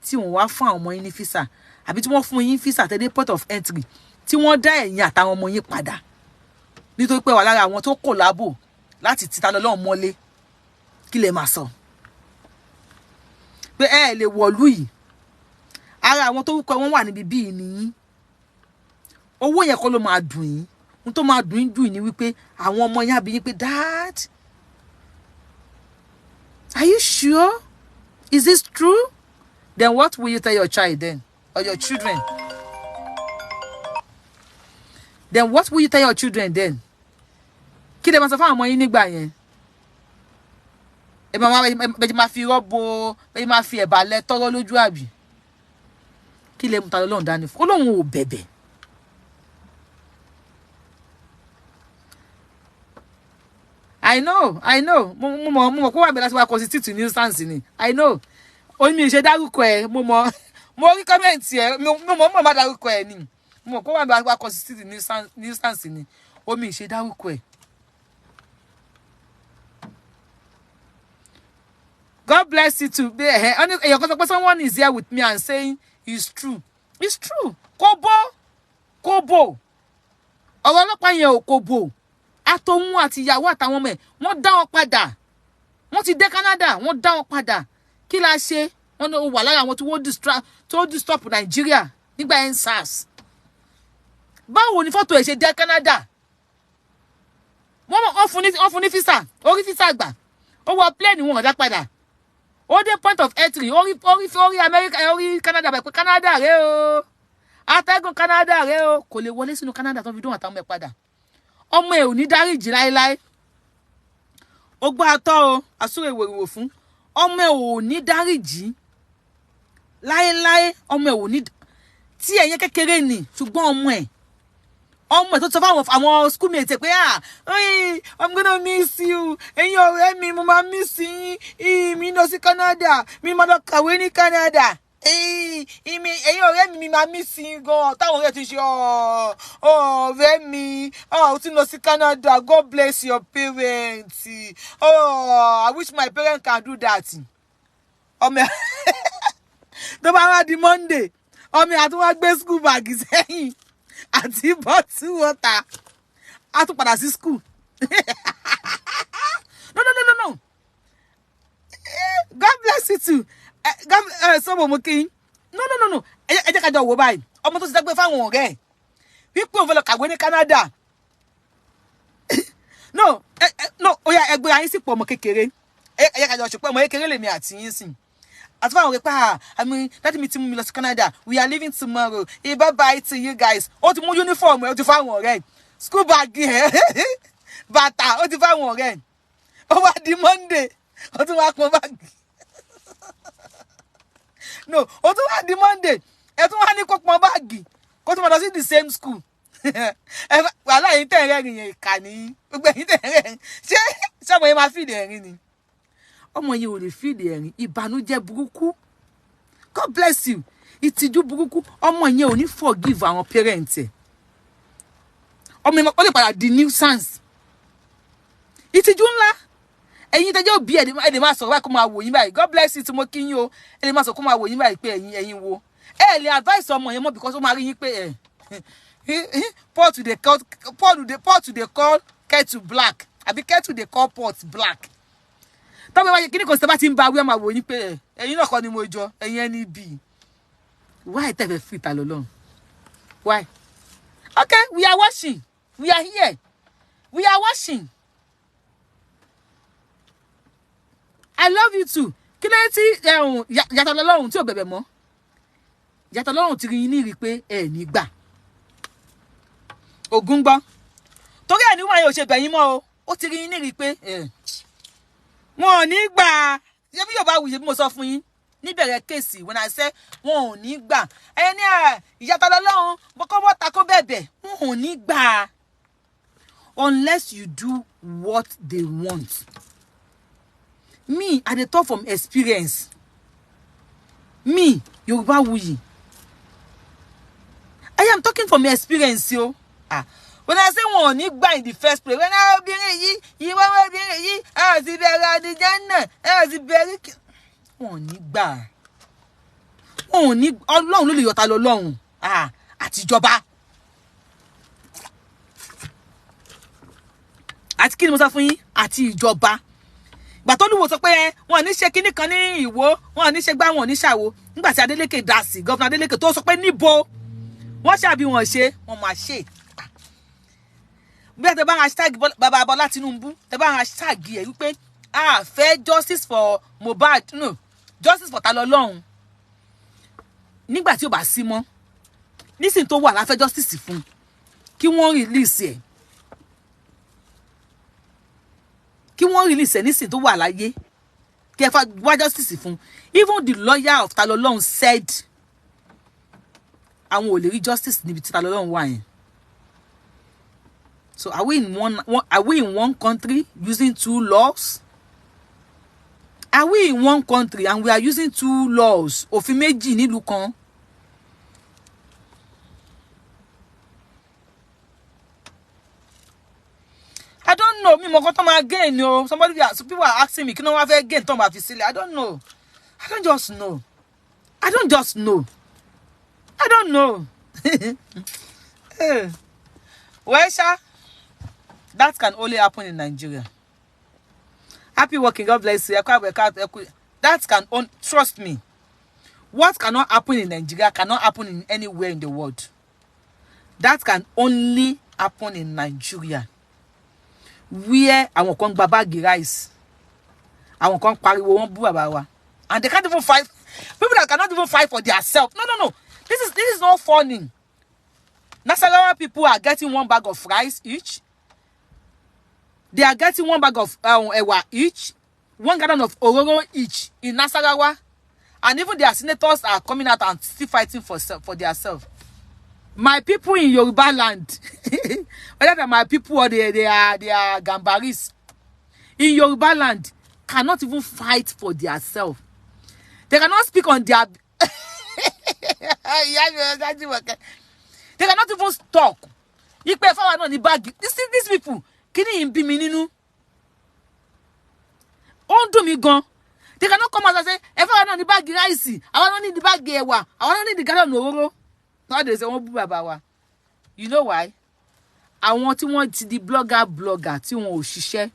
tí wọ́n wá fún àwọn ọmọ yín ní visa àbí tí wọ́n fún yín visa tẹ́lẹ̀ port of entry tí wọ́n dá ẹ̀yin àtàwọn ọmọ yín padà nítorí pé wà lára àwọn tó kòlábò láti tìta lọ́lọ́run mọ́lé kí lè máa sọ pé ẹ lè wọ̀lú yìí ara àwọn tó wúkọ wọn wà níbi bíi nìyí owó yẹn kọ́ ló máa dùn yín ohun tó máa dùn yín jù ní wípé àwọn ọmọ yín á bi yín pé Dad, are you sure? Is this true? Then what will you tell your child then or your children? Then what will you tell your children then? Kí lè máa sọ fún àwọn ọmọ yín nígbà yẹn? Ẹ máa fi rọ́bọ ẹ máa fi ẹ̀bà lẹ tọ́rọ́ lójú àbí? Kí lè mú ta lọ́lọ́run dání fún? Ọlọ́run ò bẹ̀bẹ̀. I know. Mo mọ̀ kó wà bẹ̀ láti wá constitute nuisance ni. I know. Ó ní mi ṣe dárúkọ ẹ̀, mo rí comment ẹ̀, mo má dárúkọ ẹ̀ ni. Mo mọ̀ kó wà bẹ̀ láti wá constitute nuisance ni. Ó mi ṣe dárúkọ ẹ̀. God bless you too. Someone is here with me and saying it's true. It's true. Kobo. Ọ̀rọ̀ ọlọ́pàá yẹn ò kobo. Àtòun àti ìyàwó àtàwọn ọmọ ẹ̀ wọ́n dá wọn padà. Wọ́n ti dé Canada, wọ́n dá wọn padà. Kí la ṣe? Wọ́n ní wà lára àwọn tó disturb Nigeria nígbà yẹn SARS. Báwo ni fọ́tò ẹ̀ ṣe dé Canada? Wọ́n fún ní visa, orí visa gbà. Ó wọ plane wọn dá padà. Ó dé point of entry, orí America, orí Canada bẹ̀ pé Canada rẹ o. Atẹ́gùn Canada rẹ o. Kò lè wọlé sínú Canada tó fi dún àtàwọn ẹ̀ padà. Ọmọ ẹ̀ ò ní dáríjì láéláé. Ó gbọ́ atọ́ o, àsúrè ìwòrìwò fún. Ọmọ ẹ̀ ò ní dáríjì láéláé. Ọmọ ẹ̀ ò ní tí ẹ̀yẹn kékeré ni ṣùgbọ́n ọmọ ẹ̀ ọmọ tó sọ fáwọn àwọn schoolmates pé I'm gonna miss you. Ẹ̀yin ọ̀rẹ́ mi mo máa miss yín. Mi lọ sí Canada. Mi máa lọ kàwé ní Canada. Ẹ̀yin ọ̀rẹ́ mi máa miss yín gan. Táwọn ọ̀rẹ́ ti ṣe ọ̀rẹ́ mi. Ó ti lọ sí Canada. God bless your parents. I wish my parents can do that. Ọmọ tó bá wá di Monday. Ọmọ àti wá gbé school bag sẹ́yìn. Àti bottle water. A tún padà sí school. No. God bless you too. God, so mo kin. No. Ẹ jẹ́ ká jọ wò báyìí. Ọmọ tó ti dagbe fáwọn ọ̀rẹ́. Wípé ó fẹ́ lọ kàwé ní Canada. No, ó yá ẹ gbé yín sípò ọmọ kékeré. Ẹ jẹ́ ká jọ ṣe pé ọmọ kékeré lèmi àti yín sìn. As far as I mean, that meeting me to Canada. We are leaving tomorrow. Bye bye to you guys. Oh, to my uniform. Oh, to find one right. School bag here. Bata. Oh, to find one right. Oh, what the Monday? Oh, to walk my bag. No. Oh, to what the Monday? Oh, to want to cook my bag. Oh, to want to see the same school. Well, I ain't telling you, Canny. Somewhere my feet there. Ọmọ yẹn ò lè feed ẹ̀rín ìbànújẹ́ burúkú. God bless you. Ìtìjú burúkú. Ọmọ yẹn ò ní forgive àwọn parents ẹ̀. Ọmọ yẹn ó lè padà di nuisance. Ìtìjú ńlá. Ẹ̀yin tẹ́jọ́ bí ẹ̀dẹ̀ máa sọ̀rọ̀ báyìí kó máa wò yín báyìí. God bless you tí mo kí yín o. Ẹ̀dẹ̀ máa sọ̀rọ̀ kó máa wò yín báyìí pé ẹ̀yin wo. Ẹ lè advice ọmọ yẹn mọ́ because ó máa rí yín pé pot to the call kettle black. Àbí kettle they call pot black. Tọ́mọ wáyé kíní kan ṣe bá ti ń bá wí máa wò yín pé ẹ̀yin náà kọ́ ni mo jọ ẹ̀yin ẹni bí. Why tẹ́ fẹ́ fi ta lọ́lọ́run? Why? Okay, we are watching. We are here. We are watching. I love you too. Kí ló tí yàtọ̀ lọ́lọ́run tí ò bẹ̀bẹ̀ mọ́? Yàtọ̀ lọ́lọ́run ti rí yín ní rí pé ẹ ní gbà. Ògún gbọ́. Torí ẹ̀ ní wọ́n yóò ṣe bẹ̀yìn mọ́ o. Ó ti rí yín ní rí pé wọn ò ní gbà. Ṣé bí Yorùbáwùyí mo sọ fún yín níbẹ̀rẹ̀ kéèsì when I say wọn ò ní gbà. Ẹni ìyàtọ̀ lọ́lọ́run bọ́kọ́ bọ́ta kó bẹ̀bẹ̀ wọn ò ní gbà. Unless you do what they want. Me, I dey talk from experience. Me, Yorùbáwùyí. I am talking from experience, yo. When I say wọn ò ní gbà in the first place, when I obìnrin yìí, ìwọ obìnrin yìí, àti bẹ̀rẹ̀ àdìjánà, àti bẹ̀rẹ̀ wọn ò ní gbà. Wọn ò ní Ọlọ́run ló lè yọta lọ́lọ́run. Àtijọba. Àti kí ni mo sọ fún yín? Àti ìjọba. Ìgbà tó lúwo sọ pé wọn ò ní ṣe kíní kan ní Ìwó, wọn ò ní ṣe gbá wọn ò ní ṣàwo. Nígbà tí Adeleke dá sí, Governor Adeleke tó sọ pé níbo wọ́n ṣàbí wọn ṣe, wọ́n máa ṣe. Bí ẹ bá hashtag Baba Bola Tinubu, tẹ́ bá hashtag ẹ wípé fẹ́ justice for Mohbad, no, justice for Talọlọ́run. Nígbà tí ó bá sí mọ́, nísìn tó wà la fẹ́ justice fún. Kí wọ́n release ẹ̀. Kí wọ́n release ẹ̀ nísìn tó wà láyé. Kí ẹ fa wá justice fún. Even the lawyer of Talọlọ́run said àwọn ò lè rí justice níbi tí Talọlọ́run wà yẹn. So are we in one country using two laws? Are we in one country and we are using two laws? Òfin méjì nílùú kan. I don't know. Me mo ko to ma gain o. Some people are asking me, kí ló wá fẹ́ gain tó ma fi sílẹ̀? I don't know. I don't just know. I don't just know. I don't know. Well, sir, that can only happen in Nigeria. Happy working. God bless you. That can trust me. What cannot happen in Nigeria cannot happen in anywhere in the world. That can only happen in Nigeria. Where àwọn kan gba bag rice. Àwọn kan pariwo wọ́n bú bàbá wa. And they can't even fight. People that cannot even fight for themselves. No. This is not funny. Nasarawa people are getting one bag of rice each. They are getting one bag of ewa each, 1 gallon of ororo each in Nasarawa, and even their senators are coming out and still fighting for themselves. My people in Yoruba land, whether they're my people or they are Gambaris, in Yoruba land, cannot even fight for themselves. They cannot speak on their... They cannot even talk. These people, kini imbi mi ninu. Ondo mi gan. They cannot come out and say, if I don't need the bag rice, I don't need the bag ewa, I don't need the gallon no. Now they say, you know why? I want the blogger tí wọn ò ṣiṣẹ́.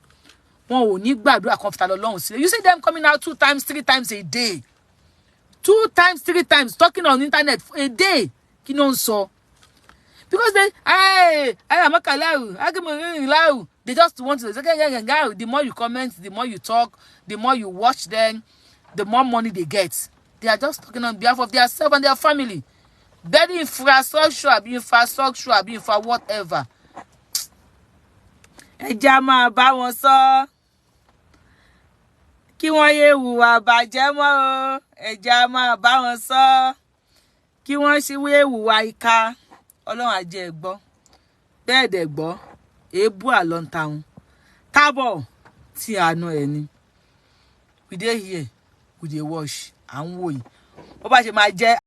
Wọn ò ní gbàdúrà comfortable long. You see them coming out 2 times, 3 times a day. 2 times, 3 times talking on internet a day. Kí ló ń sọ? Because they just want to say, the more you comment, the more you talk, the more you watch them, the more money they get. They are just talking on behalf of themselves and their family. Very infrastructure, be for whatever. Ẹja máa bá wọn sọ. Kí wọ́n yé hùwà bàjẹ́ mọ́ o. Ẹja máa bá wọn sọ. Kí wọ́n ṣe wé hùwà ìkà. Ọlọ́run á jẹ́ gbọ́. Bẹ́ẹ̀ dẹ̀ gbọ́. Èébú àlọ́ntàun. Tábọ̀ tí àánú ẹni. We dey here, we dey watch. À ń wò yìí. Bó bá ṣe máa jẹ́